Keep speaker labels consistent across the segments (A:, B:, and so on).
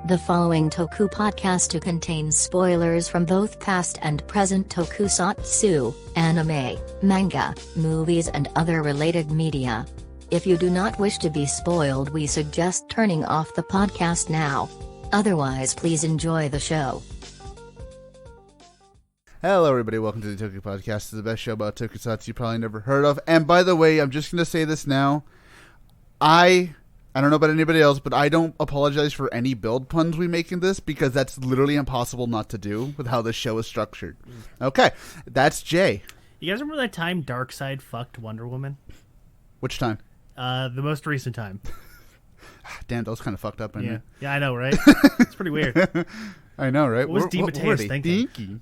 A: The following Toku Podcastu contains spoilers from both past and present tokusatsu, anime, manga, movies and other related media. If you do not wish to be spoiled, we suggest turning off the podcast now. Otherwise, please enjoy the show.
B: Hello everybody, welcome to the Toku Podcast. It's the best show about tokusatsu you probably never heard of. And by the way, I'm just going to say this now. I don't know about anybody else, but I don't apologize for any build puns we make in this, because that's literally impossible not to do with how this show is structured. Okay, that's Jay.
C: You guys remember that time Darkseid fucked Wonder Woman?
B: Which time?
C: The most recent time.
B: Damn, that was kind of fucked up.
C: Yeah, yeah, I know, right? It's pretty weird.
B: I know, right?
C: What was DeMatteis thinking?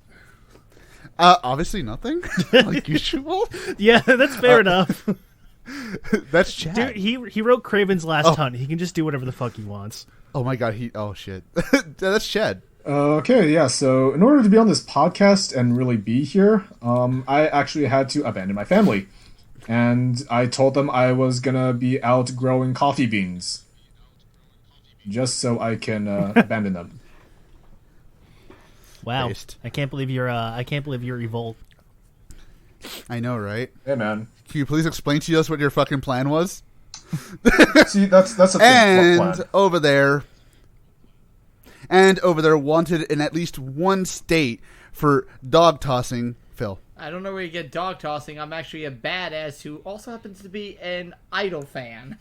B: Obviously nothing, like usual.
C: Yeah, that's fair enough.
B: That's Chad.
C: Dude, he wrote Kraven's Last Hunt. He can just do whatever the fuck he wants.
B: Oh my god, oh shit. That's Chad.
D: Okay, yeah, so in order to be on this podcast and really be here, I actually had to abandon my family. And I told them I was gonna be out growing coffee beans. Just so I can abandon them.
C: Wow.
B: Based.
C: I can't believe you're Evolt.
B: I know, right?
D: Hey, man.
B: Can you please explain to us what your fucking plan was?
D: See, that's a thing.
B: And
D: What plan?
B: over there, wanted in at least one state for dog tossing, Phil.
E: I don't know where you get dog tossing. I'm actually a badass who also happens to be an Idol fan.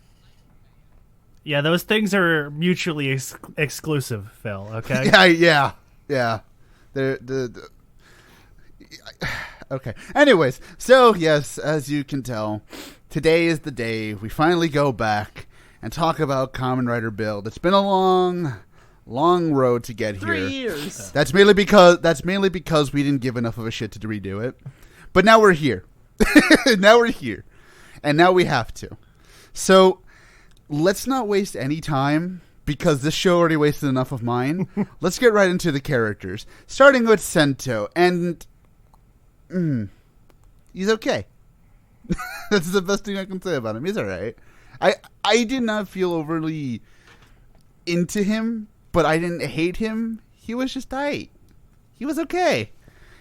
C: Yeah, those things are mutually exclusive, Phil, okay?
B: Yeah. They're okay. Anyways, so yes, as you can tell, today is the day we finally go back and talk about Kamen Rider Build. It's been a long road to get here.
E: 3 years.
B: That's mainly because we didn't give enough of a shit to redo it. But now we're here. And now we have to. So let's not waste any time, because this show already wasted enough of mine. Let's get right into the characters, starting with Sento. And he's okay. That's the best thing I can say about him. He's alright. I did not feel overly into him, but I didn't hate him. He was just tight. He was okay.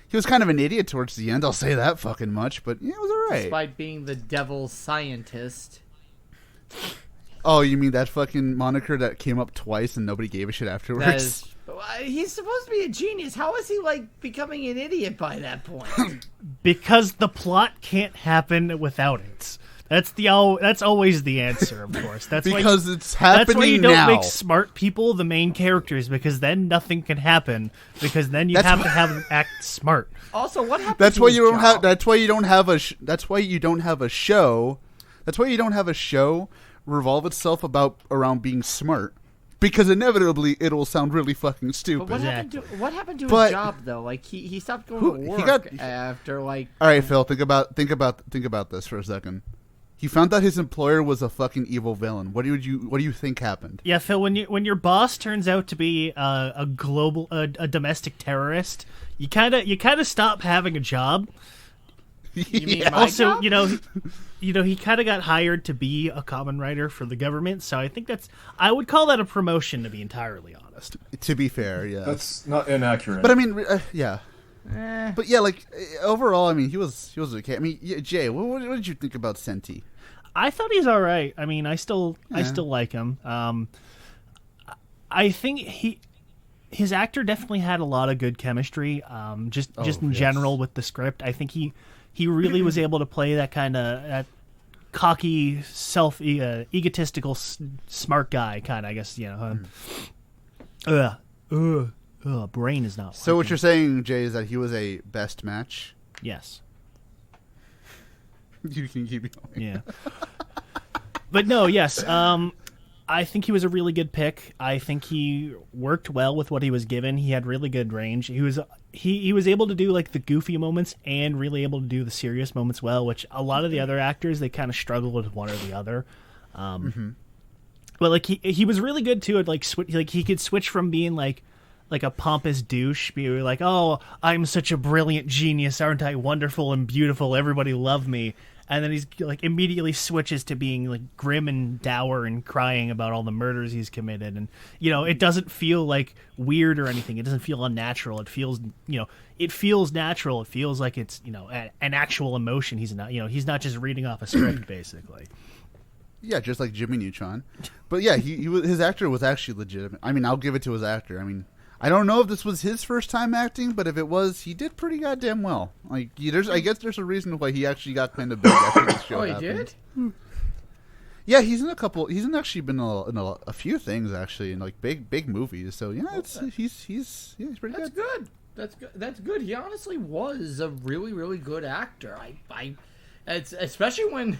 B: He was kind of an idiot towards the end, I'll say that fucking much, but yeah, it was alright.
E: Despite being the devil's scientist.
B: Oh, you mean that fucking moniker that came up twice and nobody gave a shit afterwards?
E: He's supposed to be a genius. How is he, becoming an idiot by that point?
C: Because the plot can't happen without it. That's always the answer, of course. That's
B: because it's happening now.
C: That's why you don't make smart people the main characters, because then nothing can happen. Because then you have to have them act smart.
E: Also, what happened?
B: That's why you don't have. That's why you don't have a. That's why you don't have a show. That's why you don't have a show revolve itself around being smart, because inevitably it'll sound really fucking stupid.
E: But what happened to his job though? He stopped going to work after
B: All right, Phil, think about this for a second. He found out his employer was a fucking evil villain. What do you think happened?
C: Yeah, Phil, when your boss turns out to be a domestic terrorist, you kind of stop having a job.
E: You mean my
C: also,
E: job?
C: he kind of got hired to be a Kamen Rider for the government, so I think I would call that a promotion, to be entirely honest.
B: To be fair, yeah.
D: That's not inaccurate.
B: But I mean, yeah. But yeah, overall, I mean, he was okay. I mean, Jay, what did you think about Senti?
C: I thought he's all right. I mean, I still like him. I think his actor definitely had a lot of good chemistry. Just in general with the script, I think he really was able to play that kind of that cocky, egotistical, smart guy kind of. I guess brain is not.
B: So what you're saying, Jay, is that he was a best match?
C: Yes.
B: You can keep going.
C: Yeah. But no, yes. I think he was a really good pick. I think he worked well with what he was given. He had really good range. He was able to do the goofy moments and really able to do the serious moments well, which a lot of the other actors, they kind of struggle with one or the other. But he was really good too at he could switch from being a pompous douche, be like, "Oh, I'm such a brilliant genius, aren't I wonderful and beautiful? Everybody love me." and then he's like immediately switches to being like grim and dour and crying about all the murders he's committed, and it doesn't feel like weird or anything. It doesn't feel unnatural. It feels it feels natural. It feels like it's an actual emotion. He's not just reading off a script basically.
B: Yeah, just like Jimmy Neutron. But yeah, his actor was actually legitimate. I mean, I'll give it to his actor. I mean, I don't know if this was his first time acting, but if it was, he did pretty goddamn well. Like, I guess there's a reason why he actually got kind of big after this show.
E: Oh, he
B: happened.
E: did?
B: Yeah, he's actually been in a few things actually, in like big movies. So yeah, he's pretty
E: That's
B: good.
E: good. That's good. He honestly was a really, really good actor. It's especially when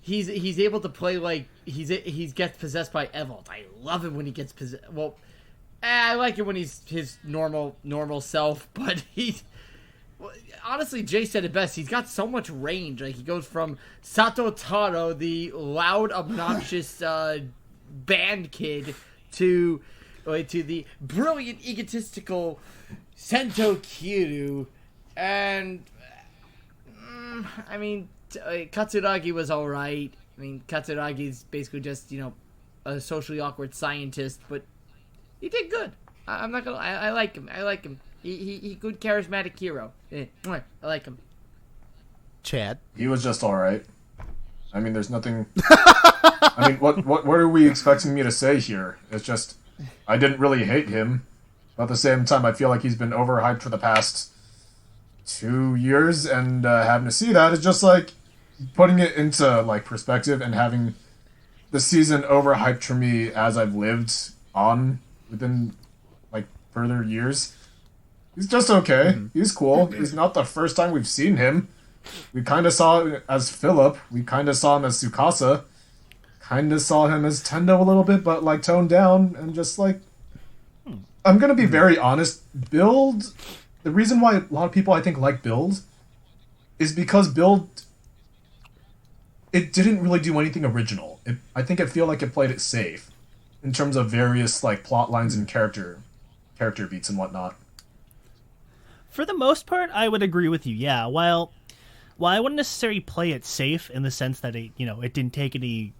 E: he's able to play like he gets possessed by Evolt. I love it when he gets possessed. Well, I like it when he's his normal self, but honestly, Jay said it best. He's got so much range. Like, he goes from Sato Taro, the loud, obnoxious band kid, to the brilliant, egotistical Sento Kiru, and I mean, Katsuragi was all right. I mean, Katsuragi's basically just a socially awkward scientist, but he did good. I'm not gonna. I like him. I like him. He good charismatic hero. I like him.
B: Chad.
D: He was just all right. I mean, there's nothing. I mean, what are we expecting me to say here? It's just, I didn't really hate him. But at the same time, I feel like he's been overhyped for the past 2 years, and having to see that is just like putting it into like perspective and having the season overhyped for me as I've lived on within like further years. He's just okay. He's cool. He's not the first time we've seen him. We kind of saw him as Philip. We kind of saw him as Tsukasa. Kind of saw him as Tendo a little bit, but like toned down and just like... I'm going to be very honest. Build... The reason why a lot of people I think like Build is because Build... It didn't really do anything original. I think it feel like it played it safe in terms of various like plot lines and character beats and whatnot.
C: For the most part, I would agree with you. Yeah, while I wouldn't necessarily play it safe in the sense that it didn't take any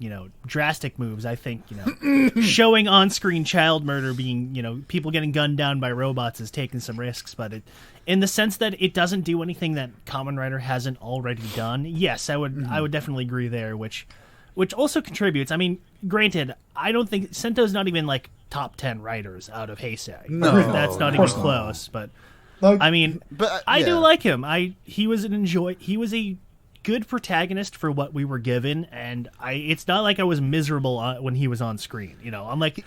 C: drastic moves. I think showing on-screen child murder, being people getting gunned down by robots, is taking some risks. But in the sense that it doesn't do anything that Kamen Rider hasn't already done, yes, I would definitely agree there. Which also contributes. I mean, granted, I don't think Sento's not even like top 10 writers out of Heisei.
B: No,
C: that's not even close. But
D: Like,
C: I mean, I
B: yeah.
C: do like him. He was a good protagonist for what we were given, and it's not like I was miserable when he was on screen. Unlike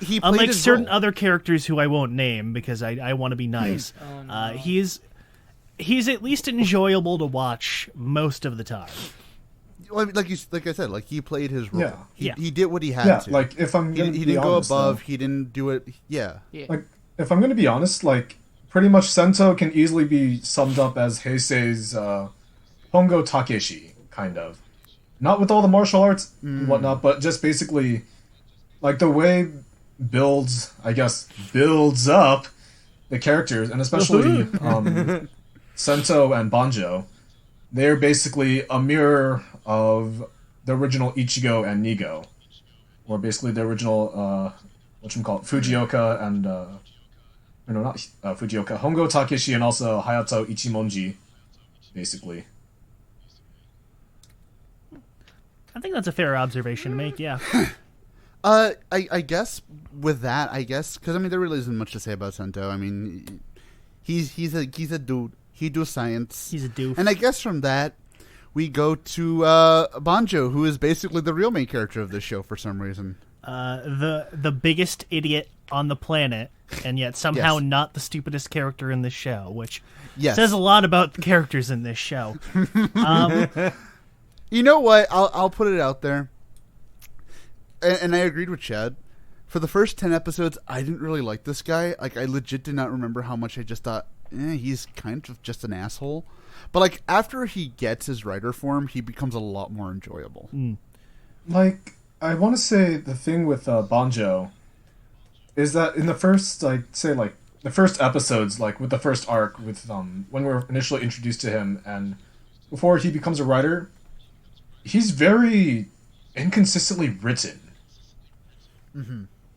C: certain other characters who I won't name because I want to be nice.
E: Oh, no.
C: He's at least enjoyable to watch most of the time.
B: Like I said, like he played his role.
D: Yeah.
B: He did what he had to.
D: Like if I'm gonna
B: he
D: be
B: didn't go
D: honest,
B: above.
D: though,
B: He didn't do it. Yeah.
D: like if I'm gonna be honest, like pretty much Sento can easily be summed up as Heisei's Hongo Takeshi, kind of. Not with all the martial arts and whatnot, but just basically like the way builds up the characters, and especially Sento and Banjo. They're basically a mirror of the original Ichigo and Nigo, or basically the original Fujioka and not Fujioka, Hongo Takeshi, and also Hayato Ichimonji, basically.
C: I think that's a fair observation to make. Yeah.
B: I guess with that, because I mean there really isn't much to say about Sento. I mean, he's a dude. He does science.
C: He's a doof.
B: And I guess from that, we go to Banjo, who is basically the real main character of this show for some reason.
C: The biggest idiot on the planet, and yet somehow not the stupidest character in this show, which says a lot about the characters in this show.
B: You know what? I'll put it out there. And I agreed with Chad. For the first 10 episodes, I didn't really like this guy. Like, I legit did not remember how much I just thought, he's kind of just an asshole. But, like, after he gets his writer form, he becomes a lot more enjoyable.
D: Like, I want to say the thing with Banjo is that in the first, the first episodes, like, with the first arc, with when we were initially introduced to him, and before he becomes a writer, he's very inconsistently written.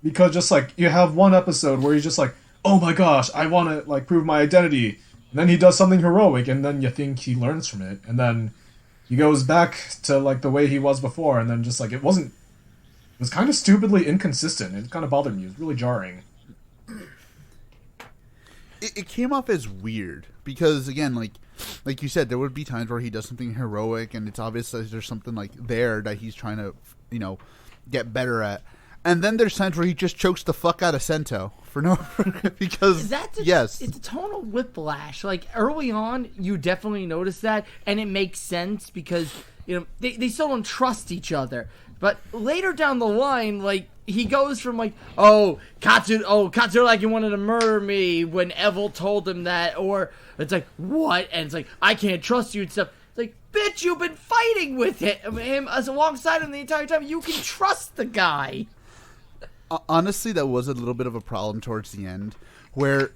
D: Because just like you have one episode where he's just like, oh my gosh, I want to like prove my identity, and then he does something heroic, and then you think he learns from it, and then he goes back to like the way he was before, and then just like it was kind of stupidly inconsistent. It kind of bothered me. It was really jarring.
B: It came off as weird because, again, like you said, there would be times where he does something heroic, and it's obvious that there's something like there that he's trying to, get better at. And then there's times where he just chokes the fuck out of Sento for no because yes,
E: it's a tonal whiplash. Like early on, you definitely notice that, and it makes sense because they still don't trust each other. But later down the line, like he goes from like, Katsu, like you wanted to murder me when Evolt told him that, or it's like what, and it's like I can't trust you and stuff. It's like, bitch, you've been fighting with him as alongside him the entire time. You can trust the guy.
B: Honestly, that was a little bit of a problem towards the end, where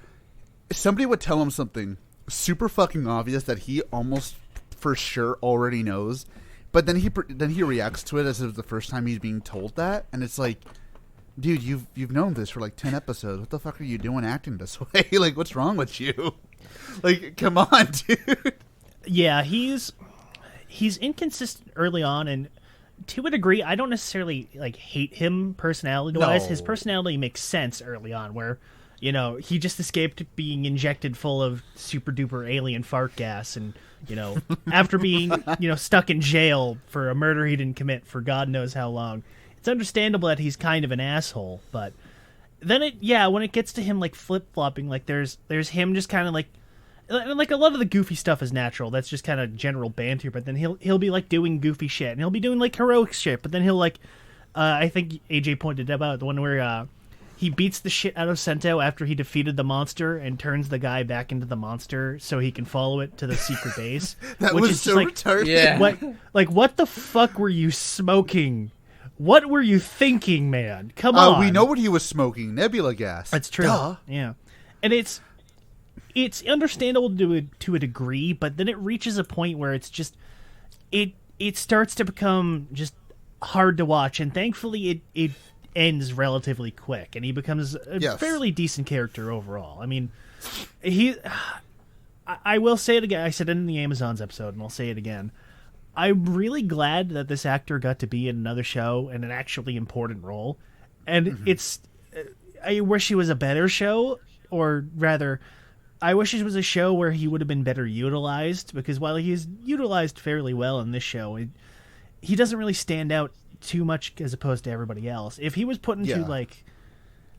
B: somebody would tell him something super fucking obvious that he almost for sure already knows, but then he reacts to it as if it's the first time he's being told that, and it's like, dude, you've known this for like 10 episodes. What the fuck are you doing acting this way? Like, what's wrong with you? Like, come on, dude.
C: Yeah, he's inconsistent early on, and to a degree, I don't necessarily like hate him personality-wise.
B: No.
C: His personality makes sense early on, where he just escaped being injected full of super-duper alien fart gas, and after being stuck in jail for a murder he didn't commit for God knows how long. It's understandable that he's kind of an asshole, but then when it gets to him like flip-flopping, like there's him just kind of like a lot of the goofy stuff is natural. That's just kind of general banter. But then he'll be like doing goofy shit, and he'll be doing like heroic shit. But then he'll like, I think AJ pointed out the one where he beats the shit out of Sento after he defeated the monster and turns the guy back into the monster so he can follow it to the secret base.
B: That
C: which
B: was
C: is
B: so
C: like,
B: retarded.
E: Yeah.
C: What the fuck were you smoking? What were you thinking, man? Come on.
B: We know what he was smoking. Nebula gas.
C: That's true.
B: Duh.
C: Yeah, and it's understandable to a degree, but then it reaches a point where it's just it starts to become just hard to watch, and thankfully it ends relatively quick, and he becomes a fairly decent character overall. I mean, I will say it again. I said it in the Amazons episode, and I'll say it again. I'm really glad that this actor got to be in another show in an actually important role, and I wish it was a better show, or rather, I wish it was a show where he would have been better utilized, because while he's utilized fairly well in this show, he doesn't really stand out too much as opposed to everybody else. If he was put into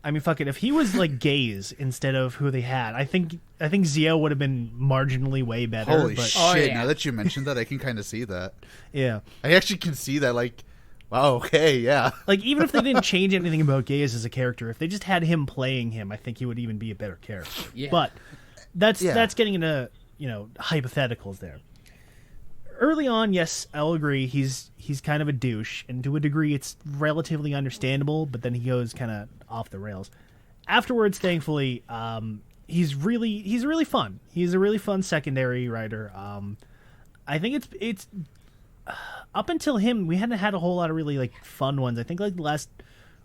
C: if he was like gays instead of who they had, I think Zio would have been marginally way better.
B: Holy
C: but,
B: shit! Now that you mentioned that, I can kind of see that.
C: Yeah,
B: I actually can see that. Like, wow, okay, yeah.
C: Like, even if they didn't change anything about gays as a character, if they just had him playing him, I think he would even be a better character.
E: Yeah.
C: But that's getting into hypotheticals there. Early on, yes, I'll agree. He's kind of a douche, and to a degree, it's relatively understandable. But then he goes kind of off the rails. Afterwards, thankfully, he's really fun. He's a really fun secondary writer. I think it's up until him, we hadn't had a whole lot of really like fun ones. I think like the last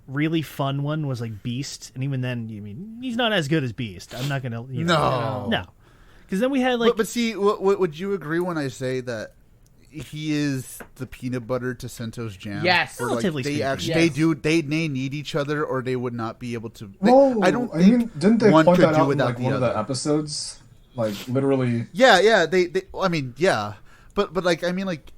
C: really fun one was like Beast, and even then, he's not as good as Beast. I'm not gonna no, because then we had like.
B: But see, would you agree when I say that he is the peanut butter to Sento's jam?
E: Yes,
C: relatively
B: speaking. They need each other, or they would not be able to. I don't.
D: Didn't they
B: one
D: point
B: could
D: that
B: do
D: out in
B: without
D: like
B: the
D: one of
B: other.
D: the episodes? Like literally.
B: Yeah. But like, I mean, like,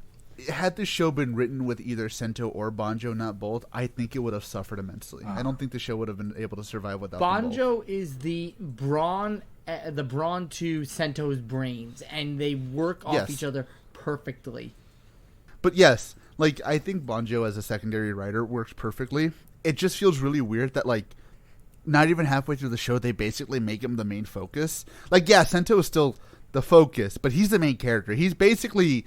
B: had this show been written with either Sento or Banjo, not both, I think it would have suffered immensely. I don't think the show would have been able to survive without them both.
E: Banjo is the brawn to Sento's brains, and they work off each other perfectly.
B: But yes, like, I think Banjo as a secondary writer works perfectly. It just feels really weird that, like, not even halfway through the show, they basically make him the main focus. Like, yeah, Sento is still the focus, but he's the main character. He's basically,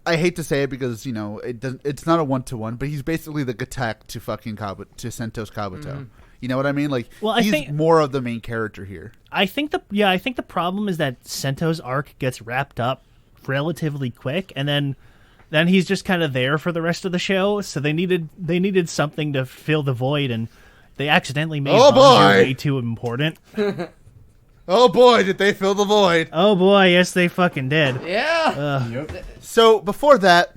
B: I hate to say it because, it's not a one-to-one, but he's basically the Gattack to fucking to Sento's Kabuto. Mm-hmm. You know what I mean? Like, I think more of the main character here.
C: I think the problem is that Sento's arc gets wrapped up relatively quick, and then then he's just kind of there for the rest of the show. So they needed something to fill the void, and they accidentally made Banjo way too important.
B: Oh boy, did they fill the void.
C: Oh boy, yes they fucking did.
E: Yeah.
D: Yep.
B: So before that,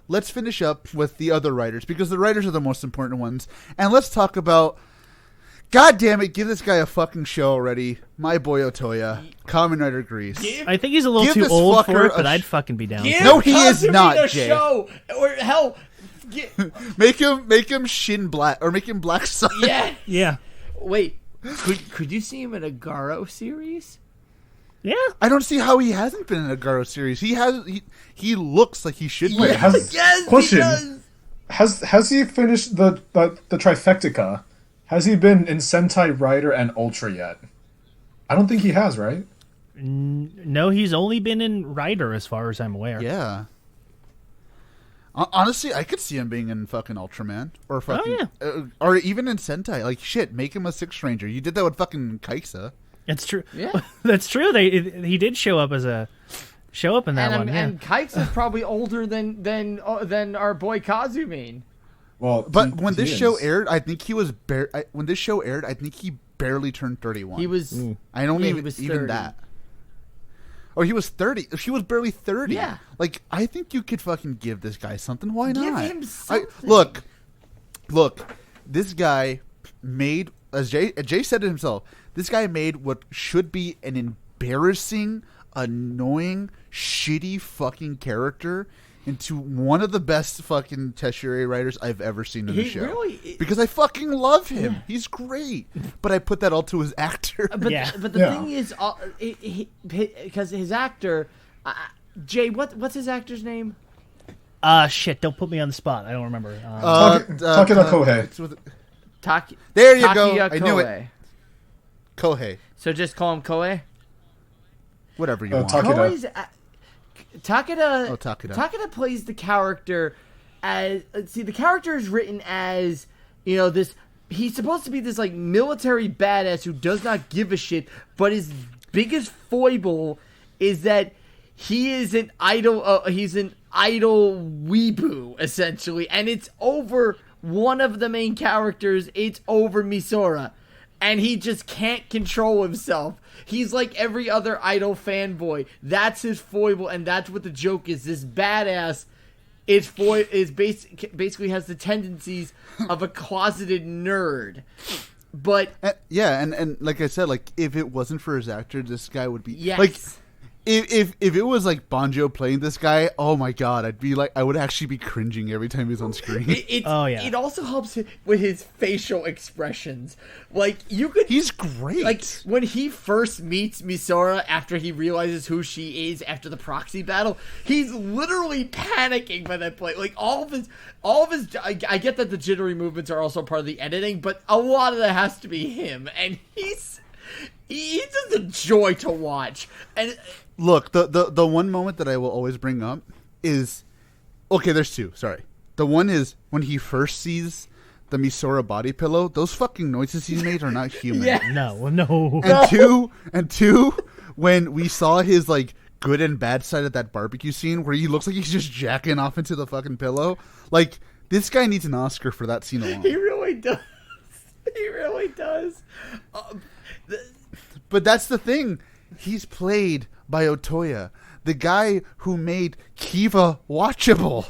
B: let's finish up with the other writers, because the writers are the most important ones. And let's talk about, God damn it, give this guy a fucking show already. My boy Otoya, Kamen Rider Grease.
C: I think he's a little
B: Give
C: too
B: this
C: old for
B: fucker
C: it, but I'd fucking be down.
E: Give
B: No, he is
E: Kazumi
B: not,
E: a
B: Jay.
E: show, or hell,
B: Make him Shin Black, or make him Black Sun.
E: yeah.
C: Yeah.
E: Wait, could you see him in a Garo series?
C: Yeah.
B: I don't see how he hasn't been in a Garo series. He looks like he should be.
D: Wait,
E: Yes,
D: question.
E: he does.
D: Has he finished the trifecta? Has he been in Sentai Rider and Ultra yet? I don't think he has, right?
C: No, he's only been in Rider as far as I'm aware.
B: Yeah. Honestly, I could see him being in fucking Ultraman, or fucking, or even in Sentai. Like shit, make him a Six Ranger. You did that with fucking Kaisa.
C: It's true.
E: Yeah.
C: That's true. He did show up in that one. Yeah.
E: And Kikes is probably older than our boy Kazumi.
D: Well,
B: But when
D: he
B: this
D: is.
B: show aired, I think he was when this show aired, I think he barely turned 31.
E: He was.
B: I don't
E: yeah, he
B: even
E: was
B: even
E: 30.
B: that. Oh, he was 30. She was barely 30.
E: Yeah.
B: Like, I think you could fucking give this guy something. Why not?
E: Give him something.
B: Look. This guy made, as Jay said it himself, this guy made what should be an embarrassing, annoying, shitty fucking character into one of the best fucking Teshire writers I've ever seen in the show.
E: Really,
B: because I fucking love him. He's great. But I put that all to his actor.
E: but
C: Yeah.
E: but the thing is, because his actor, Jay, what's his actor's name?
C: Shit, don't put me on the spot. I don't remember.
D: Takeda Kohei.
B: it's with-
E: Taki.
B: There you go.
E: Takiya
B: I knew it.
E: Koei.
B: Kohei.
E: So just call him Koei.
B: Whatever you want.
D: Takeda.
E: Koei's Takeda.
B: Oh, Takeda.
E: Takeda plays the character as the character is written as this. He's supposed to be this like military badass who does not give a shit, but his biggest foible is that he is an idol. He's an idol weeboo essentially, and it's over one of the main characters. It's over Misora. And he just can't control himself. He's like every other idol fanboy. That's his foible, and that's what the joke is. This badass basically has the tendencies of a closeted nerd. But
B: and like I said, like if it wasn't for his actor, this guy would be
E: yes.
B: like if it was like Banjo playing this guy, oh my god, I would actually be cringing every time he's on screen.
E: It also helps with his facial expressions. Like
B: He's great.
E: Like when he first meets Misora after he realizes who she is after the proxy battle, he's literally panicking by that point. Like all of his I get that the jittery movements are also part of the editing, but a lot of that has to be him, and he's just a joy to watch. And
B: look, the one moment that I will always bring up is, okay, there's two. Sorry, the one is when he first sees the Misora body pillow. Those fucking noises he made are not human.
E: Yeah.
C: No.
B: And two, when we saw his like good and bad side of that barbecue scene where he looks like he's just jacking off into the fucking pillow. Like, this guy needs an Oscar for that scene alone.
E: he really does. He really does.
B: But that's the thing. He's played by Otoya, the guy who made Kiva watchable.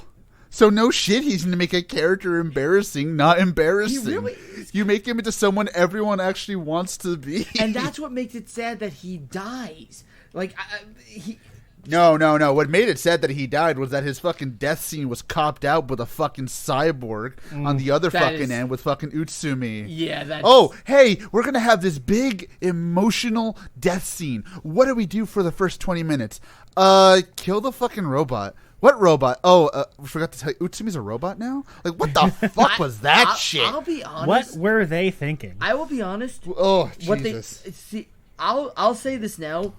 B: So no shit, he's going to make a character embarrassing, not embarrassing.
E: He really is.
B: You make him into someone everyone actually wants to be.
E: And that's what makes it sad that he dies. Like, he...
B: No. What made it sad that he died was that his fucking death scene was copped out with a fucking cyborg on the other fucking end with fucking Utsumi.
E: Yeah, that's...
B: Oh, hey, we're going to have this big emotional death scene. What do we do for the first 20 minutes? Kill the fucking robot. What robot? Oh, we forgot to tell you, Utsumi's a robot now? Like, what the fuck was that shit?
E: I'll be honest.
C: What were they thinking?
E: I will be honest.
B: Oh,
E: What
B: Jesus.
E: I'll say this now.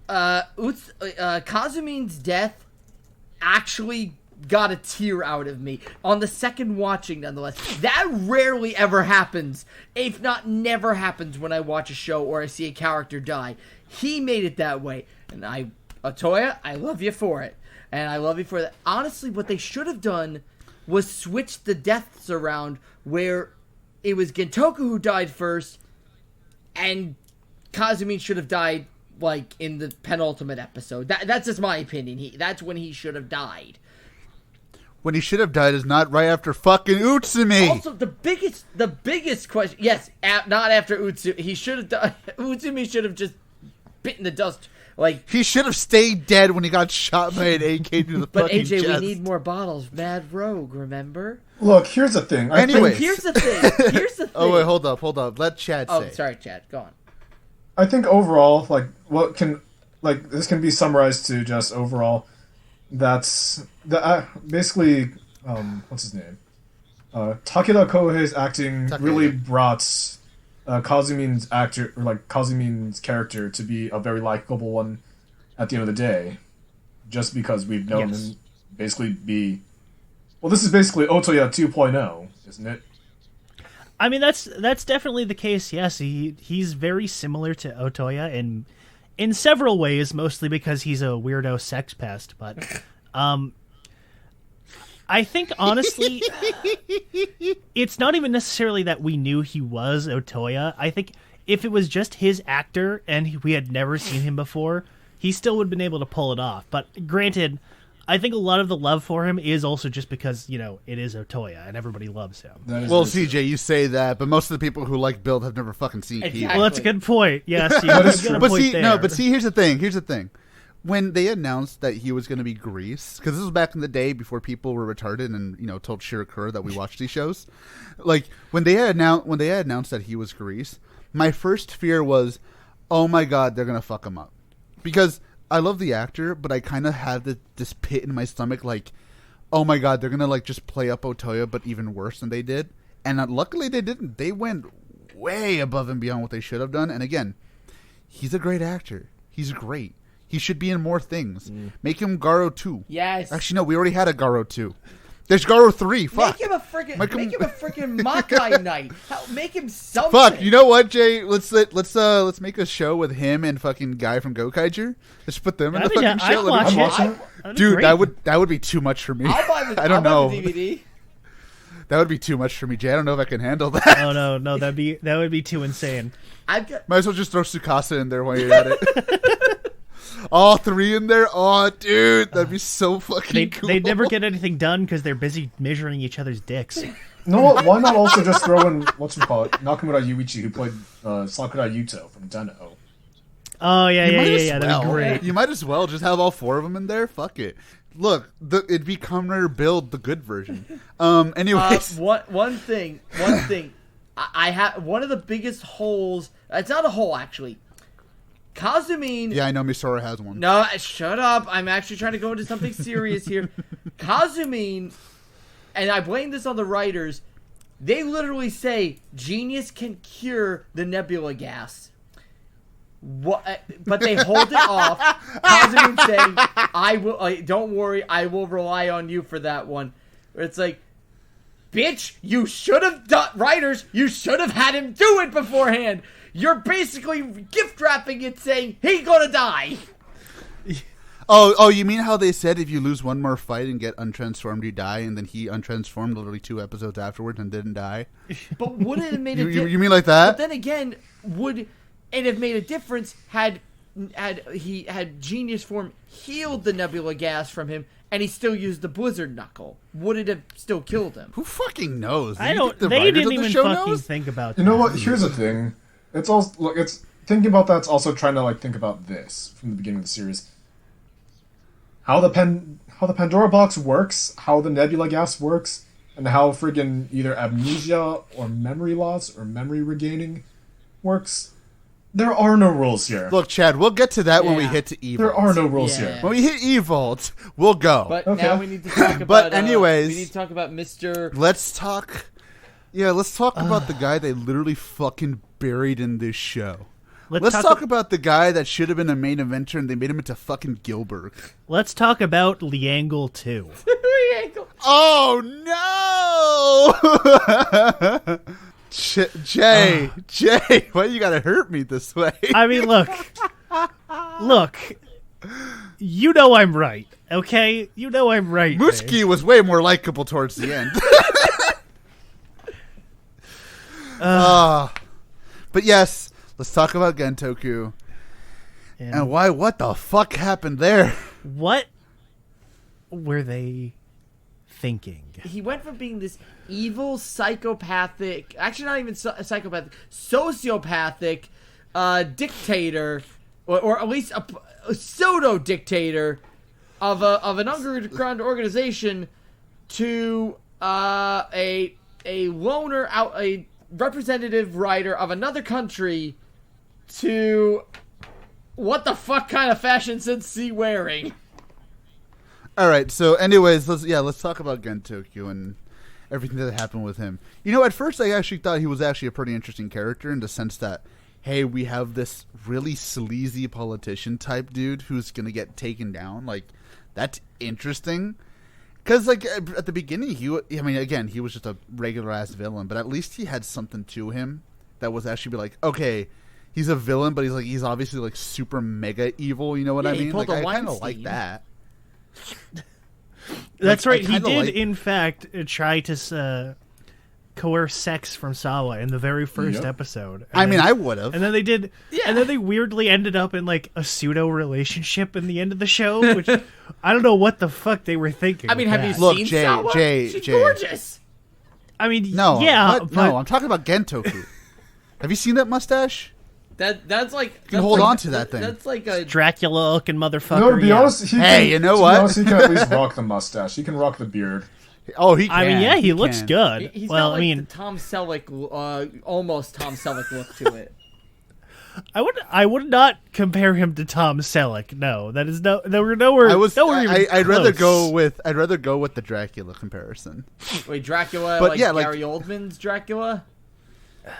E: Kazumin's death actually got a tear out of me on the second watching, nonetheless. That rarely ever happens, if not never happens, when I watch a show or I see a character die. He made it that way, and Otoya, I love you for it. and I love you for that. Honestly, what they should have done was switch the deaths around, where it was Gentoku who died first, and Kazumi should have died like in the penultimate episode. That's just my opinion. That's when he should have died.
B: When he should have died is not right after fucking Utsumi.
E: Also, the biggest question. Yes, not after Utsumi. He should have died. Utsumi should have just bitten the dust. Like,
B: he should have stayed dead when he got shot by an AK through the
E: but
B: fucking
E: AJ,
B: chest.
E: we need more bottles. Mad Rogue, remember?
D: Look, here's the thing.
B: Anyways.
E: Here's the thing.
B: Oh wait, hold up. Let Chad say.
E: Oh, sorry, Chad. Go on.
D: I think overall, this can be summarized to just overall. That's basically what's his name? Takeda Kohei's acting really brought Kazumin's Kazumin's character to be a very likable one at the end of the day, just because we've known him basically be. Well, this is basically Otoya 2.0, isn't it?
C: I mean, that's definitely the case. Yes, he's very similar to Otoya in several ways, mostly because he's a weirdo sex pest. But I think honestly, it's not even necessarily that we knew he was Otoya. I think if it was just his actor and we had never seen him before, he still would have been able to pull it off. But granted, I think a lot of the love for him is also just because, it is Otoya and everybody loves him.
B: Well, CJ, you say that, but most of the people who like Build have never fucking seen Key.
C: Well, that's a good point. Yes, you got a point there.
B: But here's the thing. When they announced that he was going to be Grease, because this was back in the day before people were retarded and told Shirakura that we watched these shows, like when they had announced that he was Grease, my first fear was, oh my god, they're gonna fuck him up, because I love the actor, but I kind of had this pit in my stomach, like, oh my god, they're gonna just play up Otoya, but even worse than they did. And luckily they didn't. They went way above and beyond what they should have done. And again, he's a great actor. He's great. He should be in more things. Make him Garo 2.
E: Yes.
B: Actually, no, we already had a Garo 2. There's Garo 3. Fuck.
E: Make him a freaking Makai Knight. Make him something.
B: Fuck. You know what, Jay? Let's make a show with him and fucking guy from Gokaiger. Let's put them in the fucking show.
C: I'm watching.
B: Dude, that would be too much for me.
E: I'll buy
B: I don't know.
E: the DVD.
B: That would be too much for me, Jay. I don't know if I can handle that.
C: Oh no, that would be too insane.
B: Might as well just throw Tsukasa in there while you're at it. All three in there? Oh, dude, that'd be so fucking cool.
C: They'd never get anything done because they're busy measuring each other's dicks.
D: No, why not also just throw in, Nakamura Yuichi, who played Sakura Yuto from Deno.
C: Oh, yeah, that'd be great.
B: You might as well just have all four of them in there. Fuck it. Look, it'd be Kamen Rider Build, the good version. Anyways.
E: One thing. I have one of the biggest holes. It's not a hole, actually. Kazumi.
B: Yeah, I know Misora has one.
E: No, shut up. I'm actually trying to go into something serious here. Kazumi, and I blame this on the writers, they literally say genius can cure the Nebula Gas. What? But they hold it off. Kazumi saying, "I will. Don't worry, I will rely on you for that one." Where it's like, bitch, you should have done. Writers, you should have had him do it beforehand. You're basically gift wrapping it, saying he's gonna die.
B: Oh, you mean how they said if you lose one more fight and get untransformed, you die, and then he untransformed literally 2 episodes afterwards and didn't die?
E: But would it have made a difference?
B: You mean like that?
E: But then again, would it have made a difference had Genius Form healed the Nebula Gas from him, and he still used the Blizzard Knuckle? Would it have still killed him?
B: Who fucking knows?
C: I don't. They didn't even fucking think about that.
D: You know what? Here's the thing. It's also it's thinking about that's also trying to think about this from the beginning of the series. How the Pandora box works, how the Nebula Gas works, and how friggin' either amnesia or memory loss or memory regaining works. There are no rules here.
B: Look, Chad, we'll get to that when we hit to Evolt.
D: There are no rules here.
B: When we hit Evolt, we'll go.
E: But now we need to talk about.
B: Anyways,
E: we need to talk about Mr.
B: Let's talk about the guy they literally fucking buried in this show. Let's talk about the guy that should have been a main eventer and they made him into fucking Gilbert.
C: Let's talk about Liangle 2.
B: Oh no! Jay, why you gotta hurt me this way?
C: I mean, look. You know I'm right, okay? You know I'm right.
B: Mutsuki was way more likable towards the end. But yes, let's talk about Gentoku. And what the fuck happened there?
C: What were they thinking?
E: He went from being this evil, psychopathic, actually not even psychopathic, sociopathic dictator, or at least a pseudo-dictator of an underground organization to a loner, a representative writer of another country to what the fuck kind of fashion sense is he wearing?
B: All right. So, anyways, let's talk about Gentoku and everything that happened with him. You know, at first I actually thought he was actually a pretty interesting character in the sense that, hey, we have this really sleazy politician type dude who's gonna get taken down. Like, that's interesting. Because, like, at the beginning, he was just a regular-ass villain, but at least he had something to him that was actually like, okay, he's a villain, but he's obviously, like, super mega evil, you know what I mean? Like, I kind of like that.
C: That's right, he did, in fact, try to coerce sex from Sawa in the very first episode.
B: I would have.
C: And then they did, and then they weirdly ended up in, like, a pseudo-relationship in the end of the show, which I don't know what the fuck they were thinking.
E: I mean, have you
B: Look,
E: seen
B: Jay,
E: Sawa? She's gorgeous.
C: I mean,
B: no,
C: yeah,
B: but...
C: no,
B: I'm talking about Gentoku. Have you seen that mustache?
E: That's like...
B: You can hold on to that thing.
E: That's like a...
C: Dracula-looking motherfucker.
D: No, to be honest,
B: you know what?
D: He can at least rock the mustache. He can rock the beard.
B: Oh, he can.
C: I mean, yeah, he looks
B: can.
C: good.
E: He's
C: well,
E: got, like,
C: I mean,
E: the Tom Selleck, almost Tom Selleck look to it.
C: I would not compare him to Tom Selleck. No, that is nowhere.
B: I'd rather go with the Dracula comparison.
E: Wait, Dracula,
B: but
E: like
B: yeah,
E: Gary Oldman's Dracula?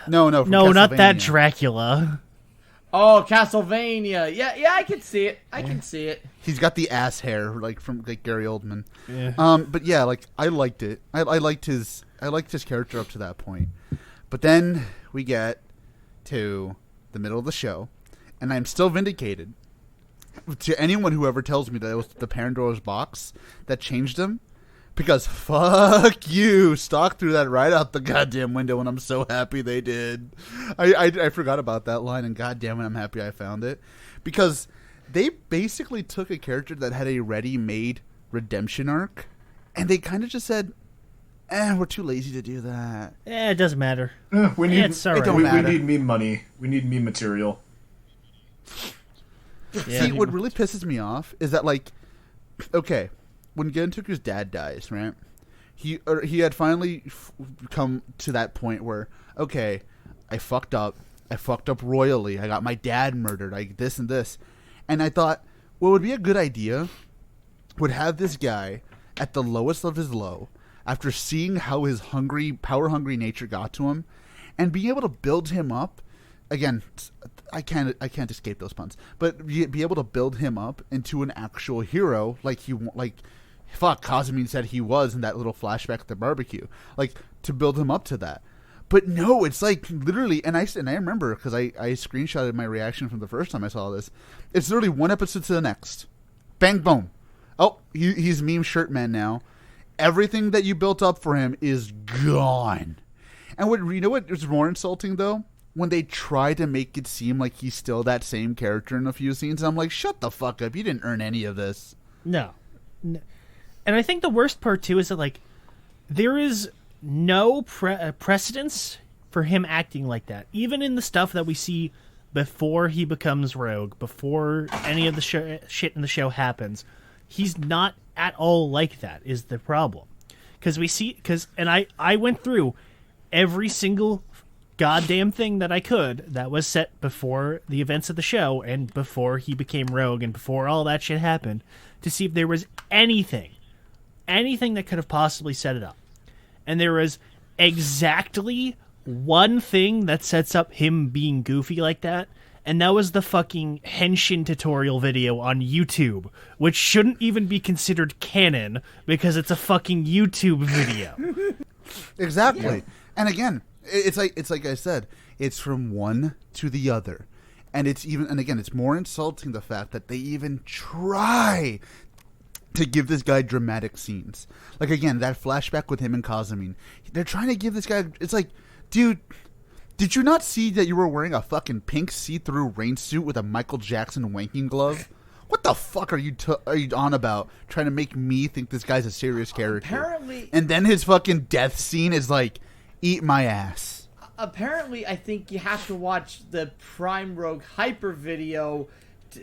B: No,
C: not that Dracula.
E: Oh, Castlevania. Yeah, I can see it. I can see it.
B: He's got the ass hair like from like Gary Oldman.
C: Yeah.
B: But yeah, like I liked it. I liked his character up to that point. But then we get to the middle of the show, and I'm still vindicated. To anyone who ever tells me that it was the Pandora's box that changed him, because fuck you, Stalk threw that right out the goddamn window, and I'm so happy they did. I forgot about that line, and goddamn it, I'm happy I found it, because they basically took a character that had a ready-made redemption arc, and they kind of just said, we're too lazy to do that.
C: It doesn't matter.
D: We need
C: it's all right.
D: we need meme money. We need meme material.
C: Yeah.
B: See, what really pisses me off is that, like, okay, when Gentoku's dad dies, right? He had finally come to that point where, okay, I fucked up royally. I got my dad murdered. Like this and this, and I thought what would be a good idea would have this guy at the lowest of his low, after seeing how his power hungry nature got to him, and being able to build him up. Again, I can't escape those puns, but be able to build him up into an actual hero, Kazumi said he was in that little flashback at the barbecue, like to build him up to that. But no, it's like literally, and I remember because I screenshotted my reaction from the first time I saw this. It's literally one episode to the next, bang boom. Oh, he's meme shirt man now. Everything that you built up for him is gone. And you know what is more insulting though? When they try to make it seem like he's still that same character in a few scenes, I'm like, shut the fuck up. You didn't earn any of this.
C: No. And I think the worst part too is that, like, there is no precedence for him acting like that. Even in the stuff that we see before he becomes Rogue, before any of the shit in the show happens, he's not at all like that, is the problem. And I went through every single goddamn thing that I could that was set before the events of the show and before he became Rogue and before all that shit happened to see if there was anything that could have possibly set it up. And there was exactly one thing that sets up him being goofy like that, and that was the fucking Henshin tutorial video on YouTube, which shouldn't even be considered canon because it's a fucking YouTube video.
B: Exactly. Yeah. And again, it's like I said, it's from one to the other. And it's more insulting the fact that they even try to give this guy dramatic scenes. Like, again, that flashback with him and Kazumi. They're trying to give this guy... It's like, dude, did you not see that you were wearing a fucking pink see-through rain suit with a Michael Jackson wanking glove? What the fuck are you on about? Trying to make me think this guy's a serious character.
E: Apparently...
B: And then his fucking death scene is like, eat my ass.
E: Apparently, I think you have to watch the Prime Rogue Hyper video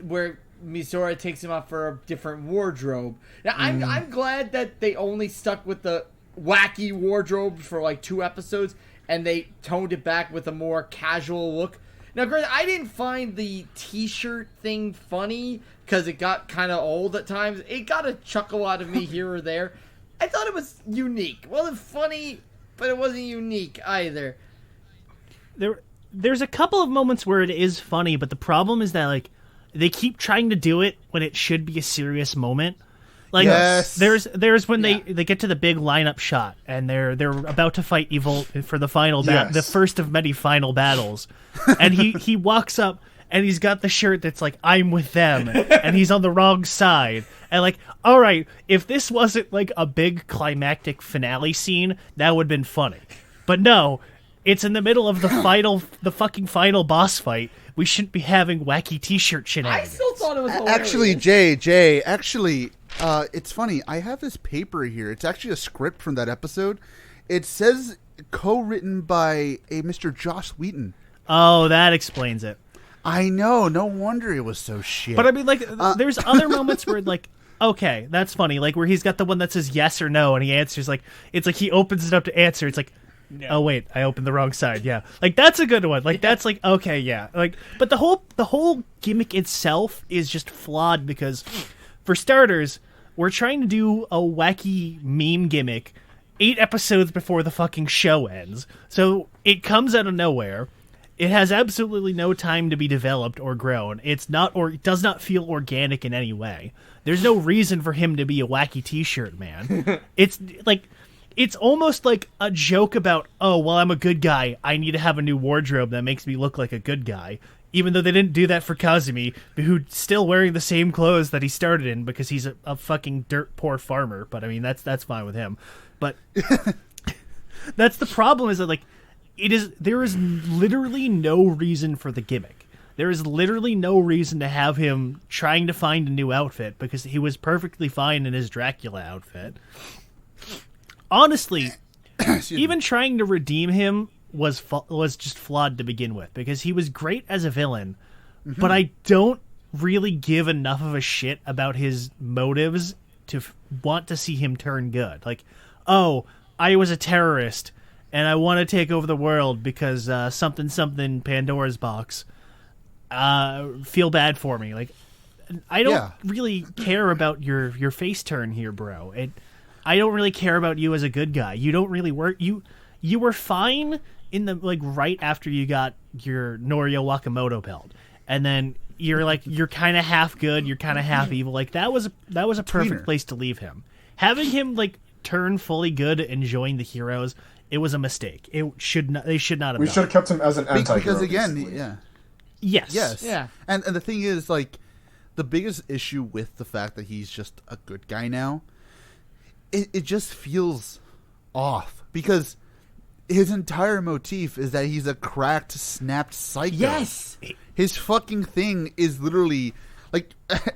E: where Misora takes him out for a different wardrobe. Now, I'm glad that they only stuck with the wacky wardrobe for like 2 episodes, and they toned it back with a more casual look. Now, granted, I didn't find the T-shirt thing funny because it got kind of old at times. It got a chuckle out of me here or there. I thought it was unique. It wasn't funny, but it wasn't unique either.
C: There's a couple of moments where it is funny, but the problem is that, like, they keep trying to do it when it should be a serious moment. Like,
B: yes.
C: there's when they get to the big lineup shot and they're about to fight Evolt for the final the first of many final battles, and he walks up and he's got the shirt that's like, I'm with them, and he's on the wrong side, and like, all right, if this wasn't like a big climactic finale scene, that would have been funny, but no, it's in the middle of the fucking final boss fight. We shouldn't be having wacky T-shirt shenanigans.
E: I still thought it was hilarious.
B: Actually, it's funny. I have this paper here. It's actually a script from that episode. It says co-written by a Mr. Joss Whedon.
C: Oh, that explains it.
B: I know. No wonder it was so shit.
C: But I mean, like, there's other moments where, like, okay, that's funny. Like, where he's got the one that says yes or no, and he answers, like, it's like he opens it up to answer. It's like, no. Oh wait, I opened the wrong side. Yeah, like that's a good one. Like that's like okay, yeah. Like, but the whole gimmick itself is just flawed because, for starters, we're trying to do a wacky meme gimmick 8 episodes before the fucking show ends. So it comes out of nowhere. It has absolutely no time to be developed or grown. It does not feel organic in any way. There's no reason for him to be a wacky T-shirt man. It's like. It's almost like a joke about, oh, well, I'm a good guy. I need to have a new wardrobe that makes me look like a good guy. Even though they didn't do that for Kazumi, who's still wearing the same clothes that he started in because he's a fucking dirt poor farmer. But I mean, that's fine with him. But that's the problem is that, like, there is literally no reason for the gimmick. There is literally no reason to have him trying to find a new outfit because he was perfectly fine in his Dracula outfit. Honestly, even trying to redeem him was just flawed to begin with because he was great as a villain, but I don't really give enough of a shit about his motives to want to see him turn good. Like, oh, I was a terrorist and I want to take over the world because something Pandora's box. Feel bad for me. Like, I don't really care about your face turn here, bro. I don't really care about you as a good guy. You don't really work. You were fine in the right after you got your Norio Wakamoto belt, and then you're kind of half good, you're kind of half evil. Like that was a perfect place to leave him. Having him turn fully good and join the heroes, it was a mistake. They should not have.
D: We should have kept him as an anti-hero.
B: Because again,
D: basically.
B: Yes.
E: Yeah.
B: And the thing is, the biggest issue with the fact that he's just a good guy now. It just feels off because his entire motif is that he's a cracked, snapped psycho.
E: Yes!
B: His fucking thing is literally,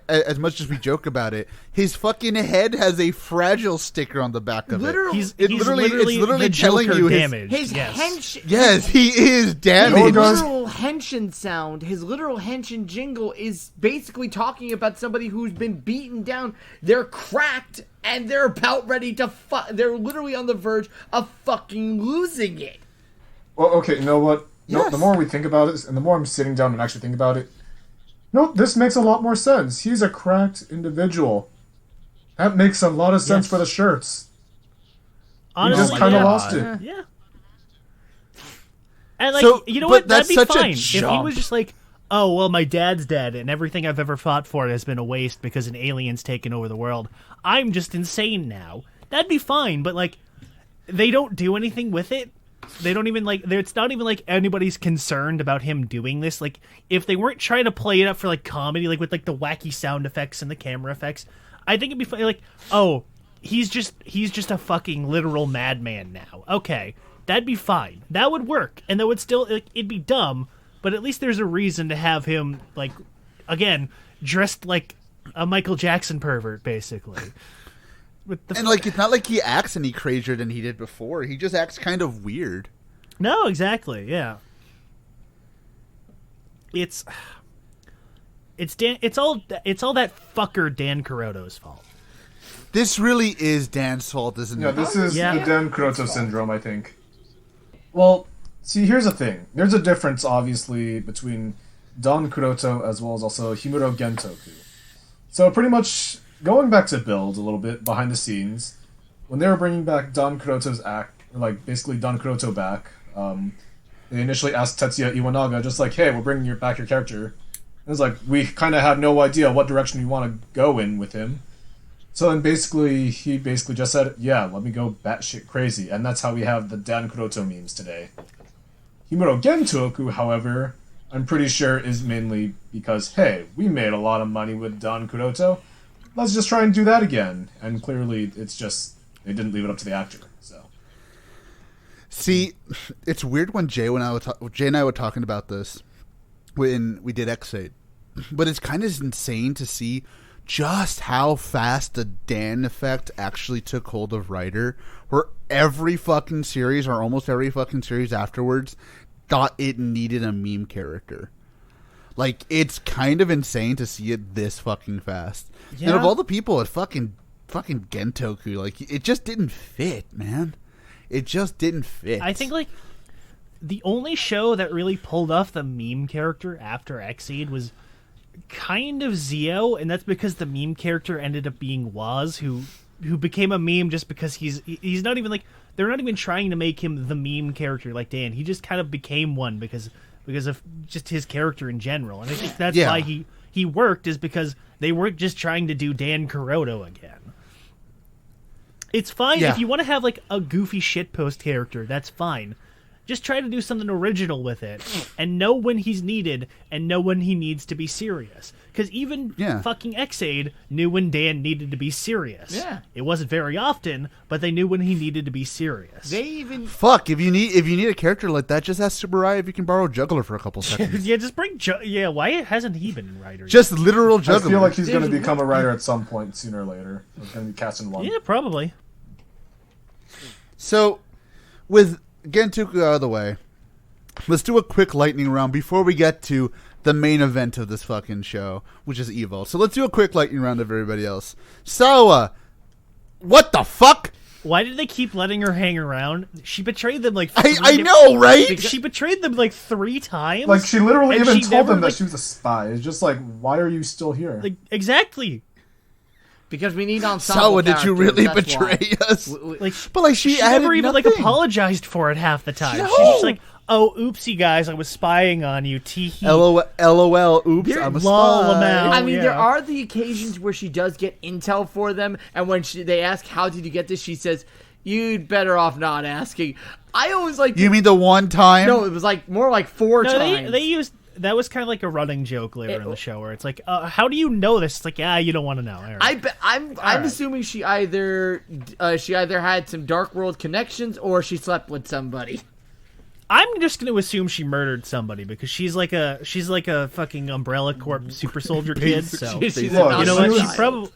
B: as much as we joke about it, his fucking head has a fragile sticker on the back of it.
C: He's literally the
B: telling
C: Joker
B: you
C: damaged.
E: His
C: yes.
E: hench...
B: Yes, he is
E: His
B: damaged.
E: literal henshin sound, his literal henshin jingle is basically talking about somebody who's been beaten down. They're cracked, and they're about ready to they're literally on the verge of fucking losing it.
D: Well, okay, you know what?
B: Yes.
D: No, the more we think about it, and the more I'm sitting down and actually think about it, no, this makes a lot more sense. He's a cracked individual. That makes a lot of sense for the shirts.
C: Honestly,
D: he just kind of lost it.
C: Yeah. And you know
B: but
C: what?
B: that's
C: That'd be
B: such a
C: fine if he
B: jump.
C: was just like, oh well, my dad's dead, and everything I've ever fought for has been a waste because an alien's taken over the world. I'm just insane now. That'd be fine, but they don't do anything with it. they don't even like. It's not even like anybody's concerned about him doing this. Like, if they weren't trying to play it up for like comedy, like with like the wacky sound effects and the camera effects, I think it'd be funny. Like, oh, he's just a fucking literal madman now. Okay, that'd be fine. That would work, and that would still like, it'd be dumb, but at least there's a reason to have him like, again, dressed like a Michael Jackson pervert, basically.
B: And like, it's not like he acts any crazier than he did before. He just acts kind of weird.
C: No, exactly. Yeah. It's all that fucker Dan Kuroto's fault.
B: This really is Dan's fault, isn't it?
D: Yeah, this is the Dan Kuroto syndrome, I think. Well, see, here's the thing. There's a difference, obviously, between Dan Kuroto as well as also Himuro Gentoku. So pretty much, going back to Build a little bit, behind the scenes, when they were bringing back Dan Kuroto's basically Dan Kuroto back, they initially asked Tetsuya Iwanaga, just like, hey, we're bringing back your character. And it's like, we kind of have no idea what direction we want to go in with him. So then he basically just said, yeah, let me go batshit crazy. And that's how we have the Dan Kuroto memes today. Himuro Gentoku, however, I'm pretty sure is mainly because, hey, we made a lot of money with Dan Kuroto. Let's just try and do that again. And clearly, it's just, they didn't leave it up to the actor. So,
B: see, it's weird when Jay and I were talking about this when we did X8. But it's kind of insane to see just how fast the Dan effect actually took hold of Rider, where every fucking series, or almost every fucking series afterwards, thought it needed a meme character. Like, it's kind of insane to see it this fucking fast. Yeah. And of all the people at fucking Gentoku, like, it just didn't fit, man. It just didn't fit.
C: I think, like, the only show that really pulled off the meme character after Exceed was kind of Zio, and that's because the meme character ended up being Waz, who became a meme just because he's not even like, they're not even trying to make him the meme character like Dan. He just kind of became one because of just his character in general, and I think that's why he worked, is because they weren't just trying to do Dan Kuroto again. It's fine if you want to have like a goofy shitpost character, that's fine. Just try to do something original with it, and know when he's needed, and know when he needs to be serious. Because even fucking Xaid knew when Dan needed to be serious.
E: Yeah,
C: it wasn't very often, but they knew when he needed to be serious.
E: They even
B: if you need a character like that, just ask Tsuburaya if you can borrow Juggler for a couple seconds.
C: Just bring why hasn't he been in Rider?
B: Just literal Juggler.
D: I feel like he's going to become a writer at some point sooner or later. He's going to be cast in one.
C: Yeah, probably.
B: So, with Gentoku out of the way, let's do a quick lightning round before we get to the main event of this fucking show, which is Evolt. So let's do a quick lightning round of everybody else. So, what the fuck?
C: Why did they keep letting her hang around? She betrayed them like
B: I know, right?
C: She betrayed them like 3 times.
D: Like, she literally even told them that she was a spy. It's just like, why are you still here?
C: Like, exactly.
E: Because we need ensemble
B: Sawa, did you really
E: characters, that's
B: betray
E: why.
B: us? But like she
C: never even
B: nothing.
C: like apologized for it half the time.
B: No.
C: She's just like, "Oh, oopsie, guys, I was spying on you." Tee-hee.
B: LOL. Oops, I'm a spy.
E: I mean, there are the occasions where she does get intel for them, and when they ask, "How did you get this?" she says, "You'd better off not asking." I always like.
B: You mean the one time?
E: No, it was like more like 4 times.
C: They used. That was kind of like a running joke later in the show, where it's like, "How do you know this?" It's like, you don't want to know. Right.
E: I'm assuming she either had some Dark World connections or she slept with somebody.
C: I'm just going to assume she murdered somebody because she's like a fucking Umbrella Corp super soldier kid. So
E: she's
C: you know what? She probably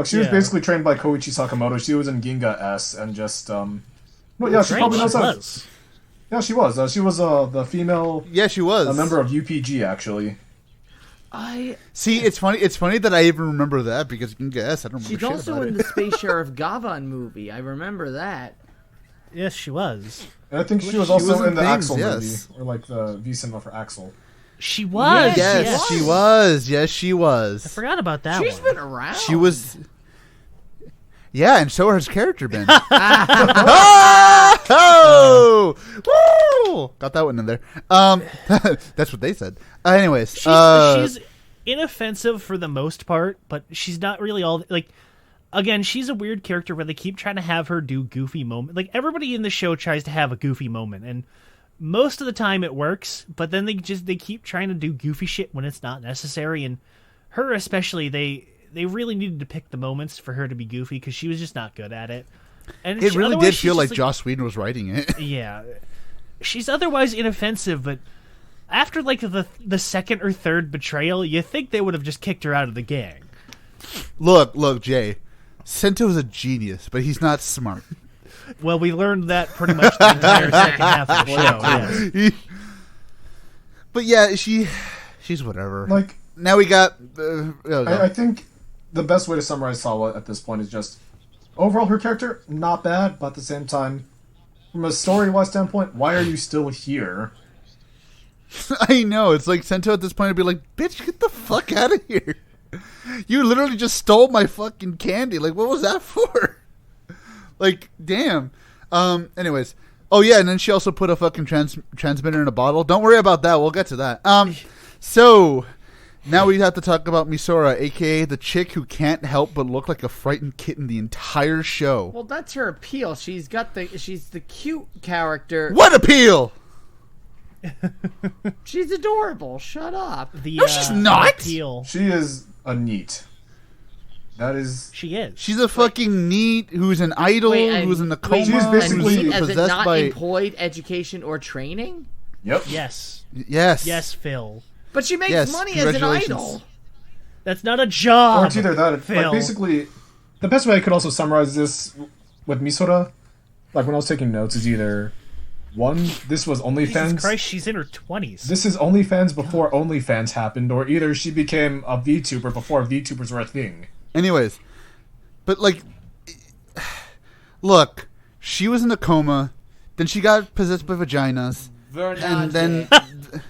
D: she was basically trained by Koichi Sakamoto. She was in Ginga S and just she probably knows how. Yeah, she was. She was the female.
B: Yeah, she was
D: a member of UPG actually.
B: See. It's funny. It's funny that I even remember that because Ginga S. I don't remember.
E: She's
B: shit
E: also
B: about
E: in
B: it.
E: the Space Sheriff Gavan movie. I remember that.
C: Yes, she was.
D: And I think she was also in the
B: things,
D: Axel
B: yes.
D: movie, or like the V cinema for Axel.
C: She was.
B: Yes, she was. Yes, she was.
C: I forgot about that.
E: She's been around.
B: She was. Yeah, and so has character been. Oh! Woo! Got that one in there. That's what they said. Anyways,
C: she's inoffensive for the most part, but she's not really all like. again, she's a weird character where they keep trying to have her do goofy moments. Like, everybody in the show tries to have a goofy moment, and most of the time it works, but then they keep trying to do goofy shit when it's not necessary, and her especially, they really needed to pick the moments for her to be goofy, because she was just not good at it. And
B: it really did feel like Joss Whedon was writing it.
C: Yeah. She's otherwise inoffensive, but after, like, the second or third betrayal, you think they would have just kicked her out of the gang.
B: Look, Jay. Sento's a genius, but he's not smart.
C: Well, we learned that pretty much the entire second half of the show. Yes.
B: But yeah, she's whatever.
D: Like,
B: now we got.
D: I think the best way to summarize Sawa at this point is just overall her character not bad, but at the same time, from a story-wise standpoint, why are you still here?
B: I know, it's like Sento at this point would be like, "Bitch, get the fuck out of here! You literally just stole my fucking candy. Like, what was that for?" Like, damn. Anyways. Oh, yeah, and then she also put a fucking transmitter in a bottle. Don't worry about that. We'll get to that. So, now we have to talk about Misora, a.k.a. the chick who can't help but look like a frightened kitten the entire show.
E: Well, that's her appeal. She's the cute character.
B: What appeal?
E: She's adorable. Shut up.
B: No, she's not.
C: Appeal.
D: She is a neat. That is...
C: She is.
B: She's a fucking neat who's an idol, who's in the coma,
D: she's basically
E: as
B: possessed
E: in not
B: by...
E: employed education or training?
D: Yep.
C: Yes.
B: Yes,
C: Phil.
E: But she makes money as an idol.
C: That's not a job.
D: Or it's either that,
C: Phil.
D: like, basically, the best way I could also summarize this with Misora, like when I was taking notes, is either, one, this was OnlyFans.
C: Jesus Christ, she's in her 20s.
D: This is OnlyFans before OnlyFans happened, or either she became a VTuber before VTubers were a thing.
B: Anyways, but like, look, she was in a coma, then she got possessed by vaginas, and then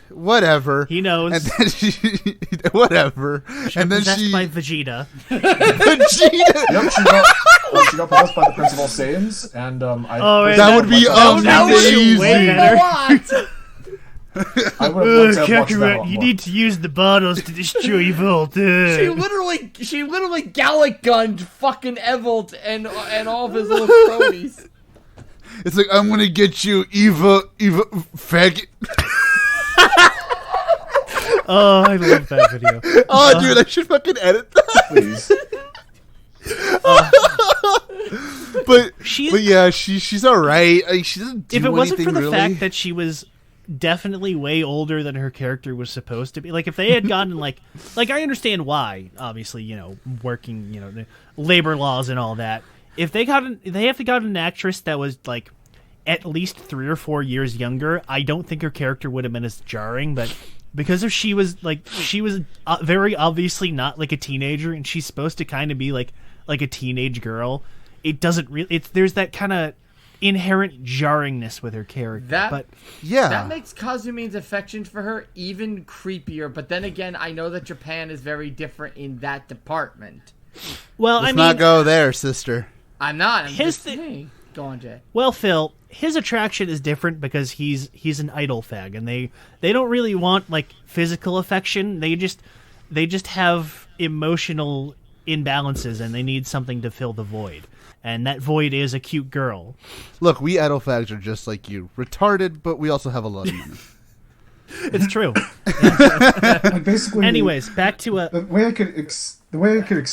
B: whatever.
C: He knows.
B: And then whatever. And then
C: possessed by Vegeta.
B: Vegeta.
D: Yep, she got possessed by the Prince of All Saiyans, and
B: that would be
C: amazing. Way
B: amazing.
D: I would have loved to have watched that a
C: Kakarot,
D: lot
C: you
D: more.
C: need to use the bottles to destroy Evolt.
E: She literally Gallic gunned fucking Evolt and all of his little cronies.
B: It's like, I'm gonna get you, Eva, faggot.
C: Oh, I love that video.
B: Oh, dude, I should fucking edit that.
D: Please.
B: But yeah, she's all right. Like, she doesn't do
C: if it wasn't
B: anything
C: for the
B: really.
C: fact that she was definitely way older than her character was supposed to be, like if they had gotten like I understand why, obviously, you know, working, you know, the labor laws and all that. If they have to got an actress that was like at least 3 or 4 years younger, I don't think her character would have been as jarring. But because if she was very obviously not like a teenager, and she's supposed to kind of be like a teenage girl, it doesn't really. There's that kind of inherent jarringness with her character.
E: That makes Kazumi's affection for her even creepier. But then again, I know that Japan is very different in that department.
C: Well,
B: Let's not go there, sister.
E: I'm not. I'm just saying. Go on, Jay.
C: Well, Phil, his attraction is different because he's an idol fag, and they don't really want like physical affection. They just have emotional imbalances, and they need something to fill the void. And that void is a cute girl.
B: Look, we idol fags are just like you, retarded, but we also have a lot of money.
C: It's true.
D: Like basically.
C: Anyways, back to
D: the way I could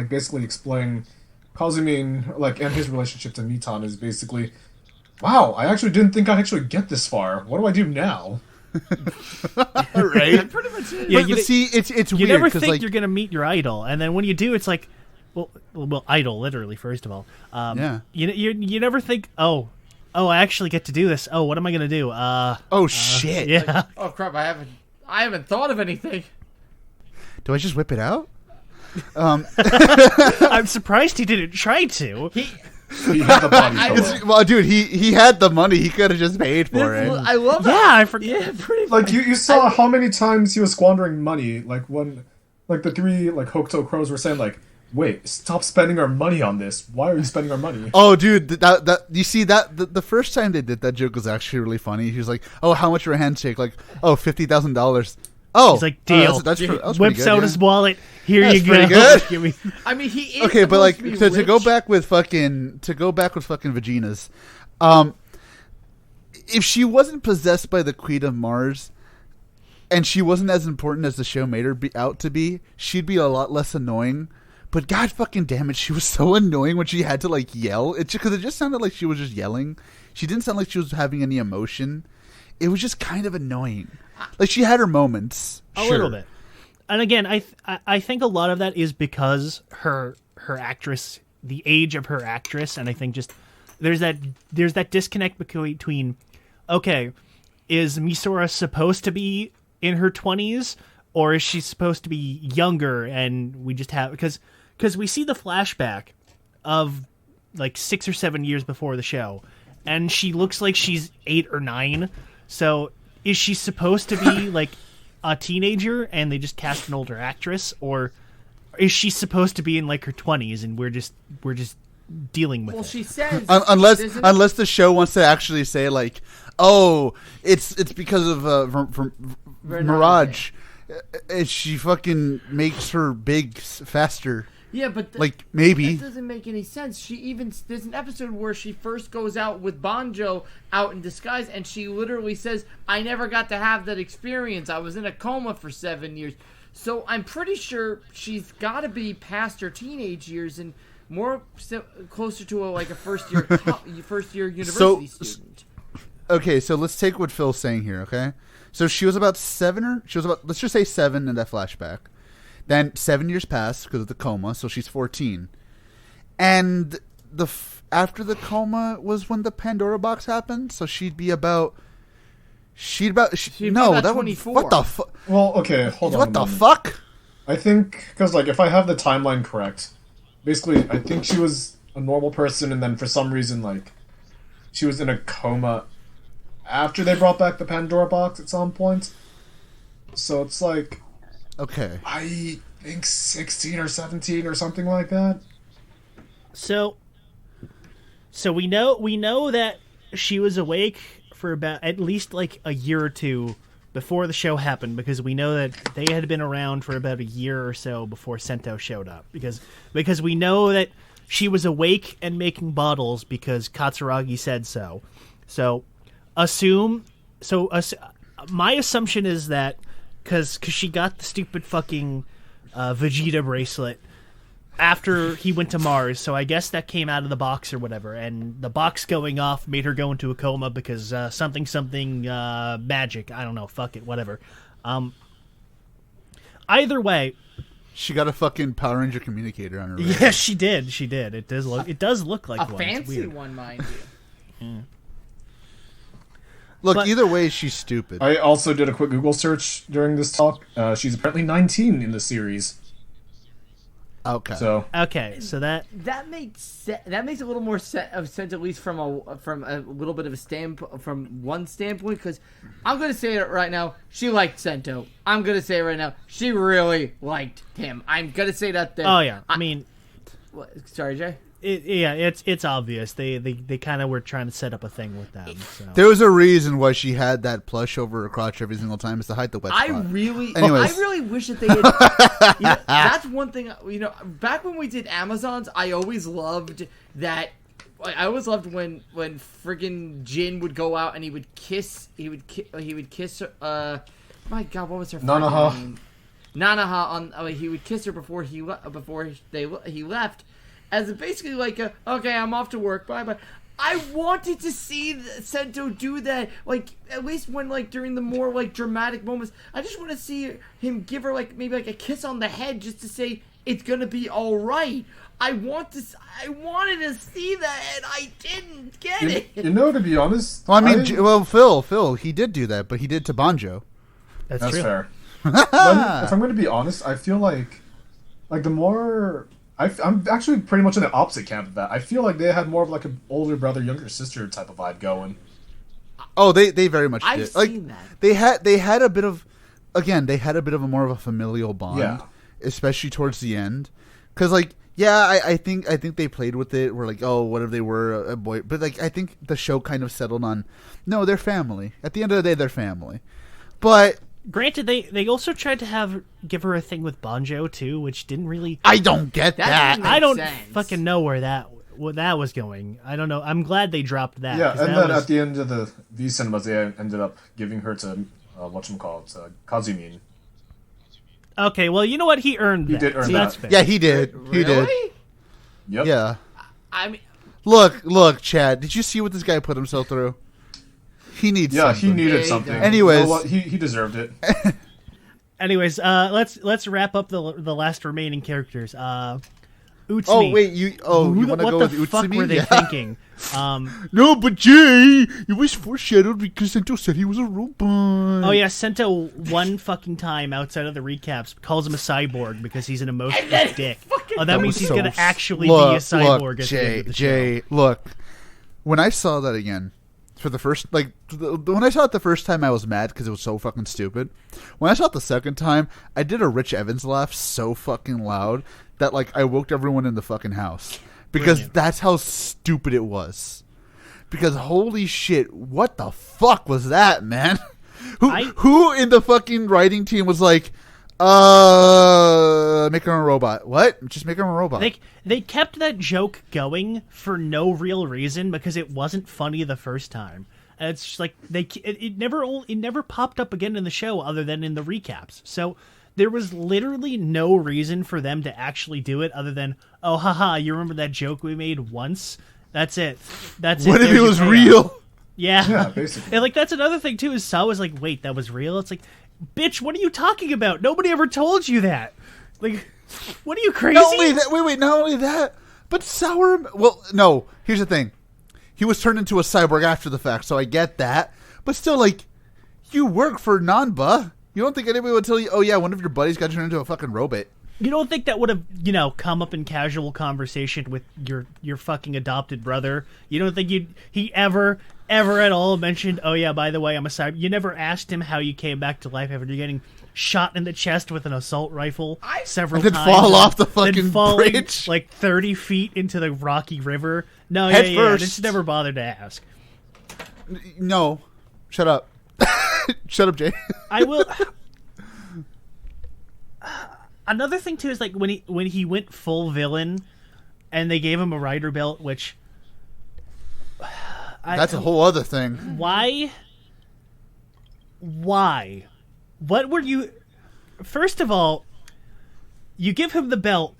D: basically explain Kazumi and his relationship to Mitan is basically, wow, I actually didn't think I'd actually get this far. What do I do now?
B: Right?
E: Pretty much it.
C: Yeah,
B: but see, it's
C: you
B: weird.
C: never
B: 'cause,
C: think
B: like,
C: you're gonna meet your idol, and then when you do, it's like, well, idol literally. First of all,
B: yeah.
C: You never think, oh, I actually get to do this. Oh, what am I gonna do?
B: Shit.
C: Yeah.
E: Oh crap! I haven't thought of anything.
B: Do I just whip it out?
C: I'm surprised he didn't try to.
D: He had the body for it.
B: Well, dude, he had the money. He could have just paid for it.
E: I love
C: Yeah,
E: that.
C: I forget.
E: Yeah, pretty much.
D: Like you saw how many times he was squandering money. Like when, like the 3 like Hokuto crows were saying like, "Wait, stop spending our money on this. Why are you spending our money?"
B: Oh, dude, that you see that the first time they did that joke was actually really funny. He was like, "Oh, how much for a handshake?" Like, "Oh, $50,000." Oh,
C: he's like, deal.
B: That was pretty
C: Whips
B: good,
C: out
B: yeah.
C: his wallet. Here
B: That's
C: you go.
B: pretty good.
C: Give me-
E: I mean, he is
B: Okay, but like
E: supposed
B: to
E: be
B: go
E: rich.
B: back with fucking Vaginas, if she wasn't possessed by the Queen of Mars, and she wasn't as important as the show made her out to be, she'd be a lot less annoying. But god fucking damn it, she was so annoying when she had to like yell. Because it just sounded like she was just yelling. She didn't sound like she was having any emotion. It was just kind of annoying. Like she had her moments,
C: a little bit. And again, I think a lot of that is because her actress, the age of her actress, and I think just there's that disconnect between okay, is Misora supposed to be in her 20s or is she supposed to be younger, and we just have because we see the flashback of like 6 or 7 years before the show, and she looks like she's 8 or 9. So is she supposed to be like a teenager and they just cast an older actress, or is she supposed to be in like her 20s and we're just dealing with
E: Well,
C: it?
E: she says
B: unless the show wants to actually say like, oh, it's because of from Mirage, she fucking makes her big faster.
E: Yeah, but
B: like maybe
E: that doesn't make any sense. There's an episode where she first goes out with Banjo out in disguise, and she literally says, "I never got to have that experience. I was in a coma for 7 years." So I'm pretty sure she's got to be past her teenage years and more closer to a first year university student.
B: Okay, so let's take what Phil's saying here. Okay, so she was about 7 let's just say 7 in that flashback. Then 7 years passed because of the coma, so she's 14. And after the coma was when the Pandora box happened, so she'd be about. She'd about
E: 24.
B: What the fuck?
D: Well, okay, hold on.
B: What the fuck?
D: I think because like if I have the timeline correct, basically I think she was a normal person, and then for some reason like she was in a coma after they brought back the Pandora box at some point. So it's like.
B: Okay.
D: I think 16 or 17 or something like that.
C: So we know that she was awake for about at least like a year or two before the show happened, because we know that they had been around for about a year or so before Sento showed up, because we know that she was awake and making bottles because Katsuragi said so. My assumption is that because she got the stupid fucking Vegeta bracelet after he went to Mars, so I guess that came out of the box or whatever, and the box going off made her go into a coma because something magic. I don't know. Fuck it. Whatever. Either way,
B: she got a fucking Power Ranger communicator on her.
C: Yes, she did. She did. It does look like
E: a
C: one.
E: fancy one, mind you.
B: Look, either way, she's stupid.
D: I also did a quick Google search during this talk. She's apparently 19 in the series.
B: Okay.
D: So
E: that makes a little more sense, at least from a little bit of a from one standpoint. Because I'm gonna say it right now, she liked Sento. I'm gonna say it right now, she really liked him. I'm gonna say that.
C: Oh yeah, I mean,
E: sorry, Jay.
C: It's obvious. They kind of were trying to set up a thing with them. So.
B: There was a reason why she had that plush over her crotch every single time, is to hide the wet spot.
E: I really wish that they had. That's one thing. Back when we did Amazons, I always loved that. I always loved when friggin' Jin would go out and he would kiss. He would kiss. My God, what was her
D: Nanaha
E: name? Nanaha. He would kiss her before he left. As basically like okay, I'm off to work, bye. I wanted to see Sento do that, like at least when like during the more like dramatic moments. I just want to see him give her like maybe like a kiss on the head just to say it's gonna be all right. I wanted to see that, and I didn't get it.
D: To be honest,
B: well, I mean, Phil, he did do that, but he did to Banjo.
C: That's
D: true.
C: Fair.
D: But if I'm going to be honest, I feel like the more. I'm actually pretty much in the opposite camp of that. I feel like they had more of like an older brother, younger sister type of vibe going.
B: Oh, they very much
E: I've
B: did.
E: seen that.
B: They had a bit of, again, they had a bit of a more of a familial bond,
D: yeah.
B: Especially towards the end, because like I think they played with it. We're like, oh, what if they were a boy? But like I think the show kind of settled on, no, they're family. At the end of the day, they're family. But
C: Granted, they also tried to give her a thing with Banjo too, which didn't really.
B: I don't get that.
E: didn't
C: I don't
E: sense.
C: fucking know where that was going. I don't know. I'm glad they dropped that.
D: Yeah,
C: 'cause
D: and
C: that
D: then
C: was-
D: at the end of the V cinemas, they ended up giving her to Kazumin.
C: Okay, well, you know what? He earned that.
D: He did earn
C: so
D: that.
C: That's fair.
B: Yeah, he did. He did.
E: Really?
D: Yep.
B: Yeah.
E: I mean,
B: Look, Chad. Did you see what this guy put himself through? He needs.
D: Yeah,
B: something.
D: he needed
E: There you
D: something.
E: go.
B: Anyways.
D: You know what? He deserved it.
C: Anyways, let's wrap up the last remaining characters. Utsumi.
B: Oh wait, you want to
C: what
B: go
C: the
B: with
C: fuck
B: Utsumi?
C: were they
B: Yeah.
C: thinking?
B: No, but Jay, it was foreshadowed because Sento said he was a robot.
C: Oh yeah, Sento one fucking time outside of the recaps calls him a cyborg because he's an emotional dick. Oh, that means he's gonna actually be a cyborg at the end of the show.
B: Jay, look. When I saw that again, for the first, when I saw it the first time, I was mad because it was so fucking stupid. When I saw it the second time, I did a Rich Evans laugh so fucking loud that I woke everyone in the fucking house because
C: Brilliant.
B: that's how stupid it was. Because holy shit, what the fuck was that, man? Who in the fucking writing team was like, make him a robot? What? Just make him a robot.
C: They kept that joke going for no real reason because it wasn't funny the first time. And it's just like it never popped up again in the show other than in the recaps. So there was literally no reason for them to actually do it other than, oh haha, you remember that joke we made once? That's it. That's it.
B: What if
C: There's
B: it
C: your
B: was
C: payoff.
B: real?
C: Yeah.
D: Yeah, basically.
C: And that's another thing too is Saw was like, wait, that was real? It's like, bitch, what are you talking about? Nobody ever told you that. What are you, crazy?
B: Not only that, not only that, but Sour. Well, no. Here's the thing: he was turned into a cyborg after the fact, so I get that. But still, you work for Nanba. You don't think anybody would tell you, "Oh yeah, one of your buddies got turned into a fucking robot."
C: You don't think that would have, come up in casual conversation with your fucking adopted brother? You don't think he ever at all mentioned, "Oh yeah, by the way, I'm a cyborg." You never asked him how you came back to life after getting shot in the chest with an assault rifle several
B: And
C: times.
B: then fall off the
C: then
B: fucking
C: falling,
B: bridge.
C: 30 feet into the rocky river. No,
B: Head
C: yeah.
B: first.
C: Just never bothered to ask.
B: No, shut up. Shut up, Jay.
C: I will. Another thing too is when he went full villain, and they gave him a rider belt, which
B: That's a whole other thing.
C: Why? What were you? First of all, you give him the belt,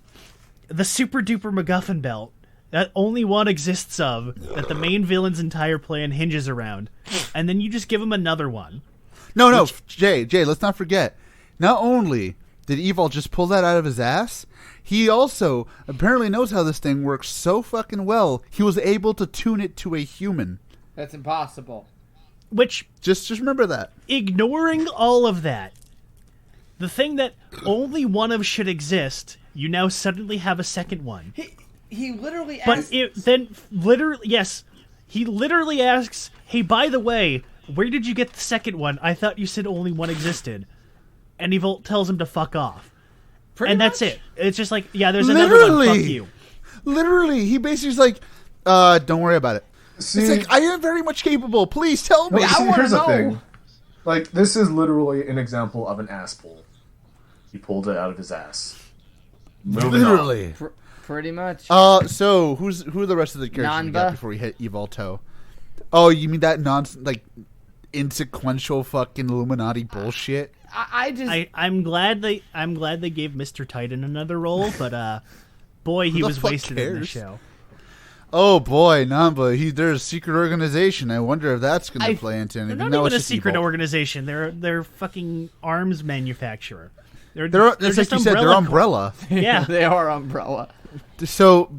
C: the super duper MacGuffin belt that only one exists of, that the main villain's entire plan hinges around, and then you just give him another one.
B: No, Jay, let's not forget. Not only did Evolt just pull that out of his ass, he also apparently knows how this thing works so fucking well, he was able to tune it to a human.
E: that's impossible.
C: Which,
B: Just remember that.
C: ignoring all of that, the thing that only one of should exist, you now suddenly have a second one.
E: He literally
C: But
E: asked,
C: he literally asks, "Hey, by the way, where did you get the second one? I thought you said only one existed." And Evolt tells him to fuck off. And that's it. It's just there's another one, fuck you.
B: Literally, he basically is like, don't worry about it.
D: See,
B: It's like, I am very much capable. Please tell me.
D: no,
E: I
D: see,
E: wanna
D: here's the
E: know.
D: thing. This is literally an example of an ass pull. He pulled it out of his ass. Moving on.
B: Literally.
E: pretty much.
B: So who are the rest of the characters we got
E: Nanba.
B: before we hit Evolto? Oh, you mean that insequential fucking Illuminati bullshit?
C: I'm glad they gave Mr. Titan another role, but boy, he
B: the
C: was
B: fuck
C: wasted in the
B: cares?
C: show.
B: Oh boy, Nanba, there's a secret organization. I wonder if that's going
E: I-
B: to play into
C: They're
B: anything.
C: not
B: No,
C: even
B: it's
C: a
B: just
C: secret
B: Evolt.
C: organization. They're fucking arms manufacturer.
B: It's
C: just
B: like you said, they're umbrella.
C: Yeah.
E: They are Umbrella.
B: So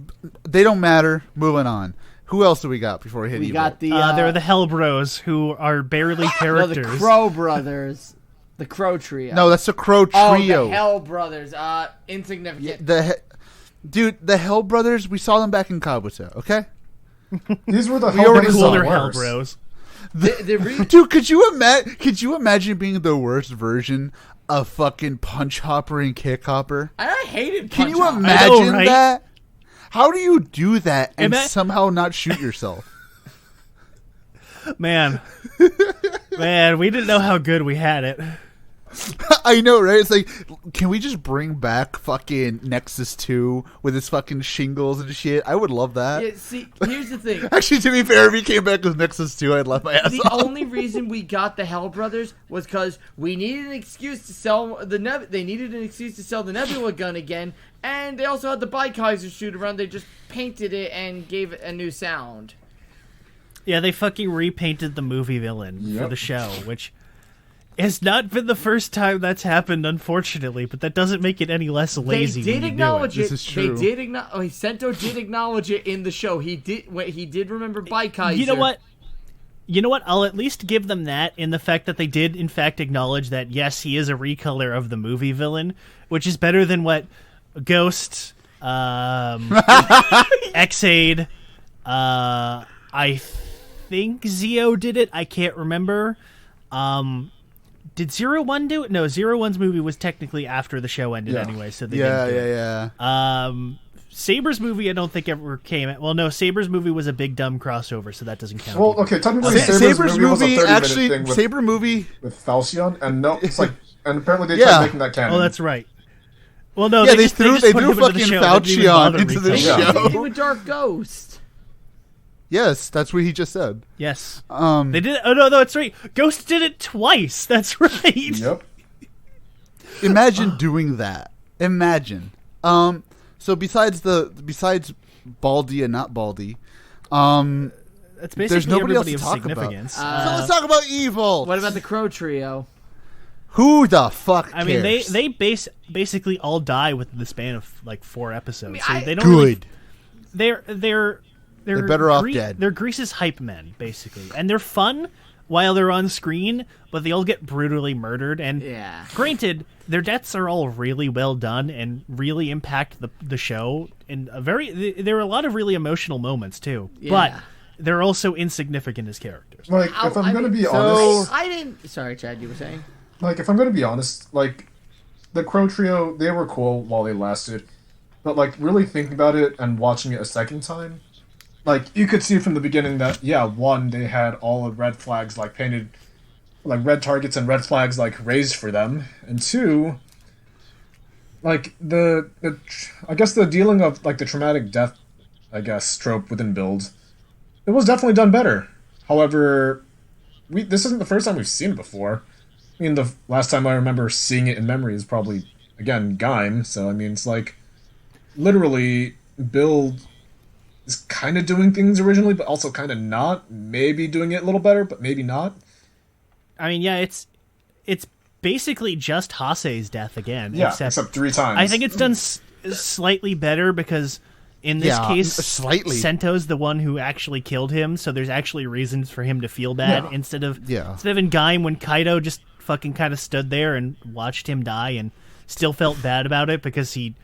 B: they don't matter. Moving on. Who else do we got before we hit
E: We
B: Evolt?
E: got the
C: They're the Hell Bros, who are barely
E: no,
C: characters.
E: the Crow brothers, the Crow trio.
B: No, that's the Crow
E: oh,
B: Trio.
E: the Hell brothers. Insignificant.
B: Dude, the Hell Brothers, we saw them back in Kabuto, okay?
D: These were the
B: We already
D: Hellbenders
B: saw
C: Cooler
D: that
C: Hell
D: worse.
C: Bros.
B: Dude, could you imagine being the worst version of fucking Punch Hopper and Kick Hopper?
E: I hated.
B: Can
E: Punch
B: you
E: Hopper.
B: imagine
C: right?
B: that? How do you do that and
C: Ima-
B: somehow not shoot yourself?
C: Man, we didn't know how good we had it.
B: I know, right? It's like, can we just bring back fucking Nexus 2 with its fucking shingles and shit? I would love that.
E: Yeah, see, here's the thing.
B: Actually, to be fair, if he came back with Nexus 2, I'd laugh my ass
E: The
B: off.
E: only reason we got the Hell Brothers was because we needed an excuse to sell they needed an excuse to sell the Nebula gun again, and they also had the Bikaiser shoot around. They just painted it and gave it a new sound.
C: Yeah, they fucking repainted the movie villain for
D: Yep.
C: the show, which has not been the first time that's happened, unfortunately, but that doesn't make it any less lazy.
E: They did
C: when you
E: acknowledge
C: do
E: it.
B: This is true.
E: They did acknowledge. Sento did acknowledge it in the show. He did remember Bikaiser.
C: You know what? You know what? I'll at least give them that in the fact that they did, in fact, acknowledge that, yes, he is a recolor of the movie villain, which is better than what Ghost, X-Aid, I think Zeo did it. I can't remember. Did 01 do it? No, 01's movie was technically after the show ended anyway, so they didn't do it.
B: Yeah.
C: Saber's movie I don't think ever came out. Well, no, Saber's movie was a big dumb crossover, so that doesn't count.
D: Well, okay, technically
B: Saber's
D: movie was a
B: movie,
D: 30-minute
B: actually,
D: thing with,
B: Saber movie.
D: with Falchion, and no, it's like, and apparently they
B: Yeah.
D: tried making that canon.
C: Oh, that's right. Well, no,
B: Yeah, they
C: just
B: threw
C: put him into
B: fucking
C: the show. They didn't even
B: Falchion
C: bother
B: into the
C: retooling
D: Yeah.
C: it.
B: show.
E: Even Dark Ghost.
B: Yes, that's what he just said.
C: Yes,
B: Um,
C: they did it. Oh no, that's right. Ghost did it twice. That's right.
D: Yep.
B: Imagine doing that. Imagine. So besides Baldy and not Baldy,
C: That's basically
B: there's nobody else
C: everybody
B: to
C: of
B: talk
C: significance.
B: about. So let's talk about Evil.
E: What about the Crow Trio?
B: Who the fuck
C: I mean,
B: cares?
C: they basically all die within the span of like 4 episodes. So
E: I mean,
C: they don't really,
B: Good.
C: they're
B: better off dead.
C: They're Grease's hype men, basically, and they're fun while they're on screen, but they all get brutally murdered. And
E: Yeah.
C: granted, their deaths are all really well done and really impact the show. And there are a lot of really emotional moments too, but
E: Yeah.
C: they're also insignificant as characters.
D: Like, if I'm gonna be
E: so
D: honest,
E: I didn't. Sorry, Chad. You were saying.
D: like, if I'm gonna be honest, like, the Crow Trio, they were cool while they lasted, but, like, really thinking about it and watching it a second time, like, you could see from the beginning that, yeah, one, they had all the red flags, like, painted, like, red targets and red flags, like, raised for them, and two, like, I guess the dealing of, like, the traumatic death, I guess, trope within Build, it was definitely done better. However, this isn't the first time we've seen it before. I mean, the last time I remember seeing it in memory is probably, again, Gaim, so, I mean, it's like, literally, Build is kind of doing things originally, but also kind of not. Maybe doing it a little better, but maybe not.
C: I mean, yeah, it's basically just Heisei's death again.
D: Yeah, except 3 times.
C: I think it's done slightly better because in this case,
B: slightly.
C: Sento's the one who actually killed him, so there's actually reasons for him to feel bad
D: Yeah.
C: instead of
B: Yeah.
C: in Gaim when Kaido just fucking kind of stood there and watched him die and still felt bad about it because he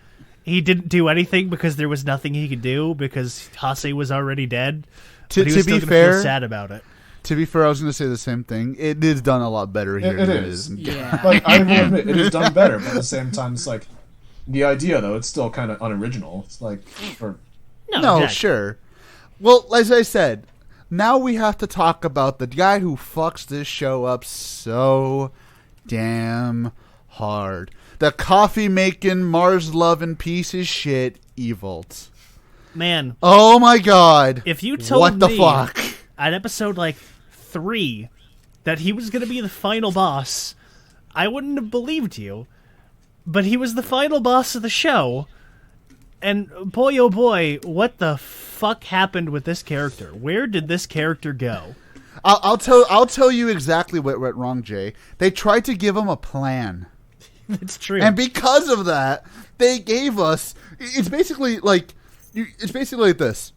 C: didn't do anything because there was nothing he could do because Heisei was already dead.
B: To
C: but he was still
B: be
C: gonna
B: fair,
C: feel sad about it.
B: To be fair, I was going to say the same thing. It is done a lot better here.
D: It
B: than
D: is.
B: in-
E: Yeah.
D: Like, I will admit, it is done better, but at the same time, it's like, the idea, though, it's still kind of unoriginal. It's like, for...
B: No,
C: exactly.
B: sure. Well, as I said, now we have to talk about the guy who fucks this show up so damn hard. The coffee-making, Mars-loving piece of shit, Evolt.
C: Man,
B: Oh my god.
C: if you told
B: what the
C: me
B: fuck?
C: at episode like 3 that he was going to be the final boss, I wouldn't have believed you. But he was the final boss of the show. And boy, oh boy, what the fuck happened with this character? Where did this character go?
B: I'll tell you exactly what went wrong, Jay. They tried to give him a plan.
C: It's true.
B: And because of that, they gave us. It's basically like this.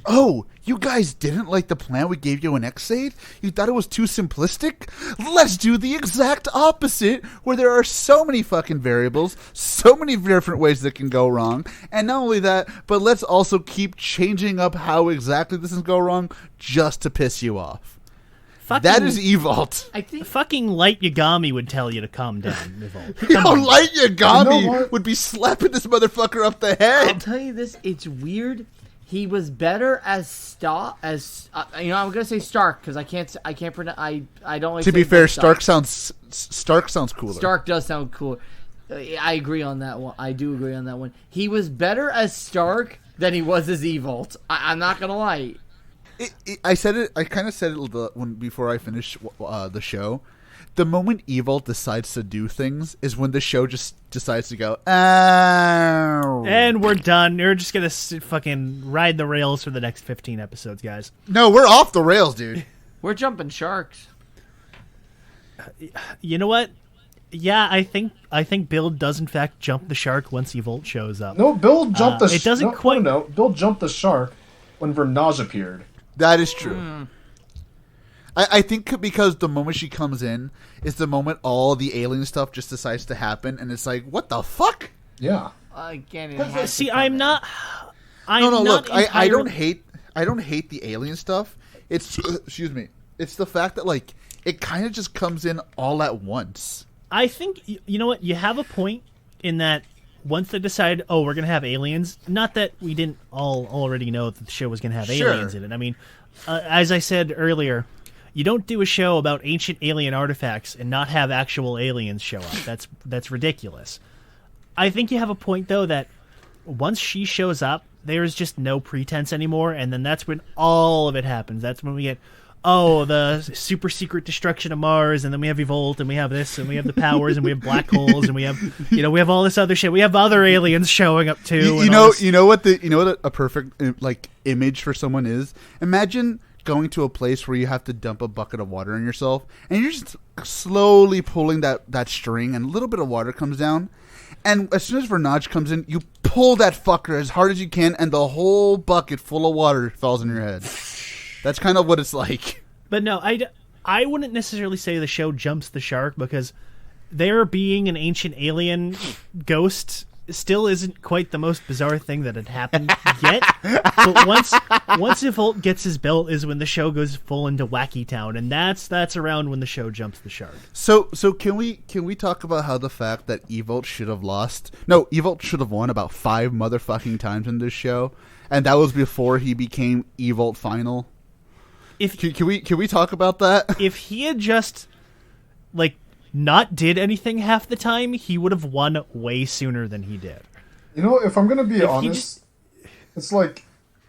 B: Oh, you guys didn't like the plan we gave you in X8? You thought it was too simplistic? Let's do the exact opposite, where there are so many fucking variables, so many different ways that can go wrong. And not only that, but let's also keep changing up how exactly this is go wrong just to piss you off. That is Evolt.
E: I think
C: Fucking Light Yagami would tell you to calm down, Evolt.
B: Yo, Light Yagami
D: You know what?
B: would be slapping this motherfucker up the
E: I'll
B: head.
E: tell you this. It's weird. He was better as Stark I'm gonna say Stark because I can't pronounce. I don't like.
B: To be fair, Stark sounds cooler.
E: Stark does sound cooler. I agree on that one. I do agree on that one. He was better as Stark than he was as Evolt. I'm not gonna lie.
B: I said it. I kind of said it before I finished the show. The moment Evolt decides to do things is when the show just decides to go, oh.
C: And we're done. We're just going to fucking ride the rails for the next 15 episodes, guys.
B: No, we're off the rails, dude.
E: We're jumping sharks.
C: You know what? Yeah, I think Build does in fact jump the shark once Evolt shows up.
D: No, Bill jumped the shark.
C: It doesn't quite.
D: No, Bill jumped the shark when Vernage appeared.
B: That is true. I think because the moment she comes in is the moment all the alien stuff just decides to happen, and it's like, what the fuck?
D: Yeah.
E: Again,
C: see, I'm not.
B: Look, I don't hate the alien stuff. It's excuse me. It's the fact that like it kind of just comes in all at once.
C: I think you know what, you have a point in that once they decide, oh, we're gonna have aliens. Not that we didn't all already know that the show was gonna have aliens in it. I mean, as I said earlier. You don't do a show about ancient alien artifacts and not have actual aliens show up. That's ridiculous. I think you have a point, though, that once she shows up, there's just no pretense anymore, and then that's when all of it happens. That's when we get, the super secret destruction of Mars, and then we have Evolt, and we have this, and we have the powers, and we have black holes, and we have, we have all this other shit. We have other aliens showing up, too.
B: You know what a perfect, like, image for someone is? Imagine going to a place where you have to dump a bucket of water on yourself, and you're just slowly pulling that string, and a little bit of water comes down, and as soon as Vernage comes in, you pull that fucker as hard as you can, and the whole bucket full of water falls on your head. That's kind of what it's like.
C: But no, I wouldn't necessarily say the show jumps the shark, because there being an ancient alien ghost still isn't quite the most bizarre thing that had happened yet. But once Evolt gets his belt is when the show goes full into Wacky Town, and that's around when the show jumps the shark.
B: So can we talk about how the fact that Evolt should have lost? No, Evolt should have won about 5 motherfucking times in this show, and that was before he became Evolt Final. Can we talk about that?
C: If he had just not did anything half the time, he would have won way sooner than he did.
D: You know, if I'm gonna be honest, it's like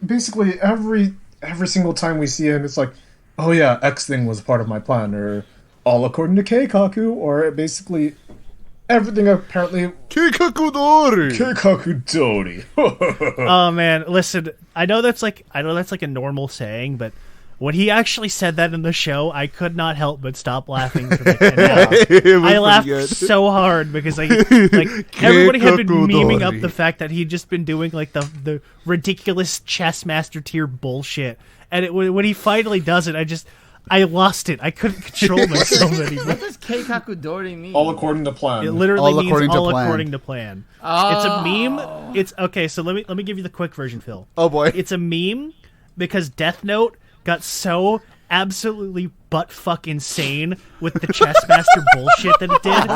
D: basically every single time we see him, it's like, oh yeah, X thing was part of my plan, or all according to Keikaku, or basically everything apparently
B: Keikaku Dori.
D: Keikaku Dori.
C: Oh man, listen, I know that's like a normal saying, but when he actually said that in the show, I could not help but stop laughing. I laughed so hard because everybody had been memeing up the fact that he'd just been doing like the ridiculous chess master tier bullshit, and when he finally does it, I lost it. I couldn't control myself anymore.
E: What does Keikaku Dori mean?
D: All according to plan.
C: It literally means all according to plan.
E: Oh.
C: It's a meme. It's okay. So let me give you the quick version, Phil.
B: Oh boy,
C: it's a meme because Death Note got so absolutely butt-fuck insane with the chessmaster bullshit that it did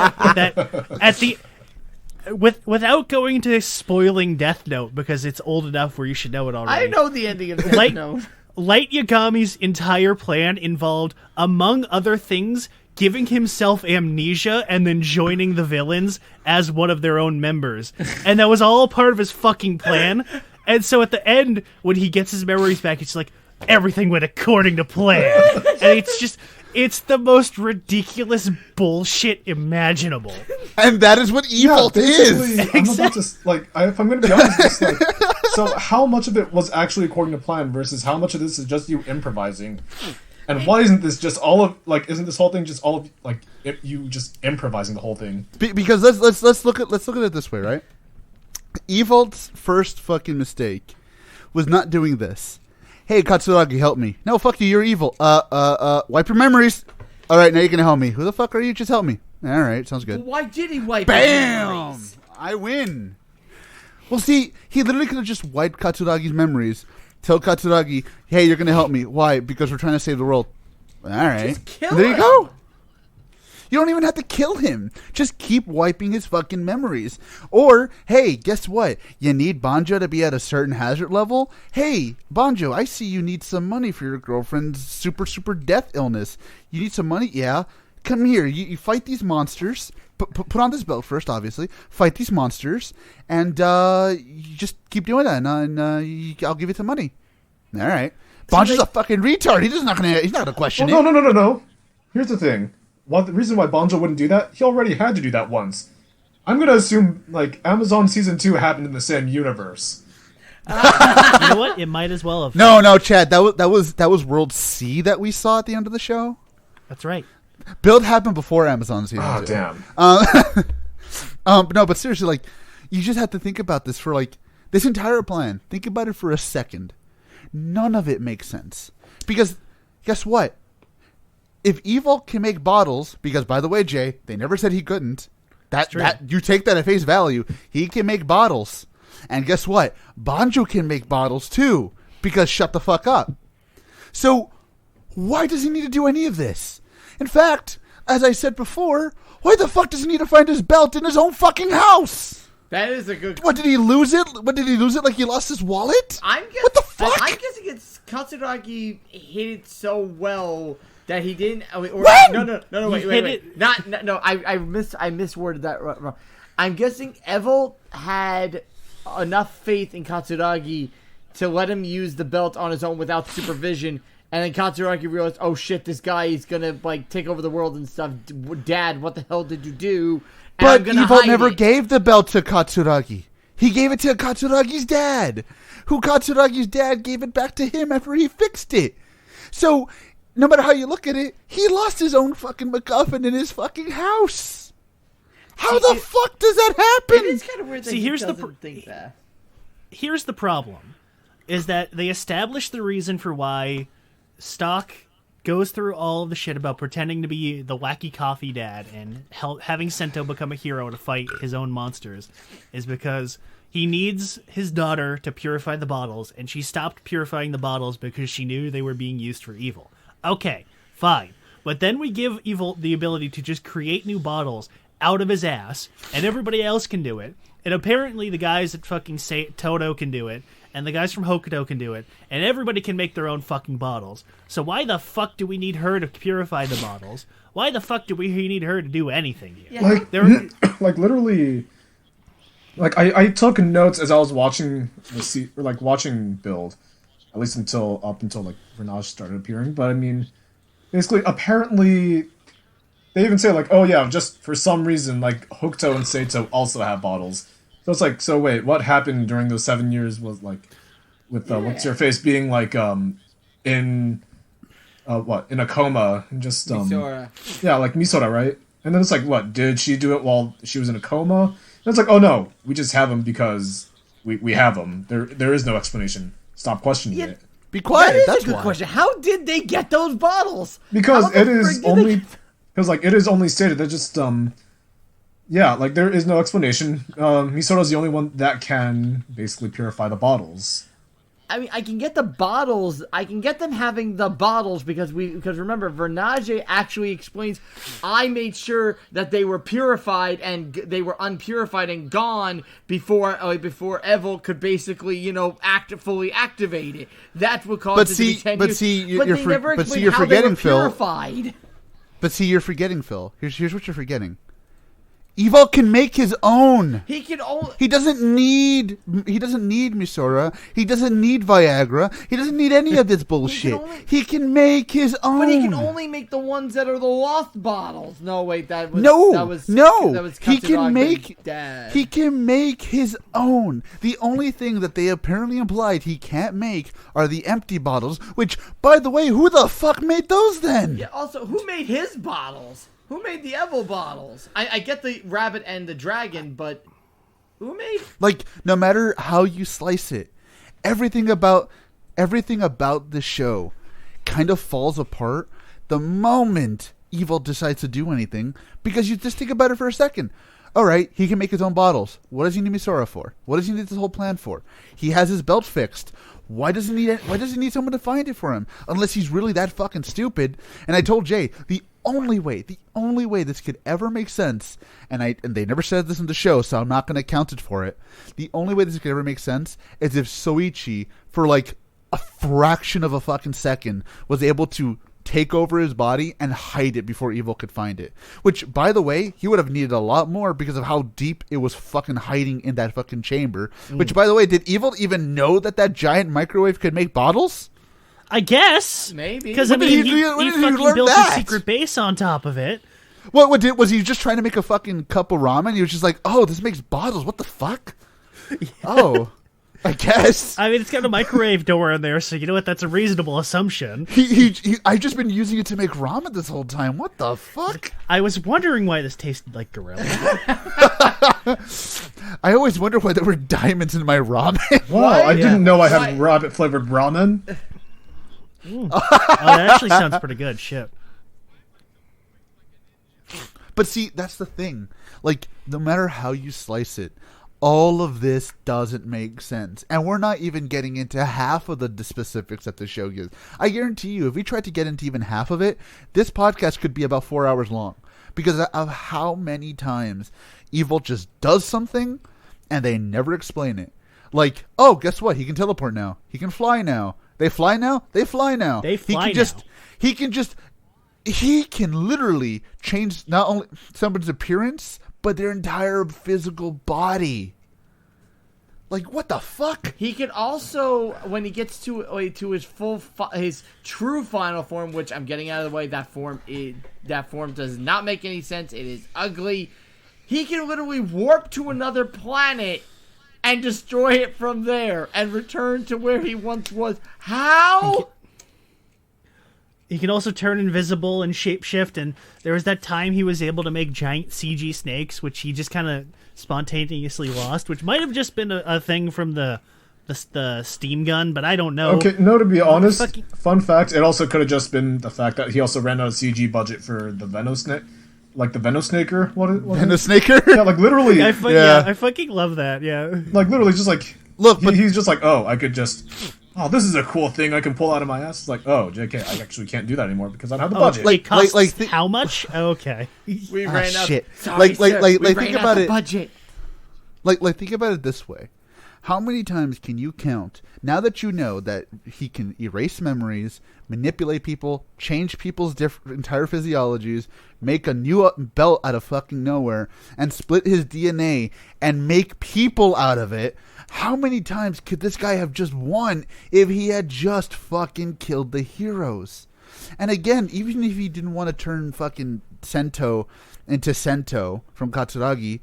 C: that without going to spoiling Death Note, because it's old enough where you should know it already.
E: I know the ending of Death Note.
C: Light Yagami's entire plan involved, among other things, giving himself amnesia and then joining the villains as one of their own members. And that was all part of his fucking plan. And so at the end, when he gets his memories back, it's like, everything went according to plan. And it's the most ridiculous bullshit imaginable.
B: And that is what Evolt is.
D: I'm about to, if I'm going to be honest, it's so how much of it was actually according to plan versus how much of this is just you improvising? And why isn't this just all of, isn't this whole thing just all of, you just improvising the whole thing?
B: Because let's look at it this way, right? Evolt's first fucking mistake was not doing this. Hey, Katsuragi, help me. No, fuck you, you're evil. Wipe your memories. All right, now you can help me. Who the fuck are you? Just help me. All right, sounds good.
E: Why did he wipe
B: Bam!
E: his memories?
B: I win. Well, see, he literally could have just wiped Katsuragi's memories. Tell Katsuragi, hey, you're going to help me. Why? Because we're trying to save the world. All right.
E: Just kill
B: there
E: him.
B: You go. You don't even have to kill him. Just keep wiping his fucking memories. Or, hey, guess what? You need Banjo to be at a certain hazard level? Hey, Banjo, I see you need some money for your girlfriend's super, super death illness. You need some money? Yeah. Come here. You fight these monsters. Put on this belt first, obviously. Fight these monsters. And you just keep doing that. And I'll give you some money. All right. Banjo's a fucking retard. He's not gonna question it.
D: No. Here's the thing. The reason why Banjo wouldn't do that, he already had to do that once. I'm gonna assume, like, Amazon Season 2 happened in the same universe.
C: You know what? It might as well have.
B: No, Chad. That was World C that we saw at the end of the show.
C: That's right.
B: Build happened before Amazon Season 2.
D: Oh, damn.
B: No, but seriously, like, you just have to think about this for, like, this entire plan. Think about it for a second. None of it makes sense. Because, guess what? If Evolt can make bottles, because, by the way, Jay, they never said he couldn't. That you take that at face value. He can make bottles. And guess what? Banjo can make bottles, too. Because shut the fuck up. So, why does he need to do any of this? In fact, as I said before, why the fuck does he need to find his belt in his own fucking house?
E: That is a good.
B: What, did he lose it? What, did he lose it like he lost his wallet? What the fuck?
E: I'm guessing it's Katsuragi hit it so well that he didn't. Or, no, wait. No, I misworded that wrong. I'm guessing Evolt had enough faith in Katsuragi to let him use the belt on his own without supervision. And then Katsuragi realized, oh shit, this guy is gonna, like, take over the world and stuff. Dad, what the hell did you do? And
B: but Evolt never gave the belt to Katsuragi. He gave it to Katsuragi's dad. Katsuragi's dad gave it back to him after he fixed it. So, no matter how you look at it, he lost his own fucking MacGuffin in his fucking house. How the fuck does that happen?
E: It is kind of weird that he doesn't think that.
C: Here's the problem, is that they established the reason for why Stock goes through all of the shit about pretending to be the wacky coffee dad and having Sento become a hero to fight his own monsters is because he needs his daughter to purify the bottles, and she stopped purifying the bottles because she knew they were being used for evil. Okay, fine. But then we give Evolt the ability to just create new bottles out of his ass, and everybody else can do it. And apparently the guys at fucking Toto can do it, and the guys from Hokuto can do it, and everybody can make their own fucking bottles. So why the fuck do we need her to purify the bottles? Why the fuck do we need her to do anything here?
D: Yeah. Like literally, like I took notes as I was watching watching Build, at least up until like Renage started appearing. But I mean, basically, apparently, they even say like, oh yeah, just for some reason, like Hokuto and Sento also have bottles. So it's like, so wait, what happened during those 7 years was like, with what's your face being like in a coma and just
E: Misora.
D: Yeah, like Misora, right? And then it's like, what, did she do it while she was in a coma? And it's like, oh no, we just have them because we have them. There is no explanation. Stop questioning it.
B: Be quiet.
E: That's a good question. How did they get those bottles?
D: Because it is only stated that just yeah, like there is no explanation. Misora's the only one that can basically purify the bottles.
E: I mean, I can get the bottles. I can get them having the bottles because remember, Vernage actually explains, I made sure that they were purified and they were unpurified and gone before Evolt could basically, fully activate it. That's what caused it to be 10 years. You're forgetting, Phil.
B: But see, you're forgetting, Phil. Here's what you're forgetting. Evolt can make his own. He doesn't need Misora. He doesn't need Viagra. He doesn't need any of this bullshit. He can make his own.
E: But he can only make the ones that are the lost bottles. No, wait, that was
B: he can make his own. The only thing that they apparently implied he can't make are the empty bottles, which, by the way, who the fuck made those then?
E: Yeah, also, who made his bottles? Who made the Evo bottles? I get the rabbit and the dragon, but who made?
B: Like, no matter how you slice it, everything about the show kind of falls apart the moment Evolt decides to do anything. Because you just think about it for a second. All right, he can make his own bottles. What does he need Misora for? What does he need this whole plan for? He has his belt fixed. Why does he need someone to find it for him? Unless he's really that fucking stupid. And I told Jay, the only way this could ever make sense, and they never said this in the show, so I'm not going to count it for it. The only way this could ever make sense is if Soichi, for like a fraction of a fucking second, was able to take over his body and hide it before Evolt could find it. Which, by the way, he would have needed a lot more because of how deep it was fucking hiding in that fucking chamber. Which, by the way, did Evolt even know that giant microwave could make bottles?
C: I guess.
E: Maybe.
C: Because, I mean, he fucking built a secret base on top of it.
B: Was he just trying to make a fucking cup of ramen? He was just like, oh, this makes bottles. What the fuck? Yeah. Oh, I guess.
C: I mean, it's got a microwave door in there, so you know what? That's a reasonable assumption.
B: I've just been using it to make ramen this whole time. What the fuck?
C: I was wondering why this tasted like gorilla.
B: I always wonder why there were diamonds in my ramen.
D: Wow, I didn't know I had rabbit-flavored ramen.
C: Oh, that actually sounds pretty good. Shit.
B: But see, that's the thing. Like, no matter how you slice it, all of this doesn't make sense. And we're not even getting into half of the specifics that the show gives. I guarantee you, if we tried to get into even half of it, this podcast could be about 4 hours long. Because of how many times Evolt just does something, and they never explain it. Like, oh, guess what? He can teleport now. He can fly now. They fly now? They fly now.
C: They fly now.
B: He can literally change not only someone's appearance, but their entire physical body. Like, what the fuck?
E: He can also, when he gets to his his true final form, which I'm getting out of the way, that form does not make any sense. It is ugly. He can literally warp to another planet and destroy it from there and return to where he once was. How?
C: He can also turn invisible and shapeshift, and there was that time he was able to make giant CG snakes, which he just kind of spontaneously lost, which might have just been a thing from the steam gun, but I don't know.
D: Okay, no, to be honest, fun fact, it also could have just been the fact that he also ran out of CG budget for the Venosnake. Like the Venosnaker?
B: Venosnaker?
D: Yeah, like literally.
C: I fucking love that, yeah.
D: Like literally just like,
B: look, but
D: he's just like, oh, I could just, oh, this is a cool thing I can pull out of my ass. It's like, oh, JK, I actually can't do that anymore because I don't have the budget.
C: It costs how much? Okay.
E: We ran out.
B: Shit.
E: Sorry,
B: sir,
E: think about it. Budget.
B: Like think about it this way. How many times can you count, now that you know that he can erase memories, manipulate people, change people's entire physiologies, make a new belt out of fucking nowhere, and split his DNA and make people out of it? How many times could this guy have just won if he had just fucking killed the heroes? And again, even if he didn't want to turn fucking Sento into Sento from Katsuragi,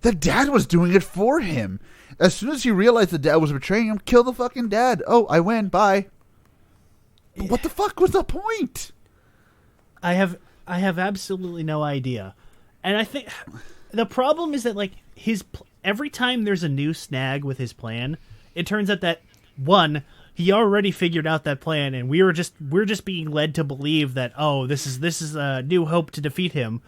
B: the dad was doing it for him. As soon as he realized the dad was betraying him, kill the fucking dad. Oh, I win. Bye. But what the fuck was the point?
C: I have absolutely no idea. And I think the problem is that, like, every time there's a new snag with his plan, it turns out that, one, he already figured out that plan, and we're just being led to believe that, oh, this is a new hope to defeat him.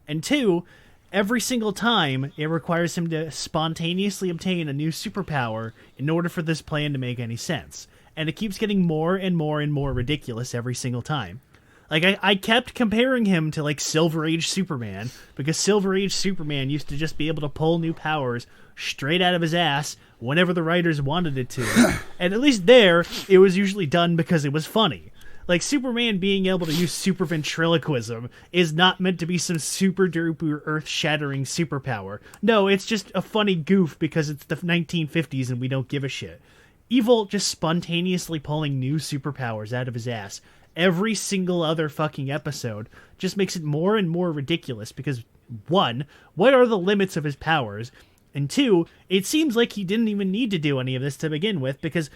C: And two, every single time, it requires him to spontaneously obtain a new superpower in order for this plan to make any sense. And it keeps getting more and more and more ridiculous every single time. Like, I kept comparing him to, like, Silver Age Superman, because Silver Age Superman used to just be able to pull new powers straight out of his ass whenever the writers wanted it to. And at least there, it was usually done because it was funny. Like, Superman being able to use super ventriloquism is not meant to be some super-duper earth-shattering superpower. No, it's just a funny goof because it's the 1950s and we don't give a shit. Evolt just spontaneously pulling new superpowers out of his ass every single other fucking episode just makes it more and more ridiculous because, one, what are the limits of his powers? And two, it seems like he didn't even need to do any of this to begin with because,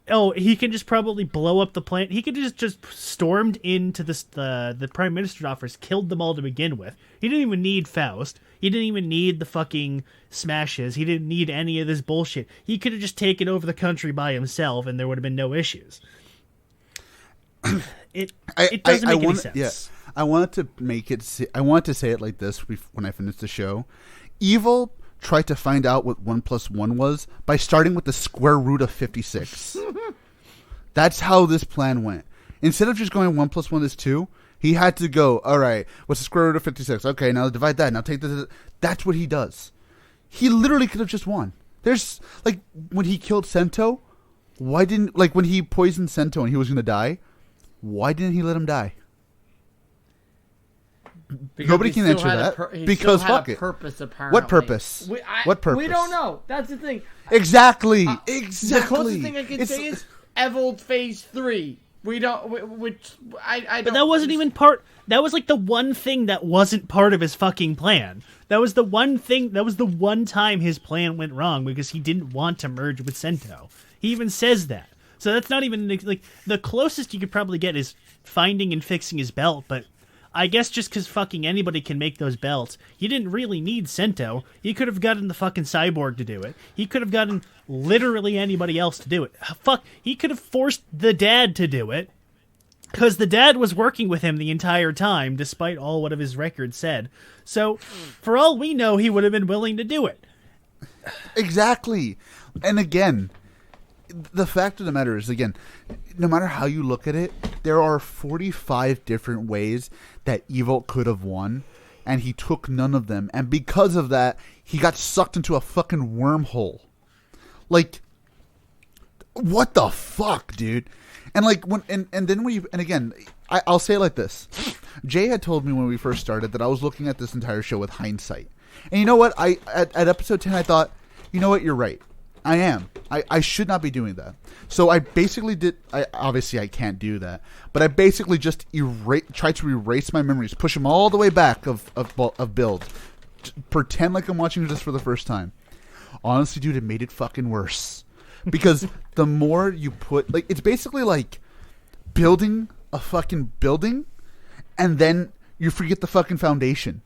C: oh, he can just probably blow up the planet. He could just stormed into the Prime Minister's office, killed them all to begin with. He didn't even need Faust. He didn't even need the fucking smashes. He didn't need any of this bullshit. He could have just taken over the country by himself and there would have been no issues. It doesn't make any sense.
B: Yeah, I wanted to say it like this when I finished the show. Evil tried to find out what 1 + 1 was by starting with the square root of 56. That's how this plan went. Instead of just going 1 + 1 is 2, He had to go, all right, what's the square root of 56? Okay, now divide that. Now take this. That's what he does. He literally could have just won. There's, like, when he killed Sento, why didn't, like, when he poisoned Sento and he was going to die, why didn't he let him die?
E: Because
B: nobody can answer that. Because fuck it.
E: Purpose, apparently.
B: What purpose? What purpose?
E: We don't know. That's the thing.
B: Exactly.
E: The closest thing I can say is Evolt Phase 3. We don't. I don't.
C: But that wasn't even part. That was like the one thing that wasn't part of his fucking plan. That was the one thing. That was the one time his plan went wrong because he didn't want to merge with Sento. He even says that. So that's not even like the closest you could probably get is finding and fixing his belt. But I guess just because fucking anybody can make those belts, he didn't really need Sento. He could have gotten the fucking cyborg to do it. He could have gotten literally anybody else to do it. Fuck, he could have forced the dad to do it. Because the dad was working with him the entire time, despite all what of his records said. So, for all we know, he would have been willing to do it.
B: Exactly. And again, the fact of the matter is, again, no matter how you look at it, there are 45 different ways that Evolt could have won, and he took none of them. And because of that, he got sucked into a fucking wormhole. Like, what the fuck, dude? And like when and then again, I'll say it like this. Jay had told me when we first started that I was looking at this entire show with hindsight. And you know what? At episode 10 I thought, you know what, you're right. I am. I should not be doing that. So I basically did. Obviously I can't do that, but I basically just tried to erase my memories, push them all the way back of Build, pretend like I'm watching this for the first time. Honestly, dude, it made it fucking worse. Because the more you put, like, it's basically like building a fucking building and then you forget the fucking foundation.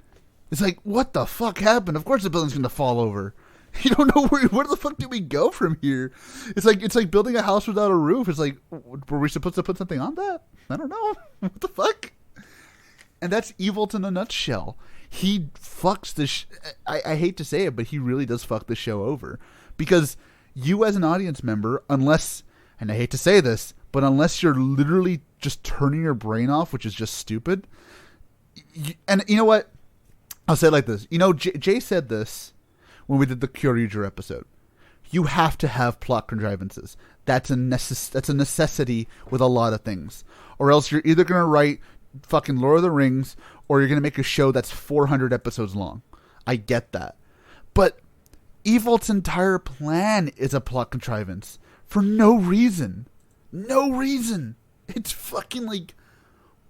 B: It's like, what the fuck happened? Of course the building's going to fall over. You don't know where the fuck do we go from here? It's like building a house without a roof. It's like, were we supposed to put something on that? I don't know. What the fuck? And that's Evolt in a nutshell. He fucks this. I hate to say it, but he really does fuck the show over. Because you as an audience member, unless, and I hate to say this, but unless you're literally just turning your brain off, which is just stupid. And you know what? I'll say it like this. You know, Jay said this when we did the Kyoryuger episode. You have to have plot contrivances. That's a necessity with a lot of things. Or else you're either going to write fucking Lord of the Rings or you're going to make a show that's 400 episodes long. I get that. But Evolt's entire plan is a plot contrivance for no reason. No reason. It's fucking like,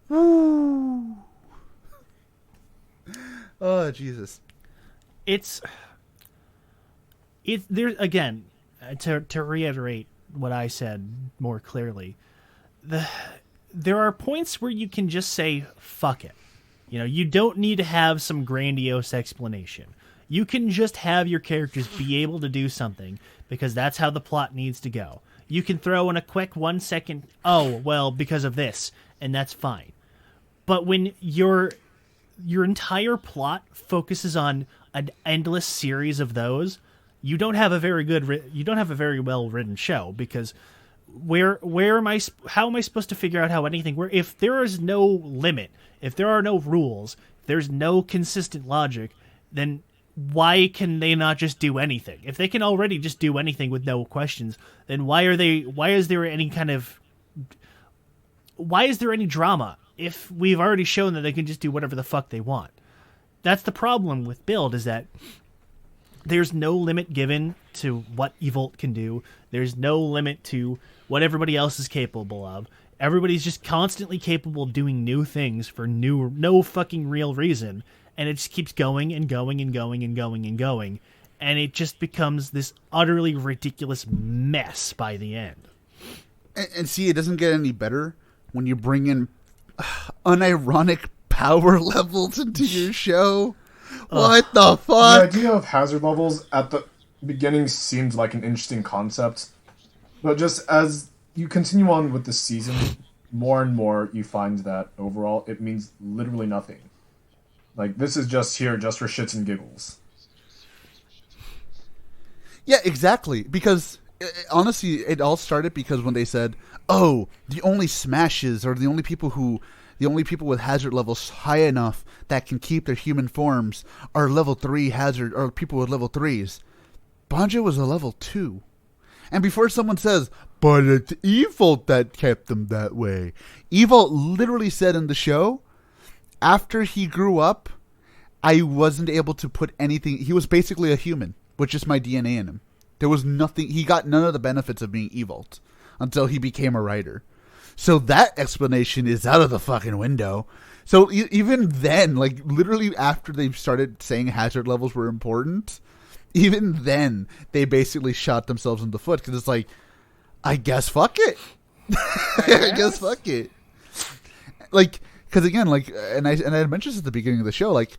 B: woo. Oh, Jesus.
C: There again, to reiterate what I said more clearly, there are points where you can just say, fuck it. You know, you don't need to have some grandiose explanation. You can just have your characters be able to do something because that's how the plot needs to go. You can throw in a quick 1 second, oh, well, because of this, and that's fine. But when your entire plot focuses on an endless series of those, you don't have a very well written show because how am I supposed to figure out how anything works? If there is no limit, if there are no rules, if there's no consistent logic, then why can they not just do anything? If they can already just do anything with no questions, then why is there any drama if we've already shown that they can just do whatever the fuck they want? That's the problem with Build, is that there's no limit given to what Evolt can do. There's no limit to what everybody else is capable of. Everybody's just constantly capable of doing new things for no fucking real reason. And it just keeps going and going and going and going and going. And it just becomes this utterly ridiculous mess by the end.
B: And see, it doesn't get any better when you bring in unironic power levels into your show. What the fuck?
D: The idea of hazard levels at the beginning seemed like an interesting concept. But just as you continue on with the season, more and more you find that overall it means literally nothing. Like, this is just here just for shits and giggles.
B: Yeah, exactly. Because, honestly, it all started because when they said, oh, the only Smashes are the only people who the only people with hazard levels high enough that can keep their human forms are level 3 hazard, or people with level 3s. Banjo was a level 2. And before someone says, but it's Evolt that kept them that way. Evolt literally said in the show, after he grew up, I wasn't able to put anything. He was basically a human with just my DNA in him. There was nothing. He got none of the benefits of being Evolt until he became a writer. So that explanation is out of the fucking window. So even then, like literally after they started saying hazard levels were important, even then they basically shot themselves in the foot because it's like, I guess fuck it. I guess fuck it. Like, because again, like, and I mentioned this at the beginning of the show, like,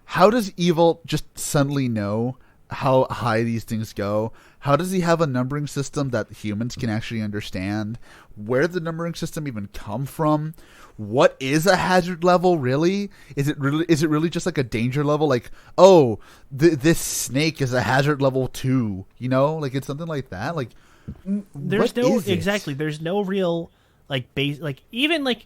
B: how does Evolt just suddenly know how high these things go? How does he have a numbering system that humans can actually understand? Where did the numbering system even come from? What is a hazard level really? Is it really just like a danger level? Like, oh, this snake is a hazard level 2. You know, like it's something like that. Like,
C: there's there's no real like base, like even like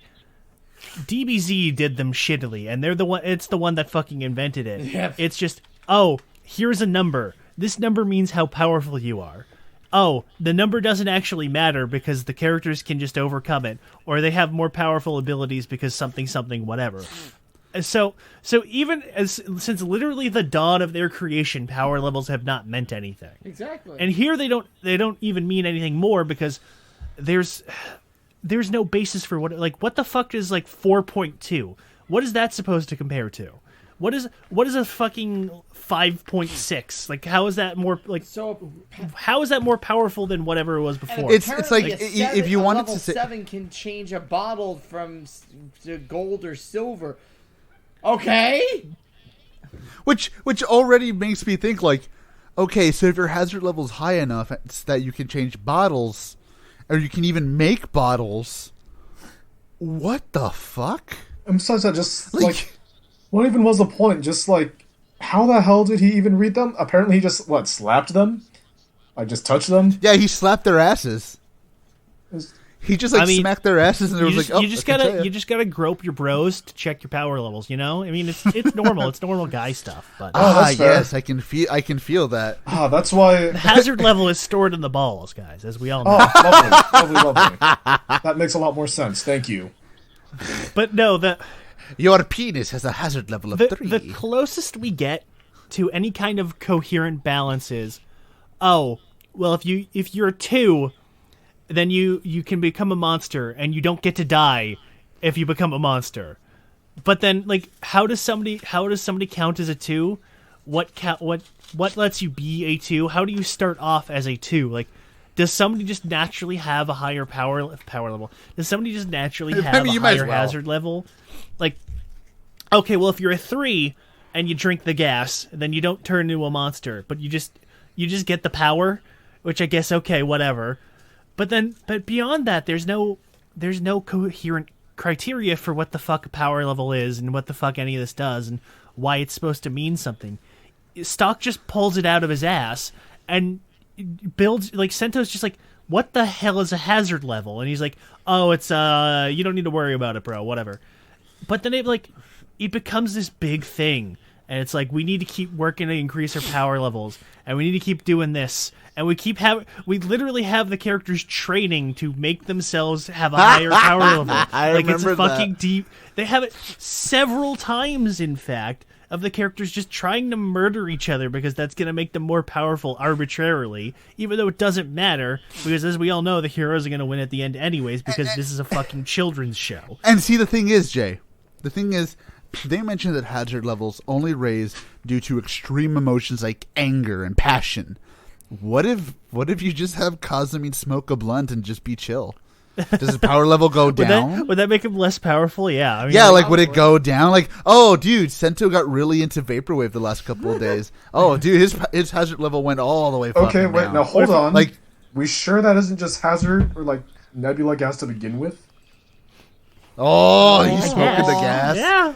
C: DBZ did them shittily, and they're the one. It's the one that fucking invented it.
E: Yep.
C: It's just, oh, here's a number. This number means how powerful you are. Oh, the number doesn't actually matter because the characters can just overcome it, or they have more powerful abilities because something, whatever. So even since literally the dawn of their creation, power levels have not meant anything.
E: Exactly.
C: And here they don't even mean anything more because there's no basis for what the fuck is like 4.2? What is that supposed to compare to? What is a fucking 5.6? Like, how is that more like?
E: So
C: how is that more powerful than whatever it was before?
B: It's like if you wanted
E: level
B: to say
E: 7 can change a bottle from to gold or silver. Okay.
B: Which already makes me think like, okay, so if your hazard level is high enough that you can change bottles, or you can even make bottles, what the fuck?
D: And besides that, just like what even was the point? Just like, how the hell did he even read them? Apparently he just, slapped them? Like, just touched them?
B: Yeah, he slapped their asses. He just, smacked their asses, and there was like, oh,
C: you just gotta grope your bros to check your power levels, you know? I mean, it's normal. It's normal guy stuff, but...
D: that's fair.
B: Yes, I can feel that.
D: That's why...
C: The hazard level is stored in the balls, guys, as we all know.
D: Lovely. That makes a lot more sense. Thank you.
C: But no,
B: your penis has a hazard level of 3.
C: The closest we get to any kind of coherent balance is, oh, well, if you're a 2, then you can become a monster, and you don't get to die if you become a monster. But then, like, how does somebody count as a 2? What lets you be a 2? How do you start off as a 2? Like, does somebody just naturally have a higher power level? Does somebody just naturally have a higher hazard level? Like, okay, well, if you're a 3 and you drink the gas, then you don't turn into a monster, but you just get the power, which I guess, okay, whatever. But beyond that, there's no coherent criteria for what the fuck a power level is and what the fuck any of this does and why it's supposed to mean something. Stock just pulls it out of his ass and builds, like, Sento's just like, what the hell is a hazard level? And he's like, oh, it's you don't need to worry about it, bro, whatever. But then it becomes this big thing, and it's like, we need to keep working to increase our power levels, and we need to keep doing this, and we literally have the characters training to make themselves have a higher power level. It's a fucking deep. They have it several times, in fact, of the characters just trying to murder each other because that's going to make them more powerful arbitrarily, even though it doesn't matter, because as we all know, the heroes are going to win at the end anyways, because this is a fucking children's show.
B: And see, the thing is, Jay, they mentioned that hazard levels only raise due to extreme emotions like anger and passion. What if you just have Kazumi smoke a blunt and just be chill? Does his power level go down?
C: Would that make him less powerful? Yeah. I mean,
B: yeah, would it go down? Like, oh, dude, Sento got really into Vaporwave the last couple of days. Oh, dude, his hazard level went all the way fucking
D: Okay, wait,
B: down.
D: now hold on. Like, we sure that isn't just hazard or, like, Nebula Gas to begin with?
B: Oh, he's smoking the gas?
C: Yeah.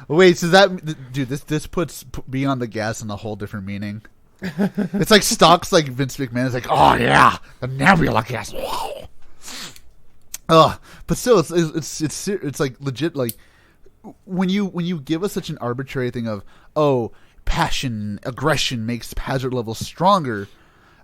B: Wait, so this puts Beyond the Gas in a whole different meaning. It's like stocks like Vince McMahon is like, oh yeah, the Nebula Gas. But still, it's like legit. Like when you give us such an arbitrary thing of passion, aggression makes hazard levels stronger.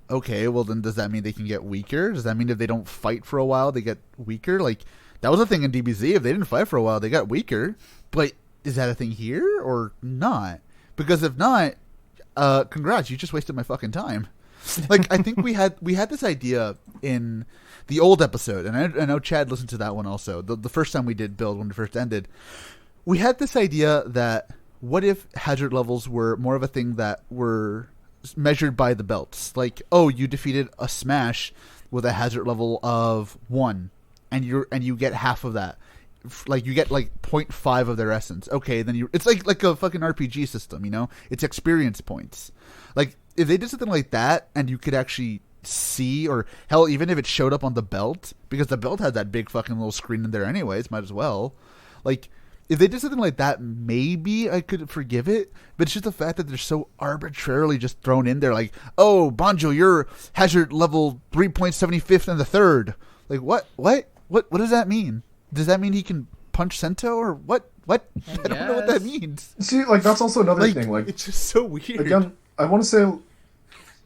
B: Okay, well then does that mean they can get weaker? Does that mean if they don't fight for a while they get weaker? Like that was a thing in DBZ. If they didn't fight for a while, they got weaker. But is that a thing here or not? Because if not, congrats, you just wasted my fucking time. Like I think we had this idea in the old episode, and I know Chad listened to that one also. The first time we did Build when it first ended, we had this idea that what if hazard levels were more of a thing that were measured by the belts? Like, you defeated a Smash with a hazard level of 1, and you get half of that. Like you get like 0.5 of their essence. Okay, then it's like a fucking RPG system, you know? It's experience points. Like if they did something like that, and you could actually see, or hell, even if it showed up on the belt, because the belt had that big fucking little screen in there anyways, might as well. Like if they did something like that, maybe I could forgive it. But it's just the fact that they're so arbitrarily just thrown in there. Like, Banjo, you're hazard level 3.75th and the third. Like what does that mean? Does that mean he can punch Sento or what? I don't know what that means.
D: See, like that's also another thing. Like
B: it's just so weird.
D: Again, I want to say,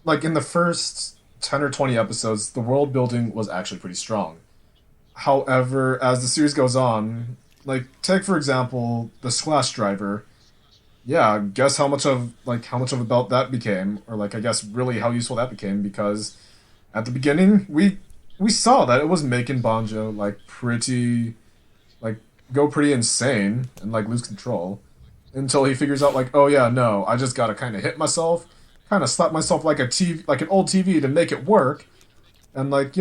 D: like in the first 10 or 20 episodes, the world building was actually pretty strong. However, as the series goes on, like take for example the Slash Driver. Yeah, guess how much of a belt that became, or like I guess really how useful that became, because at the beginning we saw that it was making Banjo like pretty, like go pretty insane and like lose control, until he figures out like, oh yeah, no, I just gotta kind of hit myself, kind of slap myself like a TV, like an old TV to make it work, and like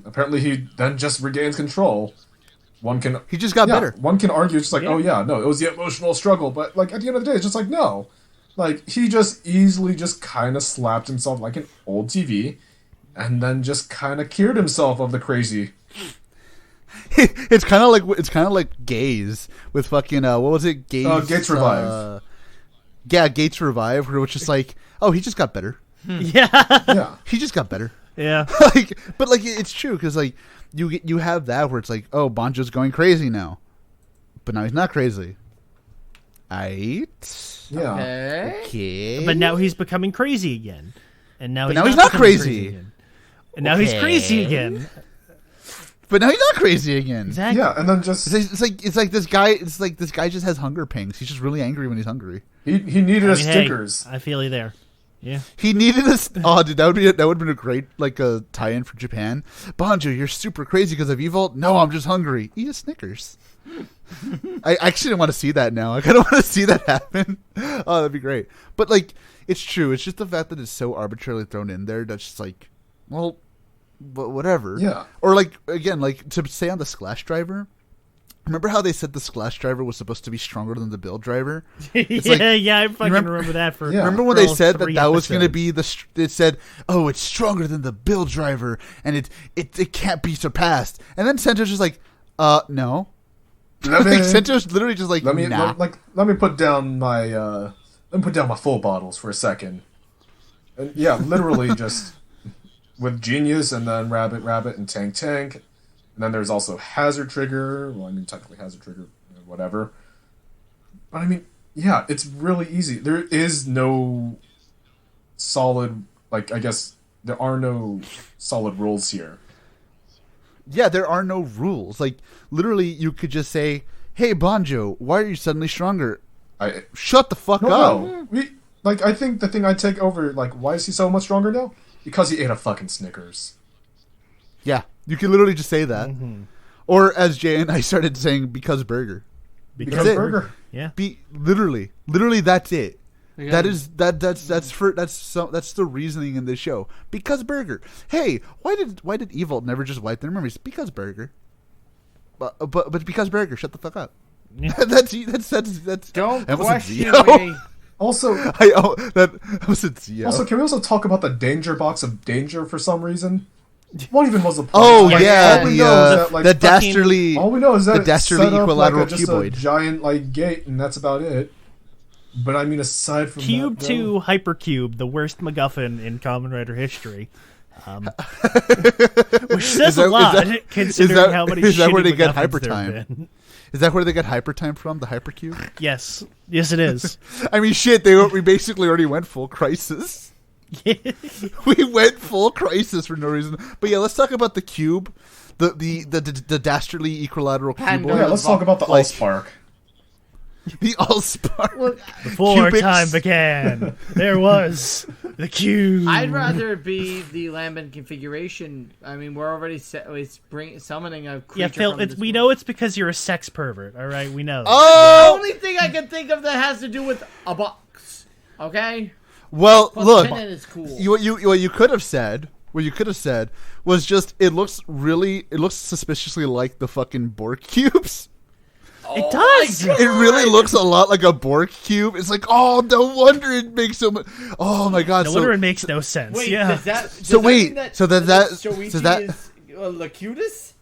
D: apparently he then just regains control. He just got better. One can argue just like, oh yeah, no, it was the emotional struggle, but like at the end of the day, it's just like no, like he just easily just kind of slapped himself like an old TV, and then just kind of cured himself of the crazy.
B: It's kind of like Gaze with fucking what was it?
D: Gates Revive.
B: Gates Revive, which is like, he just got better.
C: Yeah,
B: he just got better.
C: Yeah,
B: but it's true because like you have that where it's like, Banjo's going crazy now, but now he's not crazy.
D: Yeah.
B: Okay.
C: But now he's becoming crazy again, and now
B: he's not crazy.
C: And now he's crazy again.
B: But now he's not crazy again.
C: Exactly.
D: Yeah, and then just
B: it's like this guy. It's like this guy just has hunger pangs. He's just really angry when he's hungry.
D: He needed stickers.
C: Hey, I feel you there. Yeah.
B: He needed us. Oh, dude, that would have been a great like a tie-in for Japan. Banjo, you're super crazy because of Evolt. No, I'm just hungry. Eat a Snickers. I actually don't want to see that now. I kind of want to see that happen. Oh, that'd be great. But like, it's true. It's just the fact that it's so arbitrarily thrown in there. That's just like, well, but whatever.
D: Yeah.
B: Or like again, like to say on the Slash Driver. Remember how they said the Slash Driver was supposed to be stronger than the Build Driver?
C: I fucking remember that.
B: Remember when they said that was going to be it said, it's stronger than the Build Driver, and it can't be surpassed. And then Sento's just like, no. Sento's literally just like, nah.
D: Let me put down my full bottles for a second. And yeah, literally just with Genius and then Rabbit, and Tank. And then there's also Hazard Trigger. Well, I mean, technically Hazard Trigger, whatever. But I mean, yeah, it's really easy. There is no solid, like, I guess there are no solid rules here.
B: Yeah, there are no rules. Like, literally, you could just say, hey, Banjo, why are you suddenly stronger? Shut the fuck up.
D: No. I think the thing I take over, like, why is he so much stronger now? Because he ate a fucking Snickers.
B: Yeah. You can literally just say that. Mm-hmm. Or as Jay and I started saying, because burger.
D: Because burger.
C: Yeah.
B: Literally that's it. Yeah. That's the reasoning in this show. Because burger. Hey, why did Evolt never just wipe their memories? Because burger. But because burger, shut the fuck up. Yeah. that's
E: don't question me.
D: Also,
B: that was a Zio.
D: Also, can we also talk about the danger box of danger for some reason? What even was the point?
B: Oh yeah, the dastardly.
D: All we know is that
B: the dastardly equilateral cuboid,
D: a giant like gate, and that's about it. But I mean, aside from
C: Cube 2 Hypercube, the worst MacGuffin in Kamen Rider history. Which says a lot, considering how many
B: is that where they
C: shitty
B: get
C: MacGuffins there
B: hypertime?
C: have been.
B: Is that where they get hypertime from? The hypercube?
C: Yes, it is.
B: I mean, shit. We basically already went full crisis. We went full crisis for no reason. But yeah, let's talk about the cube, the dastardly equilateral cube.
D: Yeah, let's talk about the Allspark.
B: The Allspark.
C: Before
B: Cubics.
C: time began, there was the cube.
E: I'd rather it be the Lambent configuration. I mean, we're already summoning a creature.
C: Yeah, Phil,
E: from this
C: we
E: world.
C: know it's because you're a sex pervert. All right, we know.
E: The
B: Oh,
E: only thing I can think of that has to do with a box. Okay.
B: well,
E: Plus,
B: look.
E: Tenet is cool.
B: What you could have said. What you could have said was just it looks suspiciously like the fucking Borg cubes.
C: It does.
B: It really looks a lot like a Borg cube. It's like, oh, no wonder it makes so much. Oh my god!
C: No wonder it makes no sense.
E: Wait,
C: yeah.
E: does that
B: So
E: mean
B: wait,
E: that,
B: so that
E: Shoichi
B: so that
E: is Locutus?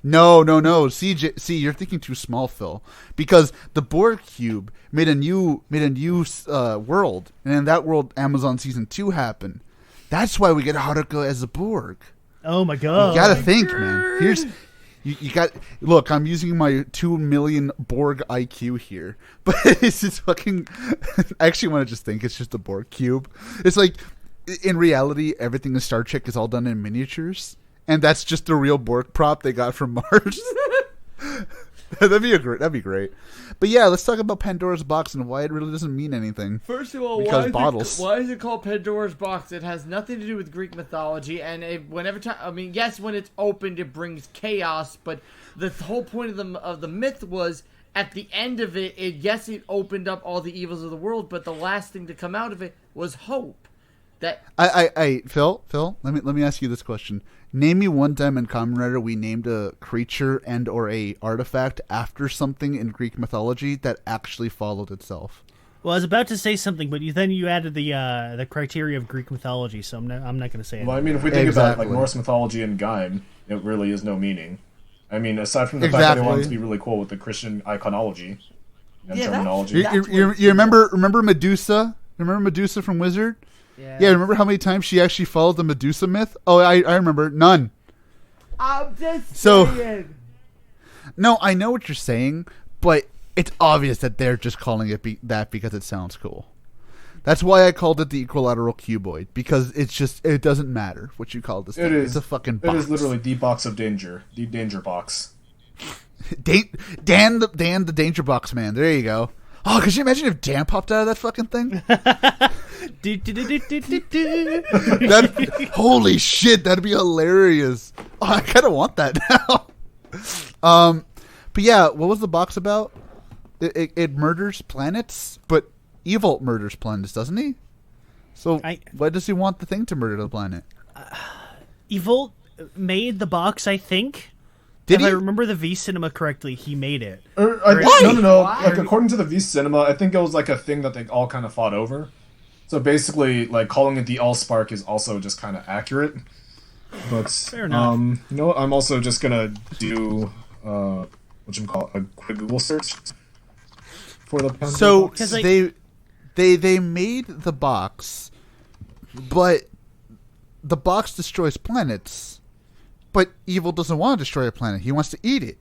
B: no. See, you're thinking too small, Phil. Because the Borg cube made a new world, and in that world, Amazon Season 2 happened. That's why we get Haruka as a Borg.
C: Oh my god.
B: You gotta think, man. Here's. You got look. I'm using my 2 million Borg IQ here, but it's just fucking. I actually want to just think it's just a Borg cube. It's like, in reality, everything in Star Trek is all done in miniatures, and that's just the real Borg prop they got from Mars. That'd be great. But yeah, let's talk about Pandora's box and why it really doesn't mean anything.
E: First of all,
B: Because
E: why is it called Pandora's box? It has nothing to do with Greek mythology, and when it's opened, it brings chaos. But the whole point of the myth was at the end of it, it opened up all the evils of the world, but the last thing to come out of it was hope. That
B: Phil, let me ask you this question. Name me one time in Kamen Rider we named a creature and or a artifact after something in Greek mythology that actually followed itself.
C: Well, I was about to say something, but then you added the criteria of Greek mythology, so I'm not going to say anything.
D: Well, I mean, if we think about
B: Exactly.
D: like Norse mythology and Gaim, it really is no meaning. I mean, aside from the fact that they wanted to be really cool with the Christian iconology and terminology.
B: You remember Medusa? Remember Medusa from Wizard? Yeah, remember how many times she actually followed the Medusa myth? Oh, I remember. None.
E: I'm just saying.
B: No, I know what you're saying, but it's obvious that they're just calling it that because it sounds cool. That's why I called it the equilateral cuboid, because it doesn't matter what you call this thing. It's a fucking box.
D: It is literally the box of danger. The danger box.
B: Dan the danger box man. There you go. Oh, could you imagine if Dan popped out of that fucking thing? Holy shit, that'd be hilarious. Oh, I kind of want that now. But yeah, what was the box about? It murders planets, but Evolt murders planets, doesn't he? So why does he want the thing to murder the planet?
C: Evolt made the box, I think.
B: Did
C: if
B: he?
C: I remember the V Cinema correctly, he made it.
D: No.
E: Why?
D: Like, according to the V Cinema, I think it was like a thing that they all kind of fought over. So basically, like, calling it the Allspark is also just kind of accurate. But,
C: Fair enough.
D: you know what? I'm also just gonna do, a quick Google search for the Pandora
B: So
D: box.
B: they made the box, but the box destroys planets. But Evil doesn't want to destroy a planet. He wants to eat it.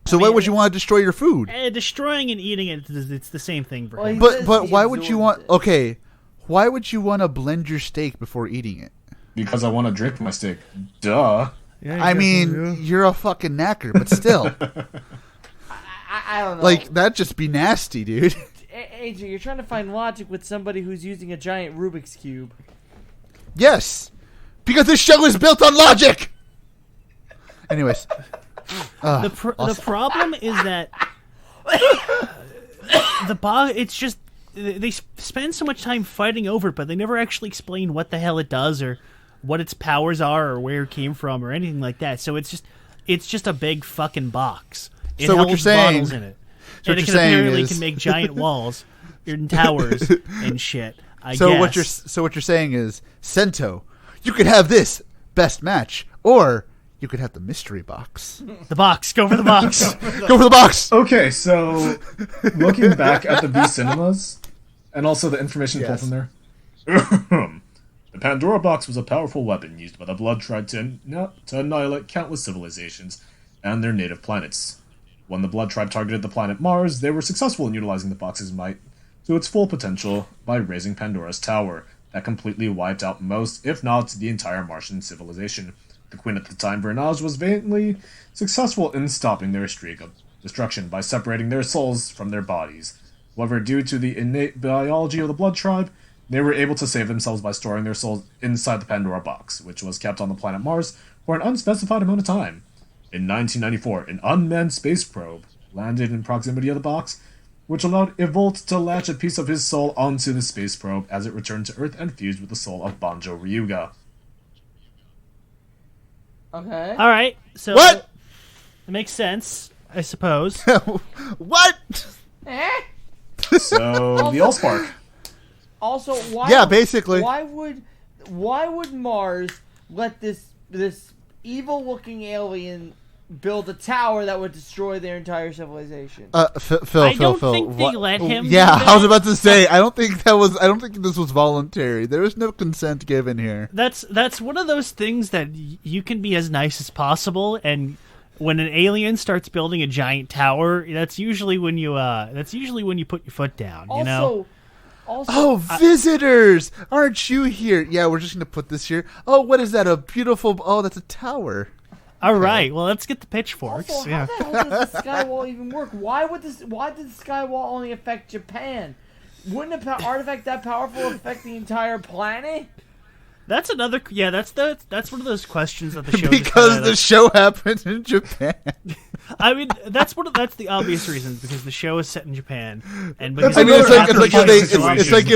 B: So why would you want to destroy your food?
C: Destroying and eating it's the same thing for
E: Well,
C: him.
B: But why would you want? Okay, why would you want to blend your steak before eating it?
D: Because I want to drink my steak. Duh.
B: I mean, you're a fucking knacker, but still,
E: I don't know.
B: like that'd just be nasty, dude.
E: AJ, you're trying to find logic with somebody who's using a giant Rubik's Cube.
B: Yes, because this show is built on logic. Anyways,
C: The problem is that the box. It's just they spend so much time fighting over it, but they never actually explain what the hell it does or what its powers are or where it came from or anything like that. So it's just a big fucking box. It
B: So what
C: holds
B: you're saying-
C: bottles in it,
B: so
C: and
B: what
C: it
B: you're
C: can
B: saying
C: apparently
B: is-
C: can make giant walls and towers and shit. I
B: so
C: guess.
B: what you're saying is, Sento, you could have this best match, or you could have the mystery box.
C: The box. Go for the box.
B: Go for the box.
D: Okay, so looking back at the V Cinemas and also the information pulled from there, the Pandora Box was a powerful weapon used by the Blood Tribe to annihilate countless civilizations and their native planets. When the Blood Tribe targeted the planet Mars, they were successful in utilizing the box's might to its full potential by raising Pandora's Tower, that completely wiped out most, if not the entire Martian civilization. The Queen at the time, Vernage, was valiantly successful in stopping their streak of destruction by separating their souls from their bodies. However, due to the innate biology of the Blood Tribe, they were able to save themselves by storing their souls inside the Pandora Box, which was kept on the planet Mars for an unspecified amount of time. In 1994, an unmanned space probe landed in proximity of the box, which allowed Evolt to latch a piece of his soul onto the space probe as it returned to Earth and fused with the soul of Banjo Ryuga.
E: Okay.
C: All right. So
B: What?
C: It makes sense, I suppose.
B: What?
E: Eh?
D: So, the Allspark.
E: Also, why?
B: Yeah, basically.
E: Why would Mars let this evil-looking alien build a tower that would destroy their entire civilization?
B: Phil,
C: I don't
B: Phil.
C: think they let him
B: Yeah,
C: do
B: I was
C: that.
B: about to say. I don't think this was voluntary. There was no consent given here.
C: That's one of those things that you can be as nice as possible, and when an alien starts building a giant tower, that's usually when you put your foot down. You know.
E: Also,
B: Visitors! Aren't you here? Yeah, we're just gonna put this here. Oh, what is that? A beautiful. Oh, that's a tower.
C: All right. Well, let's get the pitchforks.
E: also,
C: Yeah.
E: how the hell does the skywall even work? Why did the skywall only affect Japan? Wouldn't an artifact that powerful affect the entire planet?
C: That's another. Yeah, that's one of those questions that the show.
B: Because the show happened in Japan.
C: I mean, that's the obvious reason, because the show is set in Japan, and
D: That's
C: because
B: I mean, it's like
C: Yeah.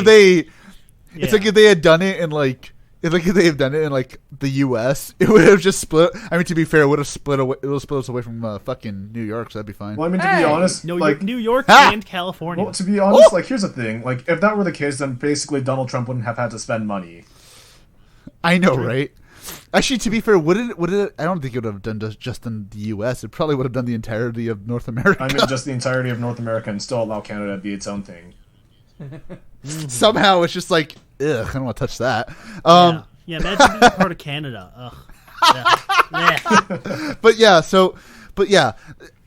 B: if they had done it in like. If they had done it in like the U.S., it would have just split. I mean, to be fair, it would have split away. It would have split us away from fucking New York, so that'd be fine.
D: Well, I mean, to
E: Hey!
D: be honest,
C: No,
D: like,
C: New York
B: Ah!
C: and California.
D: well, to be honest, like, here's the thing. Like, if that were the case, then basically Donald Trump wouldn't have had to spend money.
B: I know, right? Actually, to be fair, would it? I don't think it would have done just in the U.S. It probably would have done the entirety of North America.
D: I mean, just the entirety of North America and still allow Canada to be its own thing.
B: Somehow, it's just like, ugh, I don't want to touch that.
C: Yeah, imagine being part of Canada. Ugh. Yeah.
B: But yeah,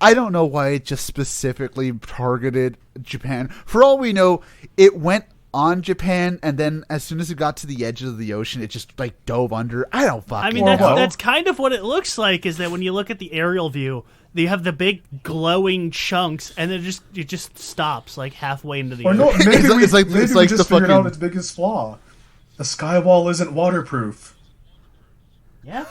B: I don't know why it just specifically targeted Japan. For all we know, it went on Japan, and then as soon as it got to the edge of the ocean, it just like dove under. I don't fucking
C: I mean,
B: know.
C: that's kind of what it looks like. Is that when you look at the aerial view, you have the big glowing chunks, and then it just stops like halfway into the
D: Or
C: ocean.
D: no, maybe
B: It's
D: we,
B: like-
D: maybe
B: it's
D: we
B: like
D: just
B: the
D: figured out
B: fucking-
D: its biggest flaw. The skywall isn't waterproof.
C: Yeah.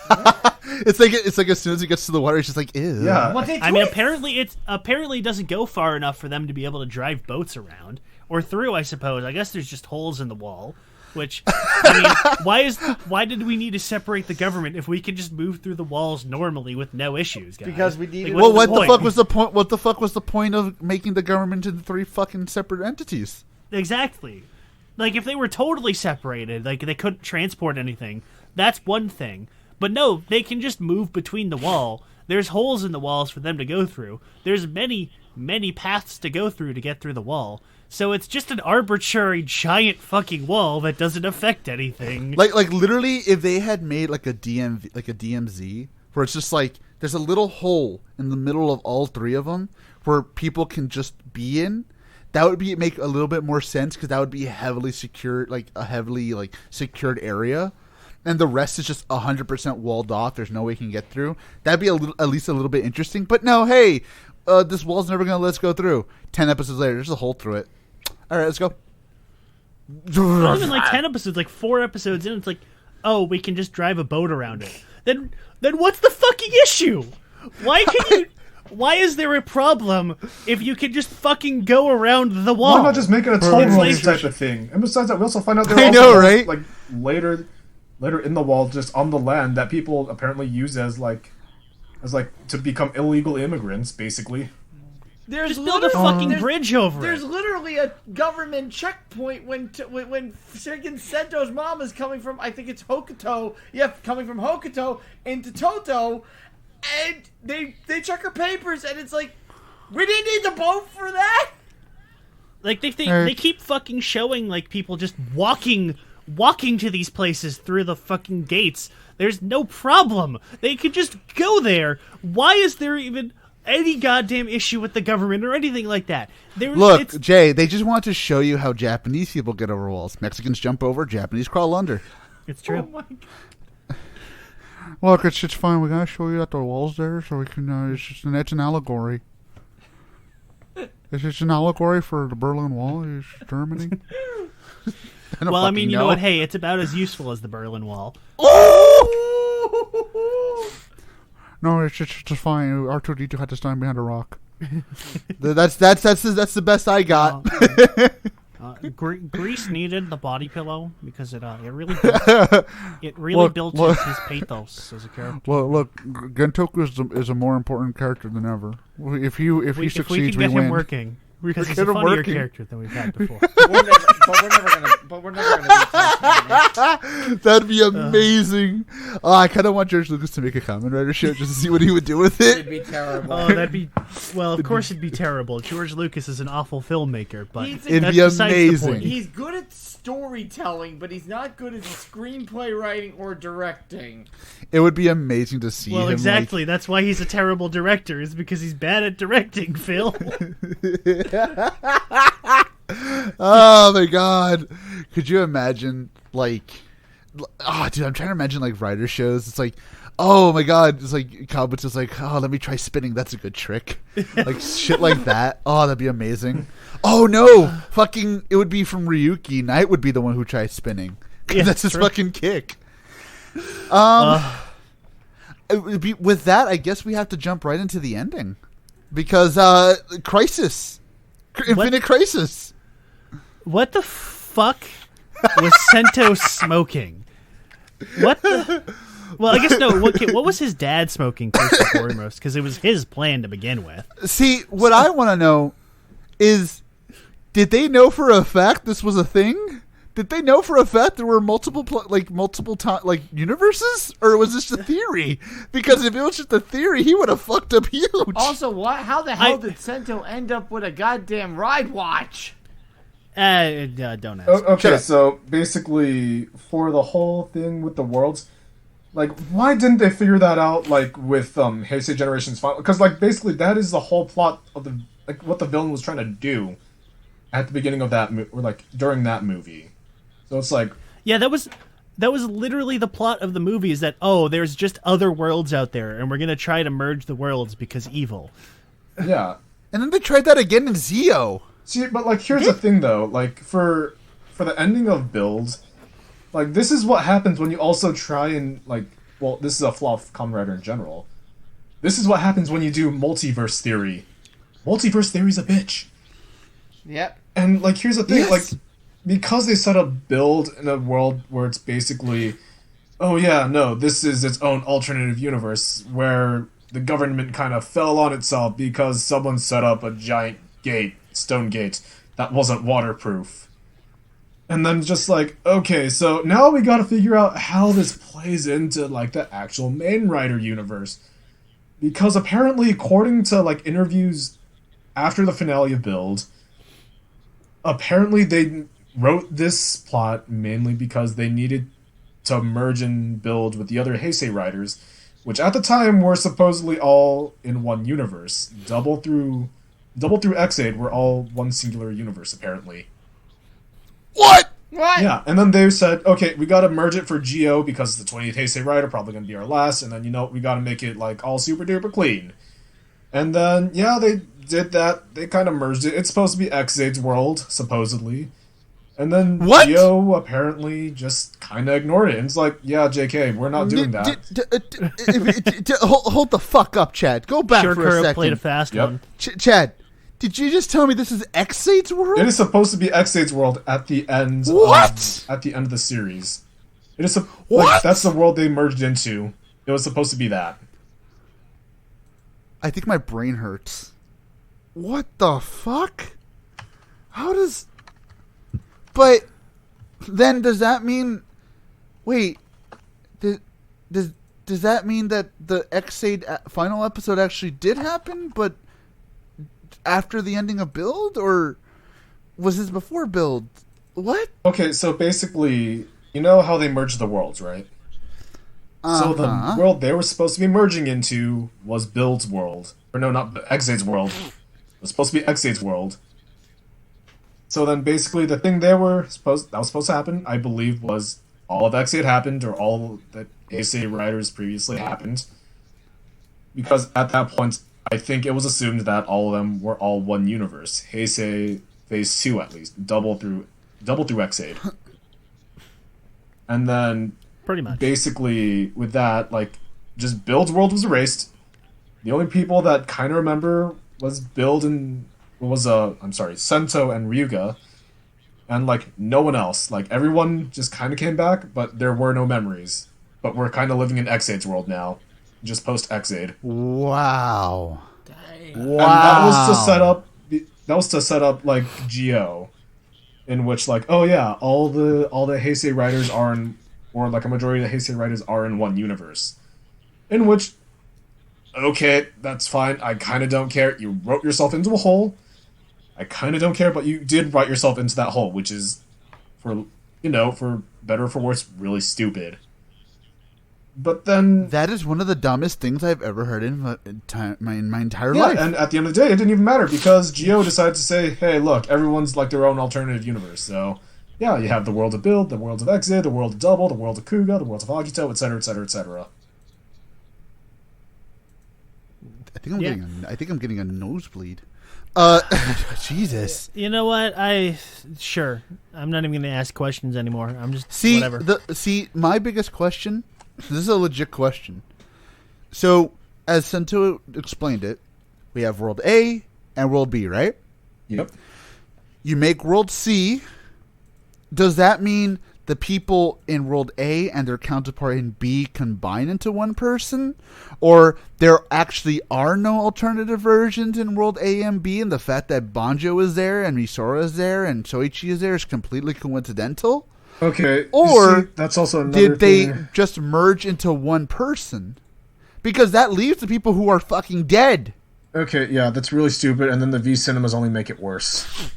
B: It's like as soon as it gets to the water, it's just like, ew.
D: Yeah.
E: What they
C: I mean,
E: twist?
C: apparently it doesn't go far enough for them to be able to drive boats around or through. I suppose. I guess there's just holes in the wall. Which, I mean, why did we need to separate the government if we can just move through the walls normally with no issues, guys?
E: Because we needed-
B: Well,
C: what's
B: what the
C: point?
B: fuck was the point? What the fuck was the point of making the government into 3 fucking separate entities?
C: Exactly. Like, if they were totally separated, like, they couldn't transport anything, that's one thing. But no, they can just move between the wall. There's holes in the walls for them to go through. There's many, many paths to go through to get through the wall. So it's just an arbitrary giant fucking wall that doesn't affect anything.
B: Like literally, if they had made like a DMZ, where it's just like there's a little hole in the middle of all 3 of them where people can just be in, that would make a little bit more sense, because that would be heavily secured, like a heavily secured area, and the rest is just 100% walled off. There's no way you can get through. That'd be at least a little bit interesting. But no, hey, this wall's never gonna let us go through. 10 episodes later, there's a hole through it. All right, let's go.
C: Not even like 10 episodes, like 4 episodes in, it's like, oh, we can just drive a boat around it. Then what's the fucking issue? Why is there a problem if you can just fucking go around the wall?
D: Why not just make it a toll
C: It's
D: road
C: like-
D: type of thing? And besides that, we also find out there
B: I
D: are
B: know,
D: also
B: right?
D: like later in the wall, just on the land, that people apparently use as to become illegal immigrants, basically.
E: There's
C: Just build a
E: literally-
C: fucking
E: there's-
C: bridge over
E: There's
C: it.
E: literally a government checkpoint when freaking Sento's mom is coming from, I think it's Hokuto. Yeah, coming from Hokuto into Toto, and they check her papers, and it's like, we didn't need the boat for that.
C: Like they keep fucking showing like people just walking walking to these places through the fucking gates. There's no problem. They could just go there. Why is there even any goddamn issue with the government or anything like that?
B: Look, Jay, they just want to show you how Japanese people get over walls. Mexicans jump over, Japanese crawl under.
C: It's true.
E: Oh my God.
B: Look, it's fine. We gotta show you that the wall's there, so we can. It's an allegory. It's just an allegory for the Berlin Wall. It's Germany.
C: Well, I mean, you know what? Hey, it's about as useful as the Berlin Wall.
B: No, it's just fine. R2-D2 had to stand behind a rock. That's the best I got.
C: Greece needed the body pillow because it really built his pathos as a character.
B: Look, Gentoku is a more important character than ever. If he succeeds,
C: we can get him working. Because he's a funnier character than we've had before.
E: We're never gonna be
B: That'd be amazing. I kind of want George Lucas to make a Kamen Rider show just to see what he would do with it.
E: It'd be terrible.
C: Oh, of course it'd be terrible. George Lucas is an awful filmmaker, but
B: it'd be amazing.
E: He's good at storytelling, but he's not good at screenplay writing or directing.
B: It would be amazing to see him.
C: Well, exactly. That's why he's a terrible director, is because he's bad at directing, Phil.
B: Oh my god. Could you imagine, dude, I'm trying to imagine, Rider shows. It's like, oh my god, it's like, Kabuto's like, oh, let me try spinning. That's a good trick. Shit like that. Oh, that'd be amazing. Oh no, it would be from Ryuki. Knight would be the one who tries spinning. Yeah, that's his fucking kick. With that, I guess we have to jump right into the ending. Because, Crisis. Infinite Crisis.
C: What the fuck was Sento smoking? What the... Well, I guess no. What was his dad smoking first and foremost? Because it was his plan to begin with. See,
B: what I want to know is, did they know for a fact this was a thing? Did they know for a fact there were multiple universes, or was this a theory? Because if it was just a theory, he would have fucked up huge.
E: Also, how the hell did Sento end up with a goddamn ride watch?
C: Don't ask.
D: Okay, so basically, for the whole thing with the worlds, why didn't they figure that out, with Heisei Generation's final? Because, basically, that is the whole plot of the what the villain was trying to do at the beginning of that or during that movie. So it's
C: yeah, that was literally the plot of the movie. Is that there's just other worlds out there, and we're gonna try to merge the worlds because evil.
D: Yeah,
B: and then they tried that again in Zio.
D: See, but here's the thing though, for the ending of Build, this is what happens when you also try and this is a flaw of Kamen Rider in general. This is what happens when you do multiverse theory. Multiverse theory's a bitch.
E: Yep.
D: And here's the thing,
B: yes.
D: Because they set up Build in a world where it's basically, this is its own alternative universe where the government kind of fell on itself because someone set up a giant stone gate, that wasn't waterproof. And then just okay, so now we gotta figure out how this plays into, the actual main Rider universe. Because apparently, according to, interviews after the finale of Build, apparently they wrote this plot mainly because they needed to merge and build with the other Heisei Riders, which at the time were supposedly all in one universe. Double through X8 were all one singular universe, apparently.
B: What?
D: Yeah, and then they said, okay, we gotta merge it for Geo because the 20th Heisei Rider probably gonna be our last, and then, we gotta make it, all super duper clean. And then, yeah, they did that. They kind of merged it. It's supposed to be X8's world, supposedly. And then Geo apparently just kind of ignored it. And it's yeah, JK, we're not doing that.
B: Hold the fuck up, Chad. Go back for a second.
C: Played a fast one.
B: Chad, did you just tell me this is X8's world?
D: It is supposed to be X8's world at the end.
B: What?
D: At the end of the series. It is
B: what?
D: That's the world they merged into. It was supposed to be that.
B: I think my brain hurts. What the fuck? How does... But then does that mean... Wait. Does that mean that the X8 final episode actually did happen, but after the ending of Build? Or was this before Build? What?
D: Okay, so basically, you know how they merged the worlds, right? So the world they were supposed to be merging into was Build's world. Or no, not Exade's world. It was supposed to be Exade's world. So then basically the thing that was supposed to happen, I believe, was all of Exade happened, or all that Heisei Riders previously happened. Because at that point, I think it was assumed that all of them were all one universe. Heisei Phase 2 at least. Double through Exade. And then
C: Pretty much.
D: basically with that, like, just Build's world was erased. The only people that kind of remember was Build and Sento and Ryuga, and like no one else. Like everyone just kind of came back, but there were no memories. But we're kind of living in Exade's world now, just post Exade.
B: Wow.
E: Dang.
B: Wow.
D: And that was to set up like Geo, in which like, oh yeah, all the Heisei Riders are in, or like a majority of the Heisei Riders are in one universe, in which, okay, that's fine. I kind of don't care. You wrote yourself into a hole. I kind of don't care, but you did write yourself into that hole, which is, for better or for worse, really stupid. But then
B: That is one of the dumbest things I've ever heard in my entire
D: yeah,
B: life.
D: and at the end of the day, it didn't even matter because Geo decided to say, hey, look, everyone's like their own alternative universe. So, yeah, you have the world of Build, the world of Exade, the world of Double, the world of Kuga, the world of Agito, etc., etc., etc.
B: I think I'm getting a nosebleed. Jesus.
C: You know what? Sure. I'm not even going to ask questions anymore. I'm just whatever.
B: My biggest question. This is a legit question. So, as Sento explained it, we have World A and World B, right?
D: Yep.
B: You make World C. Does that mean the people in World A and their counterpart in B combine into one person? Or there actually are no alternative versions in World A and B, and the fact that Banjo is there and Misora is there and Soichi is there is completely coincidental?
D: Okay.
B: Or
D: see, that's also another
B: did they
D: thing.
B: just merge into one person? Because that leaves the people who are fucking dead.
D: Okay, yeah, that's really stupid, and then the V cinemas only make it worse.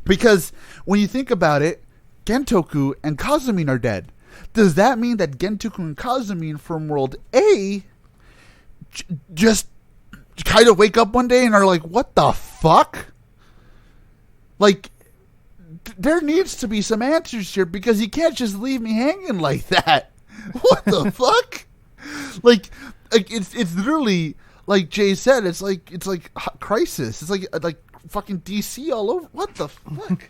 B: Because when you think about it, Gentoku and Kazumine are dead. Does that mean that Gentoku and Kazumine from World A just kind of wake up one day and are like, what the fuck? Like, there needs to be some answers here because you can't just leave me hanging like that. What the fuck? Like it's literally like Jay said. It's like Crisis. It's like fucking DC all over. What the fuck?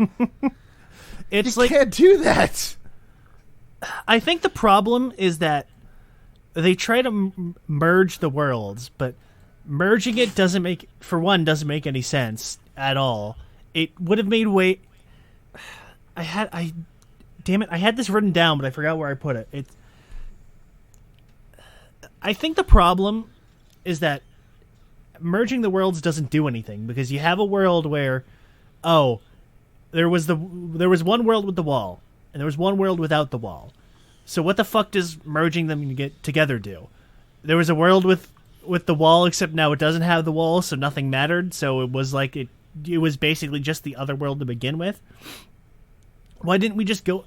C: It's
B: you can't do that.
C: I think the problem is that they try to merge the worlds, but merging it doesn't make any sense at all. It would have made way. Damn it! I had this written down, but I forgot where I put it. I think the problem is that merging the worlds doesn't do anything because you have a world where, there was one world with the wall, and there was one world without the wall. So what the fuck does merging them together do? There was a world with the wall, except now it doesn't have the wall, so nothing mattered. So it was like it was basically just the other world to begin with. Why didn't we just go?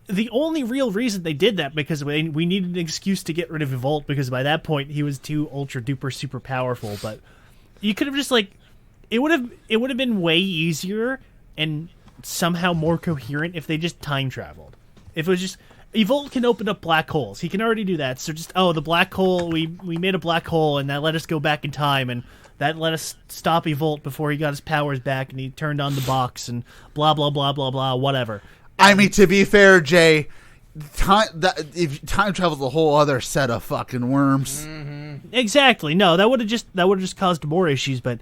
C: The only real reason they did that because we needed an excuse to get rid of Evolt because by that point he was too ultra duper super powerful. But you could have just it would have been way easier and somehow more coherent if they just time traveled. If it was just Evolt can open up black holes, he can already do that. So just the black hole we made a black hole and that let us go back in time and that let us stop Evolt before he got his powers back and he turned on the box and blah blah blah blah blah whatever.
B: I mean, to be fair, Jay, if time travel's a whole other set of fucking worms.
E: Mm-hmm.
C: Exactly. No, that would have just caused more issues. But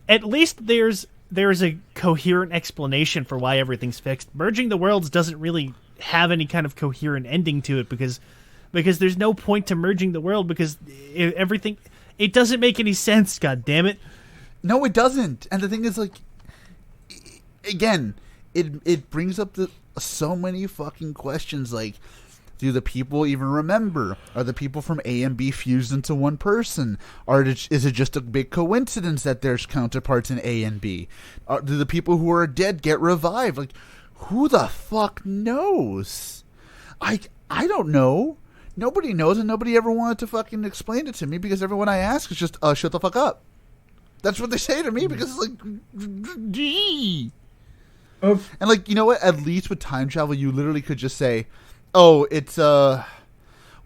C: at least there's a coherent explanation for why everything's fixed. Merging the worlds doesn't really have any kind of coherent ending to it because there's no point to merging the world because everything it doesn't make any sense. God damn it!
B: No, it doesn't. And the thing is, like, again. It brings up so many fucking questions, like, do the people even remember? Are the people from A and B fused into one person? Is it just a big coincidence that there's counterparts in A and B? Do the people who are dead get revived? Like, Who the fuck knows? I don't know. Nobody knows, and nobody ever wanted to fucking explain it to me because everyone I ask is just, shut the fuck up. That's what they say to me because it's like, gee. And like, you know what? At least with time travel, you literally could just say, "Oh, it's what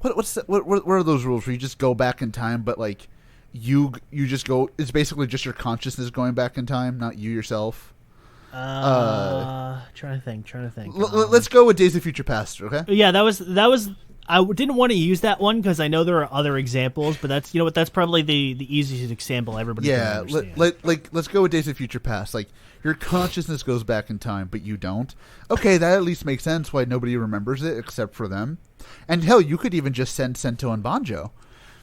B: are those rules where you just go back in time, but like you just go? It's basically just your consciousness going back in time, not you yourself."
C: Trying to think.
B: Let's go with Days of Future Past, okay?
C: Yeah, that was. I didn't want to use that one because I know there are other examples, but that's that's probably the easiest example everybody can understand.
B: Let's go with Days of Future Past. Like your consciousness goes back in time, but you don't. Okay, that at least makes sense why nobody remembers it except for them. And hell, you could even just send Sento and Banjo.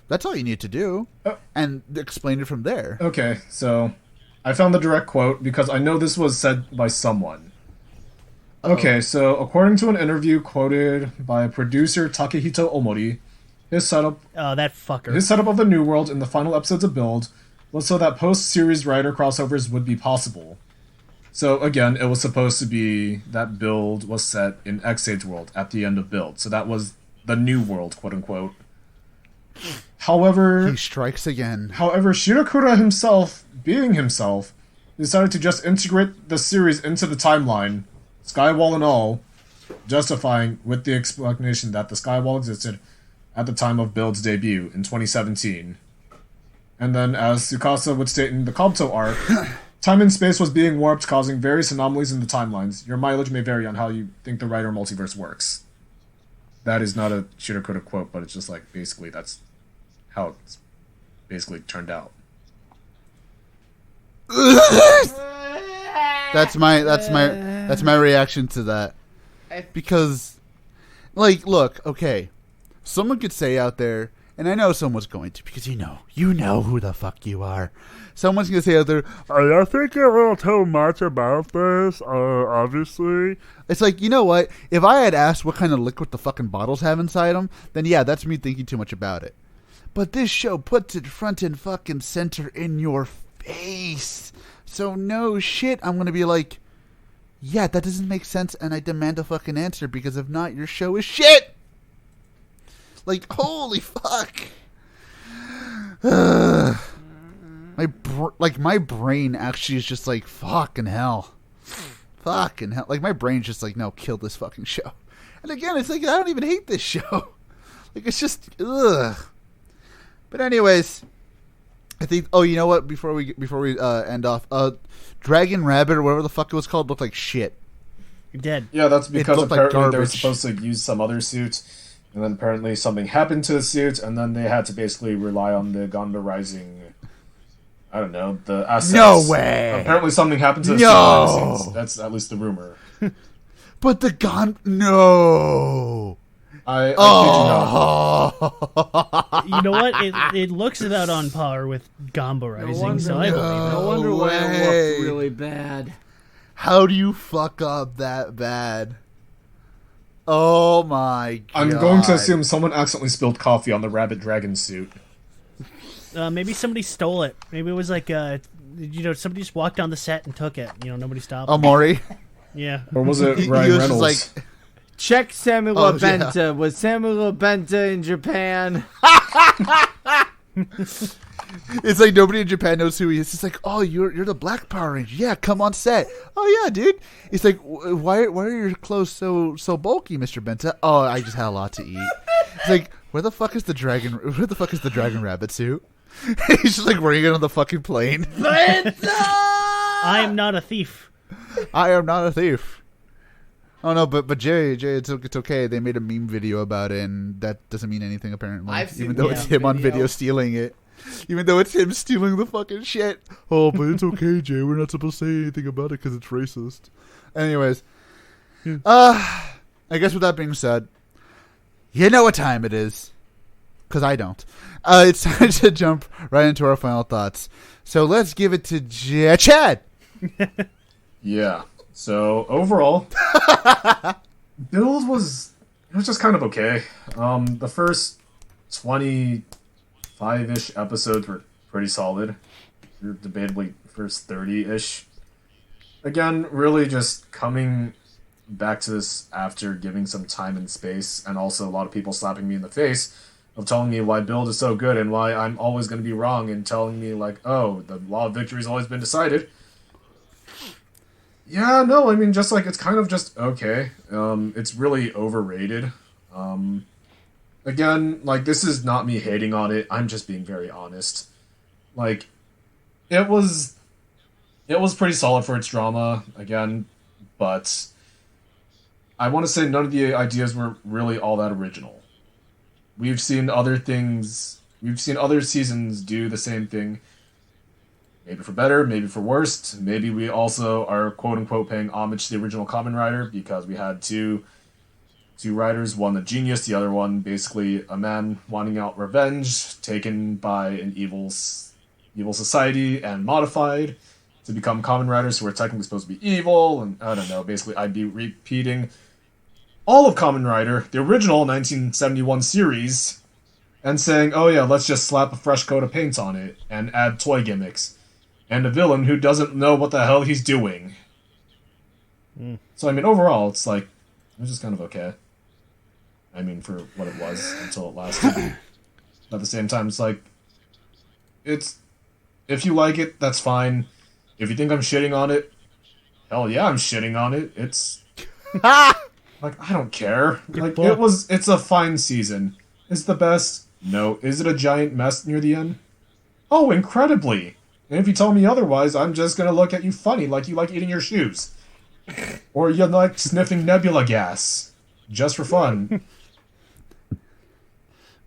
B: That's all you need to do, and explain it from there.
D: Okay, so I found the direct quote because I know this was said by someone. Okay, so according to an interview quoted by producer Takehito Omori, his setup
C: that fucker.
D: His setup of the New World in the final episodes of Build was so that post-series writer crossovers would be possible. So again, it was supposed to be that Build was set in X-Aid's world at the end of Build. So that was the New World, quote-unquote. However...
B: He strikes again.
D: However, Shirakura himself, being himself, decided to just integrate the series into the timeline, Skywall and all, justifying with the explanation that the Skywall existed at the time of Build's debut in 2017. And then, as Tsukasa would state in the Kabuto arc, time and space was being warped, causing various anomalies in the timelines. Your mileage may vary on how you think the Rider multiverse works. That is not a Shirakura quote, but it's just like, basically, that's how it's basically turned out.
B: That's my reaction to that. Because, like, look, okay, someone could say out there, and I know someone's going to, because you know who the fuck you are. Someone's gonna say out there, I think a little too much about this. Obviously, it's like, you know what? If I had asked what kind of liquid the fucking bottles have inside them, then yeah, that's me thinking too much about it. But this show puts it front and fucking center in your face. So no shit, I'm gonna be like, yeah, that doesn't make sense, and I demand a fucking answer, because if not, your show is shit! Like, holy fuck! My brain actually is just like, fucking hell. Fucking hell. Like, my brain's just like, no, kill this fucking show. And again, it's like, I don't even hate this show. Like, it's just, ugh. But anyways, I think, oh, you know what, before we end off, Dragon Rabbit, or whatever the fuck it was called, looked like shit.
C: You're dead.
D: Yeah, that's because apparently
B: like
D: they were supposed to use some other suit, and then apparently something happened to the suit, and then they had to basically rely on the Gonda Rising, I don't know, the assets.
B: No way!
D: Apparently something happened to the suit. That's at least the rumor.
B: But the no!
D: I kid you not.
C: You know what? It looks about on par with Gamba Rising, so I believe it.
E: No wonder why it looked really bad.
B: How do you fuck up that bad? Oh my god.
D: I'm going to assume someone accidentally spilled coffee on the Rabbit Dragon suit.
C: Maybe somebody stole it. Maybe it was like, somebody just walked on the set and took it. Nobody stopped.
B: Maury?
C: Yeah.
D: Or was it Ryan Reynolds?
B: Like,
E: check Samuel Benta. Yeah. Was Samuel Benta in Japan?
B: It's like nobody in Japan knows who he is. It's like, oh, you're the Black Power Ranger. Yeah, come on set. Oh yeah, dude. It's like, why are your clothes so bulky, Mr. Benta? Oh, I just had a lot to eat. It's like, where the fuck is the dragon rabbit suit? He's just like wearing it on the fucking plane.
E: Benta!
C: I am not a thief.
B: I am not a thief. Oh no, but Jay, it's okay. They made a meme video about it, and that doesn't mean anything apparently. Even though it's him on video stealing it. Even though it's him stealing the fucking shit. Oh, but it's okay, Jay. We're not supposed to say anything about it because it's racist. Anyways, I guess with that being said, you know what time it is. Because I don't. It's time to jump right into our final thoughts. So let's give it to Chad.
D: Yeah. So overall, Build was just kind of okay. The first 25-ish episodes were pretty solid. Debatably first 30-ish. Again, really just coming back to this after giving some time and space, and also a lot of people slapping me in the face of telling me why Build is so good and why I'm always going to be wrong, and telling me, like, oh, the law of victory has always been decided. Yeah, no, I mean, just, like, it's kind of just okay. It's really overrated. Again, like, this is not me hating on it. I'm just being very honest. Like, it was pretty solid for its drama, again, but I want to say none of the ideas were really all that original. We've seen other seasons do the same thing, maybe for better, maybe for worse. Maybe we also are quote-unquote paying homage to the original Kamen Rider, because we had two writers, one a genius, the other one basically a man wanting out revenge, taken by an evil society and modified to become Kamen Riders who are technically supposed to be evil, and I don't know, basically I'd be repeating all of Kamen Rider, the original 1971 series, and saying, oh yeah, let's just slap a fresh coat of paint on it, and add toy gimmicks, and a villain who doesn't know what the hell he's doing. So, I mean, overall, it's like, it was just kind of okay. I mean, for what it was, until it lasted. But at the same time, it's like, if you like it, that's fine. If you think I'm shitting on it, hell yeah, I'm shitting on it. It's... like, I don't care. Like, it's a fine season. Is it the best? No. Is it a giant mess near the end? Oh, incredibly. And if you tell me otherwise, I'm just gonna look at you funny, like you like eating your shoes. Or you like sniffing Nebula Gas. Just for fun.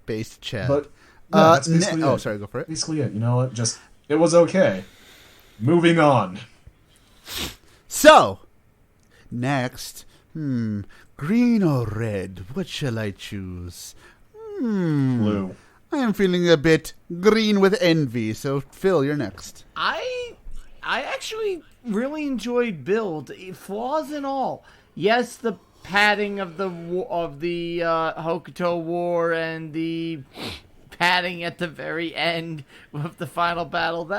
B: Based Chad.
D: But, no, that's basically it.
B: Sorry, go for it.
D: Basically it. You know what? Just, it was okay. Moving on.
B: So, next, green or red? What shall I choose?
D: Blue.
B: I am feeling a bit green with envy, so Phil, you're next.
E: I actually really enjoyed Build, flaws and all. Yes, the padding of the Hokuto War and the padding at the very end of the final battle,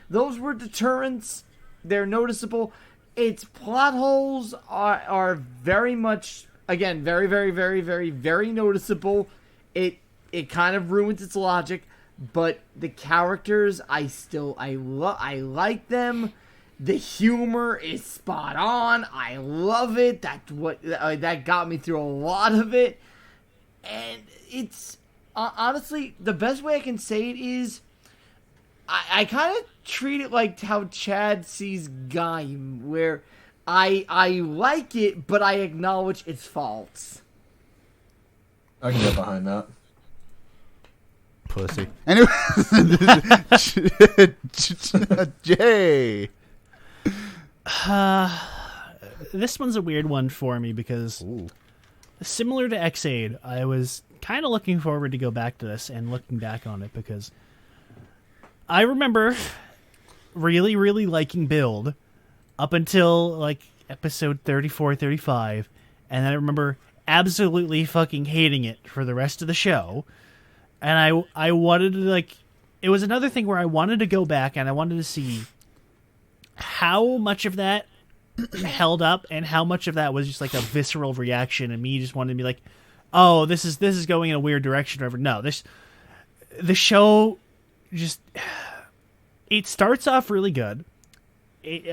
E: those were deterrents. They're noticeable. Its plot holes are very much, again, very, very, very, very, very noticeable. It kind of ruins its logic, but the characters, I like them. The humor is spot on. I love it. That got me through a lot of it. And it's, honestly, the best way I can say it is, I kind of treat it like how Chad sees Gaim, where I like it, but I acknowledge its faults.
D: I can get behind that.
B: Pussy. Anyway, Jay.
C: This one's a weird one for me because, similar to X-Aid, I was kind of looking forward to go back to this and looking back on it because I remember really, really liking Build up until like episode 34, 35, and I remember absolutely fucking hating it for the rest of the show. And I wanted to, like, it was another thing where I wanted to go back and I wanted to see how much of that held up and how much of that was just like a visceral reaction and me just wanted to be like, oh, this is going in a weird direction or whatever. No, the show just, it starts off really good.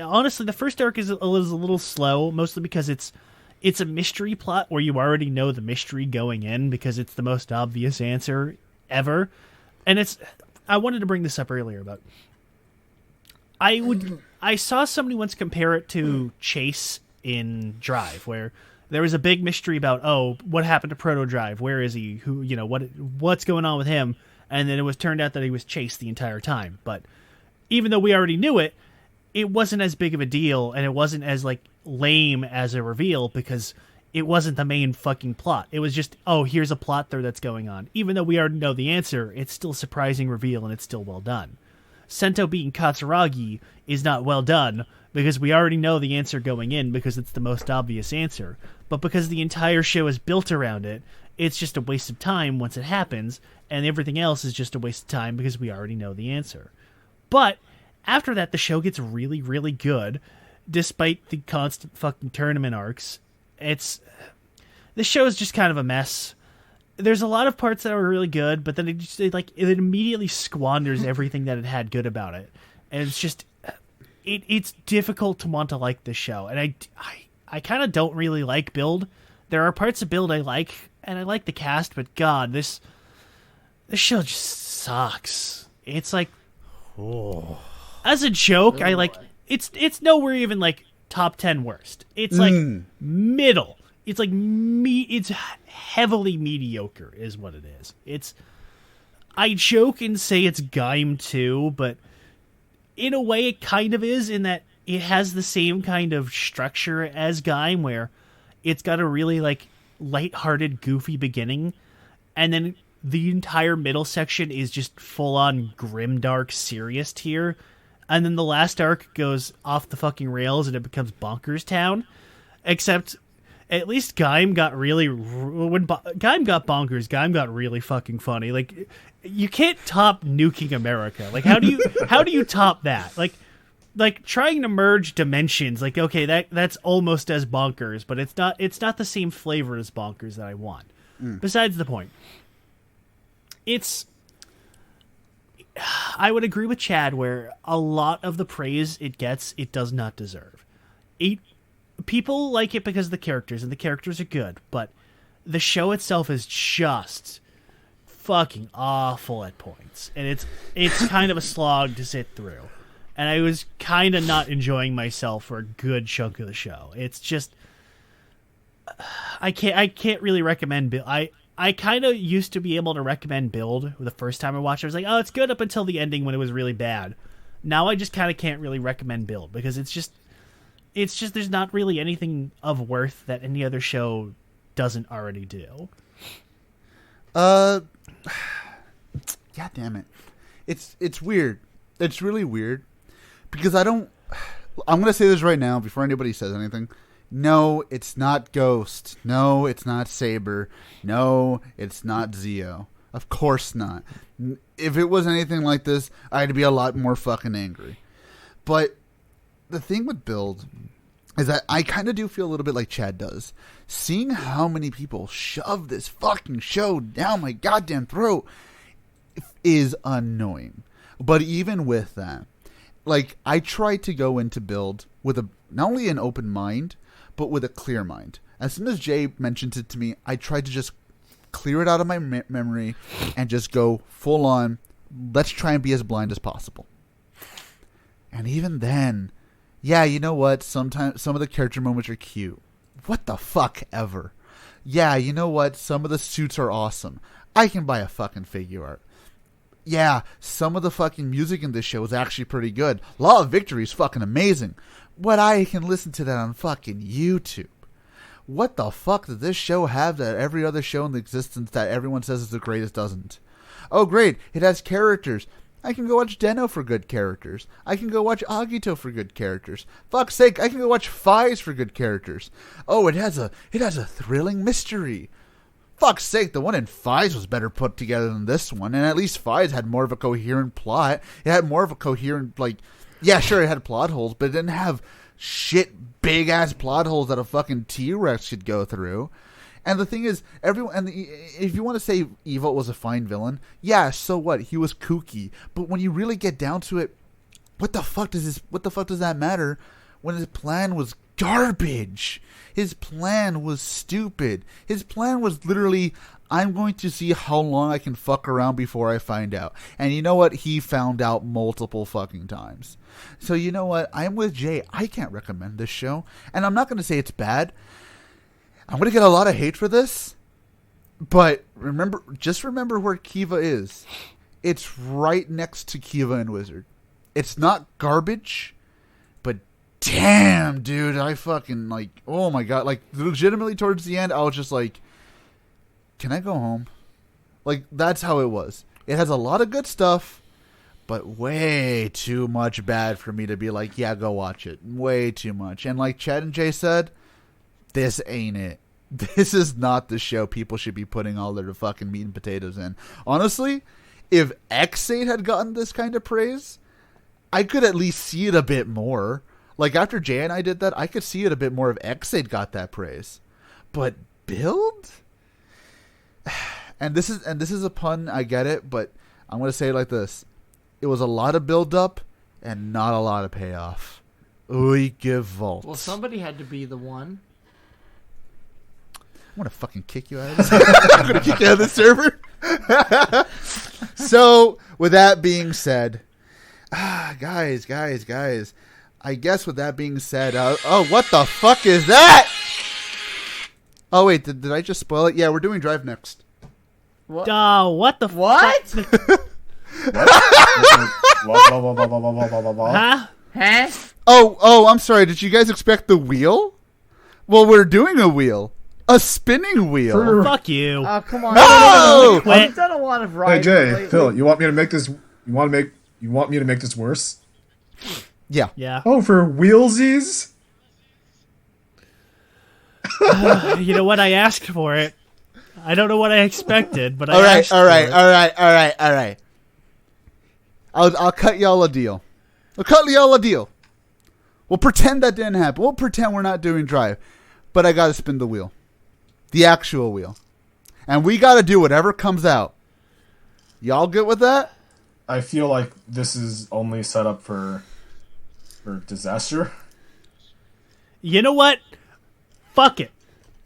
C: Honestly, the first arc is a little slow, mostly because it's a mystery plot where you already know the mystery going in because it's the most obvious answer ever. And I wanted to bring this up earlier, but I saw somebody once compare it to Chase in Drive, where there was a big mystery about, oh, what happened to Proto Drive? Where is he? Who, what's going on with him? And then it turned out that he was Chase the entire time. But even though we already knew it, it wasn't as big of a deal, and it wasn't as like lame as a reveal because it wasn't the main fucking plot. It was just, oh, here's a plot there that's going on. Even though we already know the answer, it's still a surprising reveal and it's still well done. Sento beating Katsuragi is not well done because we already know the answer going in because it's the most obvious answer. But because the entire show is built around it, it's just a waste of time once it happens, and everything else is just a waste of time because we already know the answer. But after that, the show gets really, really good, despite the constant fucking tournament arcs. the show is just kind of a mess. There's a lot of parts that are really good, but then it immediately squanders everything that it had good about it, and it's just it's difficult to want to like this show. And I kind of don't really like Build. There are parts of Build I like, and I like the cast, but God, this show just sucks. It's like, as a joke, I like it's nowhere even like top 10 worst. It's like middle. It's like it's heavily mediocre is what it is. I joke and say it's Gaim 2, but in a way it kind of is, in that it has the same kind of structure as Gaim, where it's got a really like lighthearted, goofy beginning, and then the entire middle section is just full on grimdark, serious tier, and then the last arc goes off the fucking rails and it becomes Bonkers Town. Except at least Gaim got really Gaim got bonkers. Gaim got really fucking funny. Like, you can't top nuking America. Like, how do you top that? Like trying to merge dimensions. Like, okay, that's almost as bonkers, but it's not the same flavor as bonkers that I want. Besides the point, I would agree with Chad where a lot of the praise it gets, it does not deserve. People like it because of the characters, and the characters are good, but the show itself is just fucking awful at points, and it's kind of a slog to sit through. And I was kind of not enjoying myself for a good chunk of the show. It's just I can't really recommend Build. I kind of used to be able to recommend Build the first time I watched it. I was like, oh, it's good up until the ending when it was really bad. Now I just kind of can't really recommend Build because it's just there's not really anything of worth that any other show doesn't already do.
B: God damn it. It's weird. It's really weird because I'm going to say this right now before anybody says anything. No, it's not Ghost. No, it's not Saber. No, it's not Zeo. Of course not. If it was anything like this, I'd be a lot more fucking angry. But the thing with Build is that I kind of do feel a little bit like Chad does. Seeing how many people shove this fucking show down my goddamn throat is annoying. But even with that, like, I try to go into Build with not only an open mind, but with a clear mind. As soon as Jay mentioned it to me, I tried to just clear it out of my memory and just go full on, let's try and be as blind as possible. And even then, yeah, you know what? Sometimes some of the character moments are cute. What the fuck ever. Yeah, you know what? Some of the suits are awesome. I can buy a fucking figure art. Yeah, some of the fucking music in this show is actually pretty good. Law of Victory is fucking amazing. But I can listen to that on fucking YouTube. What the fuck does this show have that every other show in existence that everyone says is the greatest doesn't? Oh, great. It has characters. I can go watch Deno for good characters. I can go watch Agito for good characters. Fuck's sake, I can go watch Fies for good characters. Oh, it has a thrilling mystery. Fuck's sake, the one in Fies was better put together than this one, and at least Fies had more of a coherent plot. It had more of a coherent, like, yeah, sure, it had plot holes, but it didn't have shit big-ass plot holes that a fucking T-Rex should go through. And the thing is, if you want to say Evolt was a fine villain, yeah, so what? He was kooky. But when you really get down to it, what the fuck does that matter when his plan was garbage? His plan was stupid. His plan was literally, I'm going to see how long I can fuck around before I find out. And you know what? He found out multiple fucking times. So you know what? I'm with Jay. I can't recommend this show. And I'm not going to say it's bad. I'm going to get a lot of hate for this. But just remember where Kiva is. It's right next to Kiva and Wizard. It's not garbage. But damn, dude. I fucking like, oh my god. Like, legitimately towards the end, I was just like, can I go home? Like, that's how it was. It has a lot of good stuff, but way too much bad for me to be like, yeah, go watch it. Way too much. And like Chad and Jay said, this ain't it. This is not the show people should be putting all their fucking meat and potatoes in. Honestly, if X8 had gotten this kind of praise, I could at least see it a bit more. Like, after Jay and I did that, I could see it a bit more if X8 got that praise. But build? And this is a pun, I get it, but I'm going to say it like this. It was a lot of build up and not a lot of payoff. Evolt.
E: Well, somebody had to be the one.
B: I'm going to fucking kick you out of this. I'm going to kick you out of the server. So, with that being said, guys. I guess with that being said, oh, what the fuck is that? Oh, wait, did I just spoil it? Yeah, we're doing Drive next.
E: What?
C: What the
E: What?
C: Huh?
E: Huh?
B: Oh, I'm sorry. Did you guys expect the wheel? Well, we're doing a wheel. A spinning wheel.
C: Fuck you.
E: Oh, come on.
B: No!
E: I've done a lot of
D: Hey
E: writing
D: Jay,
E: lately.
D: Phil, you want me to make this? You want me to make this worse?
B: Yeah.
C: Yeah.
D: Oh, for wheelsies?
C: You know what? I asked for it. I don't know what I expected, but
B: All
C: I
B: right.
C: asked for it.
B: I'll cut y'all a deal. We'll pretend that didn't happen. We'll pretend we're not doing Drive. But I got to spin the wheel. The actual wheel. And we got to do whatever comes out. Y'all good with that?
D: I feel like this is only set up for disaster.
C: You know what? Fuck it.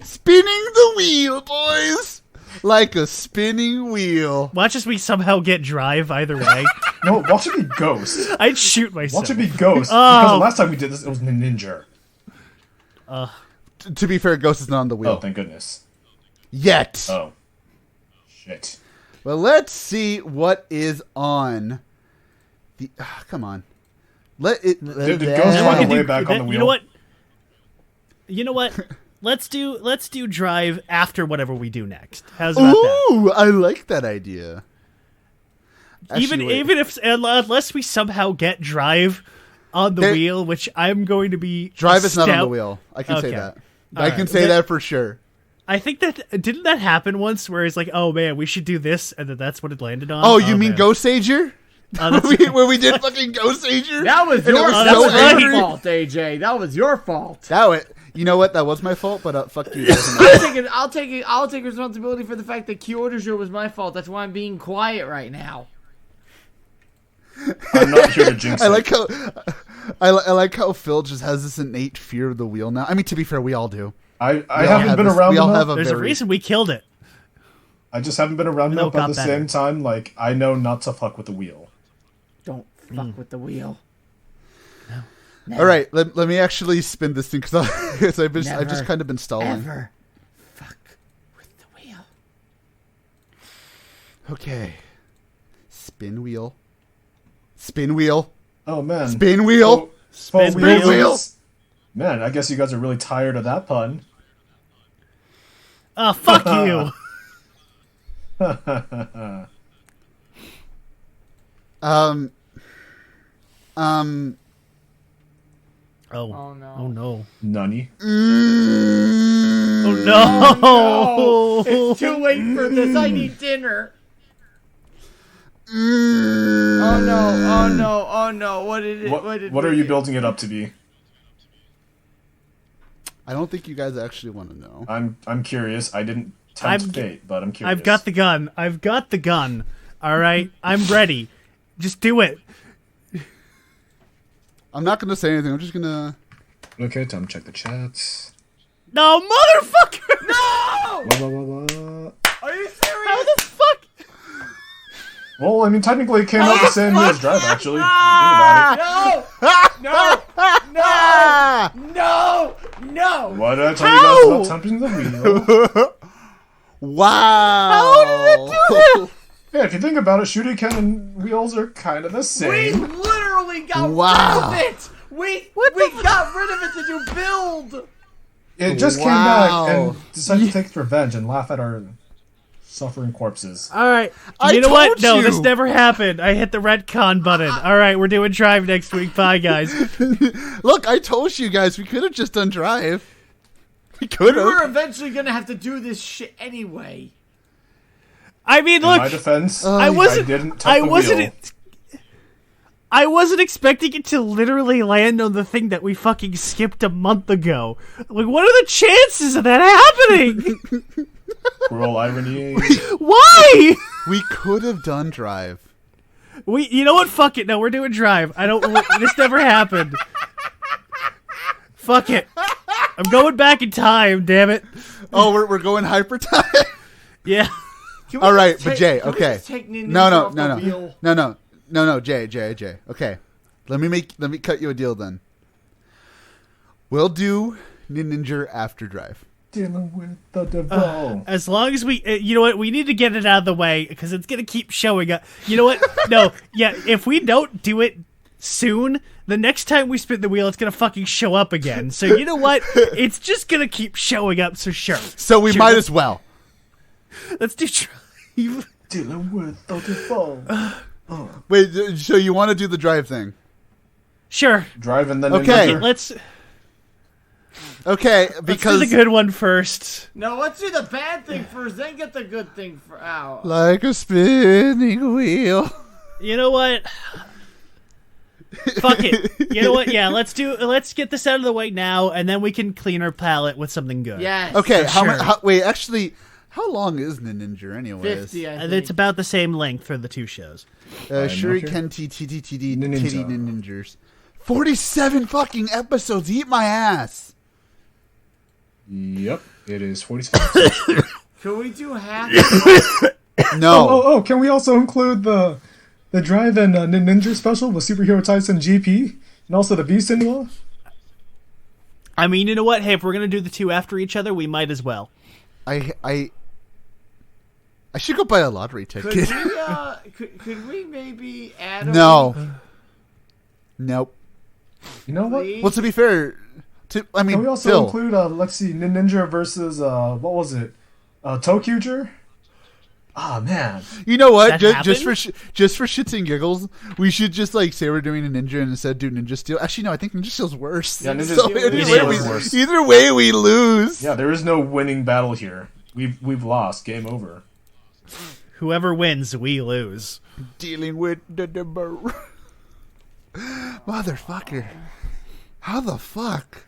B: Spinning the wheel, boys. Like a spinning wheel.
C: Watch as we somehow get Drive either way.
D: No, watch it be Ghost.
C: I'd shoot myself.
D: Watch it be Ghost.
C: Oh.
D: Because the last time we did this, it was Ninja.
B: To be fair, Ghost is not on the wheel.
D: Oh, thank goodness.
B: Yet.
D: Oh. Shit.
B: Well, let's see what is on the... come on.
D: Did Ghost find a way back on the wheel?
C: You know what? Let's do Drive after whatever we do next. How's about that?
B: Ooh, I like that idea. Actually,
C: Even if unless we somehow get Drive on the wheel, which I'm going to be
B: Drive is not on the wheel. I can say
C: Okay.
B: that.
C: All
B: I
C: right.
B: can say that for sure.
C: I think didn't that happen once where it's like, oh man, we should do this, and then that's what it landed on.
B: Oh, you mean
C: man.
B: Ghost Sager?
C: That's-
B: where we did fucking Ghost Sager?
E: That was
B: And
E: your,
B: it was
E: that
B: so
E: was your
B: angry.
E: fault, AJ. That was your fault.
B: You know what? That was my fault, but fuck you.
E: I'll take responsibility for the fact that Kyoto was my fault. That's why I'm being quiet right now.
D: I'm not here to jinx
B: I
D: it.
B: like how I like how Phil just has this innate fear of the wheel now. I mean, to be fair, we all do.
D: I haven't been around
B: We all
D: enough.
B: have a
C: There's a
B: very-
C: reason we killed it.
D: I just haven't been around
C: No,
D: enough, but at
C: got
D: the
C: better.
D: same time, like, I know not to fuck with the wheel.
E: Don't fuck with the wheel.
B: All right, let me actually spin this thing because I've just
E: Never,
B: kind of been stalling.
E: Ever fuck with the wheel.
B: Okay, spin wheel.
D: Oh, man.
B: Spin wheel.
C: Spin
D: wheels.
B: wheel.
D: Man, I guess you guys are really tired of that pun.
C: Oh, fuck you. Oh.
E: Oh no.
C: Oh no.
D: Nunny.
C: Oh no.
E: Oh, it's too late for this. I need dinner. Oh no. Oh no. Oh no. What did it?
D: What are you building it up to be?
B: I don't think you guys actually want to know.
D: I'm curious. I didn't tempt fate, but I'm curious.
C: I've got the gun. All right. I'm ready. Just do it.
B: I'm not going to say anything. I'm just going to...
D: Okay, time to check the chats.
C: No, motherfucker.
E: No!
D: Blah, blah, blah, blah.
E: Are you serious?
C: How the fuck?
D: Well, I mean, technically it came out the same year as Drive, actually. Think about
E: No! No! No!
D: it. Why did I tell you guys about tempting the wheel?
B: Wow.
C: How did it do that?
D: Yeah, if you think about it, Shuriken and wheels are kind of the
E: We
D: same.
E: literally got
B: Wow.
E: rid of it! We got rid of it to do build!
D: It just came
B: Wow.
D: back and decided to take its revenge and laugh at our suffering corpses.
C: All right.
B: I
C: You know what?
B: told
C: No,
B: you.
C: this never happened. I hit the retcon button. All right, we're doing Drive next week. Bye, guys.
B: Look, I told you guys we could have just done Drive. We could
E: We were
B: have.
E: eventually gonna have to do this shit anyway.
C: I mean,
D: In my
C: look,
D: defense,
C: I wasn't.
D: didn't tempt
C: I
D: the
C: wasn't.
D: wheel.
C: I wasn't expecting it to literally land on the thing that we fucking skipped a month ago. Like, what are the chances of that happening?
D: Cruel irony.
C: Why?
B: We could have done Drive.
C: You know what? Fuck it. No, we're doing Drive. This never happened. Fuck it. I'm going back in time, damn it.
B: Oh, we're going hyper time.
C: Yeah.
B: All right, but Jay, okay. No, Jay. Okay, let me cut you a deal then. We'll do Ninja after Drive.
D: Dealing with the devil.
C: As long as we, you know what, we need to get it out of the way because it's gonna keep showing up. You know what? No, yeah. If we don't do it soon, the next time we spin the wheel, it's gonna fucking show up again. So you know what? It's just gonna keep showing up. So sure.
B: So we might as well.
C: Let's do Drive.
D: Dealing with the devil.
B: Wait, so you want to do the Drive thing?
C: Sure.
D: Drive and then
B: Okay.
D: Ninja.
C: Let's
B: Because
C: do the good one first.
E: No, let's do the bad thing first, then get the good thing out.
B: like a spinning wheel.
C: You know what? Fuck it. You know what? Yeah, let's get this out of the way now, and then we can clean our palate with something good.
E: Yes.
B: Okay,
C: Sure.
B: wait, actually, how long is Ninja anyways?
E: 50, I
C: And
E: think.
C: it's about the same length for the two shows.
B: Shuriken TTTD
D: Ninja.
B: Titty Ninjas. 47 fucking episodes. Eat my ass.
D: Yep, it is 47.
E: Can we do half?
B: No.
D: Oh, can we also include the Drive and Ninja special with Superhero Tyson GP? And also the Beast in-law?
C: I mean, you know what? Hey, if we're gonna do the two after each other, we might as well.
B: I should go buy a lottery ticket.
E: Could we maybe add?
B: No. Nope.
D: You know what?
E: Please?
B: Well, to be fair, I mean,
D: Can we also
B: Phil,
D: include, let's see, Ninja versus, what was it? Tokuger? Ah, man.
B: you know what?
C: That
B: Just for shits and giggles, we should just like say we're doing a Ninja and instead do Ninja Steel. Actually, no, I think Ninja Steel's worse.
D: Yeah, Ninja
B: So
D: Steel
C: is
D: worse.
B: either way, we lose.
D: Yeah, there is no winning battle here. We've lost. Game over.
C: Whoever wins, we lose.
B: Dealing with the motherfucker. How the fuck?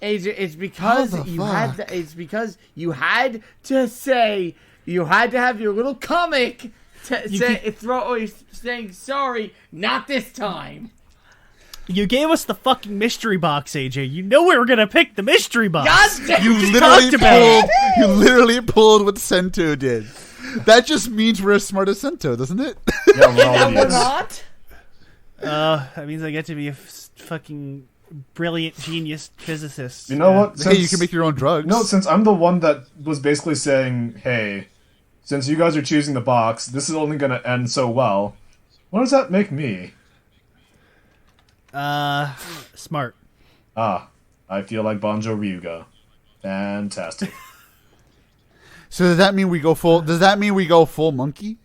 E: It's because
B: How the
E: you
B: fuck?
E: had to. It's because you had to say. You had to have your little comic saying sorry. Not this time.
C: You gave us the fucking mystery box, AJ. You know we were gonna pick the mystery box.
E: God damn
B: You
E: it.
B: literally
C: talked about
B: pulled. You literally pulled what Sento did. That just means we're as smart as Sento, doesn't it?
D: Yeah, we're all
E: And we're
D: idiots.
E: not.
C: That means I get to be a fucking brilliant genius physicist.
D: You know what?
B: Hey, you can make your own drugs.
D: No, since I'm the one that was basically saying, hey, since you guys are choosing the box, this is only going to end so well. What does that make me?
C: Smart.
D: Ah, I feel like Banjo Ryuga. Fantastic.
B: So does that mean we go full? Does that mean we go full monkey?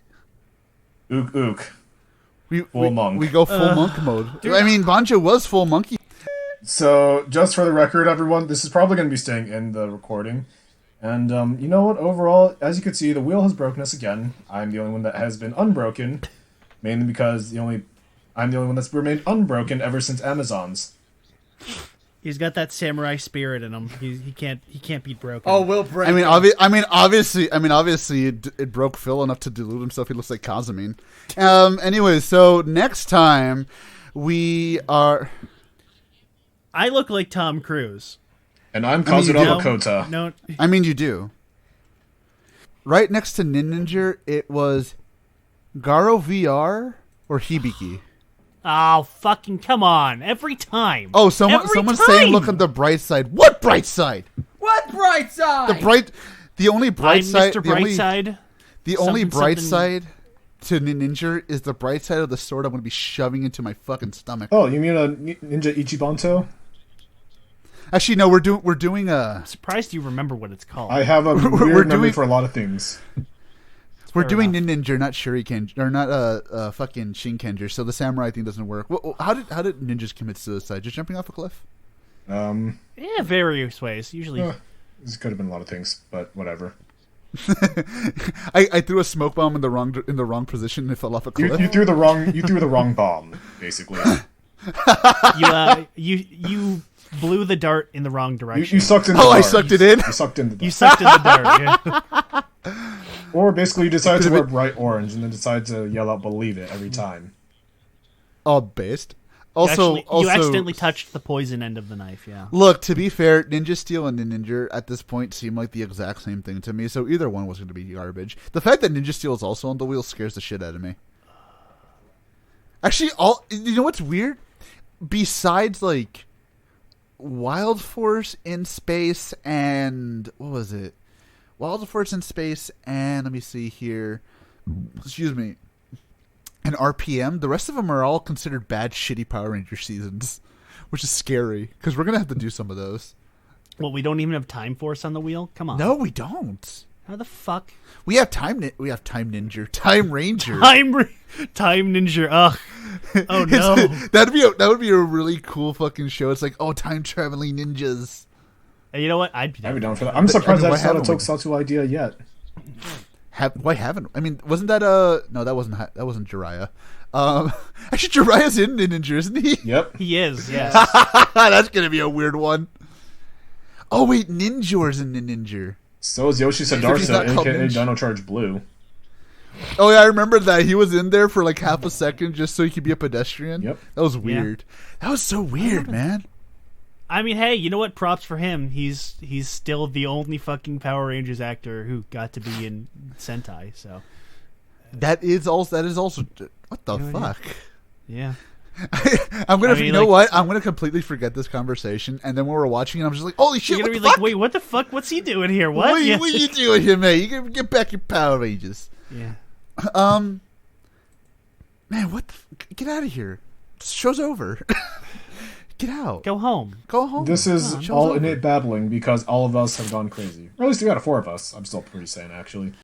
D: Ook ook.
B: We
D: monk.
B: We go full monk mode. I mean, Banjo was full monkey.
D: So, just for the record, everyone, this is probably going to be staying in the recording. And, you know what? Overall, as you can see, the wheel has broken us again. I'm the only one that has been unbroken. Mainly because I'm the only one that's remained unbroken ever since Amazon's.
C: He's got that samurai spirit in him. He can't be broken.
E: Oh, we'll break.
B: I mean, obviously, it broke Phil enough to delude himself. He looks like Kazumine. Anyways, so next time we are.
C: I look like Tom Cruise.
D: And I'm
B: I mean, you
D: Kazurama
B: do.
D: Kota.
C: No,
B: I mean, you do. Right next to Ninja, it was Garo VR or Hibiki.
C: oh fucking come on! Every time.
B: Oh,
C: Every
B: someone's
C: time!
B: saying look on the bright side. What bright side?
E: What bright side?
B: The only bright
C: I'm
B: side.
C: Mr.
B: The only,
C: Brightside.
B: the only
C: Something,
B: bright
C: something.
B: side to Ninja is the bright side of the sword I'm going to be shoving into my fucking stomach.
D: Oh, you mean a Ninja Ichibanto?
B: Actually, no, we're doing a
C: Surprised you remember what it's called.
D: I have a
B: We're
D: weird memory
B: doing-
D: for a lot of things.
B: we're
C: Fair
B: doing
C: enough.
B: Ninja, not Shuriken, or not fucking Shinkenger. So the samurai thing doesn't work. Well, how did ninjas commit suicide? Just jumping off a cliff?
C: Yeah, various ways. Usually,
D: This could have been a lot of things, but whatever.
B: I threw a smoke bomb in the wrong position and it fell off a cliff.
D: You threw the wrong bomb, basically.
C: You blew the dart in the wrong direction.
D: You sucked in the
B: Oh,
D: dart.
B: I sucked it in?
D: You sucked in the dart.
C: You sucked in the dart. Yeah.
D: Or basically you decided to wear bright orange and then decide to yell out "believe it" every time.
B: Oh, based. Also,
C: you accidentally touched the poison end of the knife, yeah.
B: Look, to be fair, Ninja Steel and Ninja at this point seem like the exact same thing to me, so either one was going to be garbage. The fact that Ninja Steel is also on the wheel scares the shit out of me. Actually, you know what's weird? Besides, like, Wild Force in space and... What was it? Wild Force in space and... Let me see here. Excuse me. And RPM, the rest of them are all considered bad, shitty Power Ranger seasons, which is scary because we're gonna have to do some of those.
C: Well, we don't even have Time Force on the wheel. Come on.
B: No, we don't.
C: How the fuck?
B: We have Time Ninja, Time Ranger,
C: Time Ninja. Ugh. Oh no.
B: that would be a really cool fucking show. It's like, oh, time traveling ninjas.
C: And you know what? I'd be
D: down for that. I'm surprised that's not a
B: haven't we?
D: Tokusatsu idea yet.
B: Why haven't? I mean, wasn't that no? That wasn't Jiraiya. Actually, Jiraiya's in Ninja, isn't he?
D: Yep,
C: He is. Yes.
B: That's gonna be a weird one. Oh wait, Ninja's in Ninja.
D: so is Yoshi
B: he's
D: Sadarsa,
B: not called
D: aka
B: Ninja.
D: Dino Charge Blue.
B: Oh yeah, I remember that. He was in there for like half a second just so he could be a pedestrian.
D: Yep.
B: That was weird. That was so weird, man.
C: I mean, hey, you know what? Props for him. He's still the only fucking Power Rangers actor who got to be in Sentai. So
B: That is also what the fuck?
C: yeah.
B: I'm gonna,
C: I mean,
B: you know
C: like-
B: what? I'm gonna completely forget this conversation, and then when we're watching it, I'm just like, holy shit!
C: You're
B: What
C: gonna
B: the
C: be like,
B: fuck?
C: wait, what the fuck? What's he doing here? What?
B: What,
C: Yeah.
B: what are you doing here, man? You gotta get back your Power Rangers.
C: Yeah.
B: Man, what? Get out of here! This show's over. Get out.
C: Go home.
B: Go home.
D: This is
B: Show's
D: all
B: over.
D: innate battling because all of us have gone crazy. Or at least we got 4 of us. I'm still pretty sane, actually.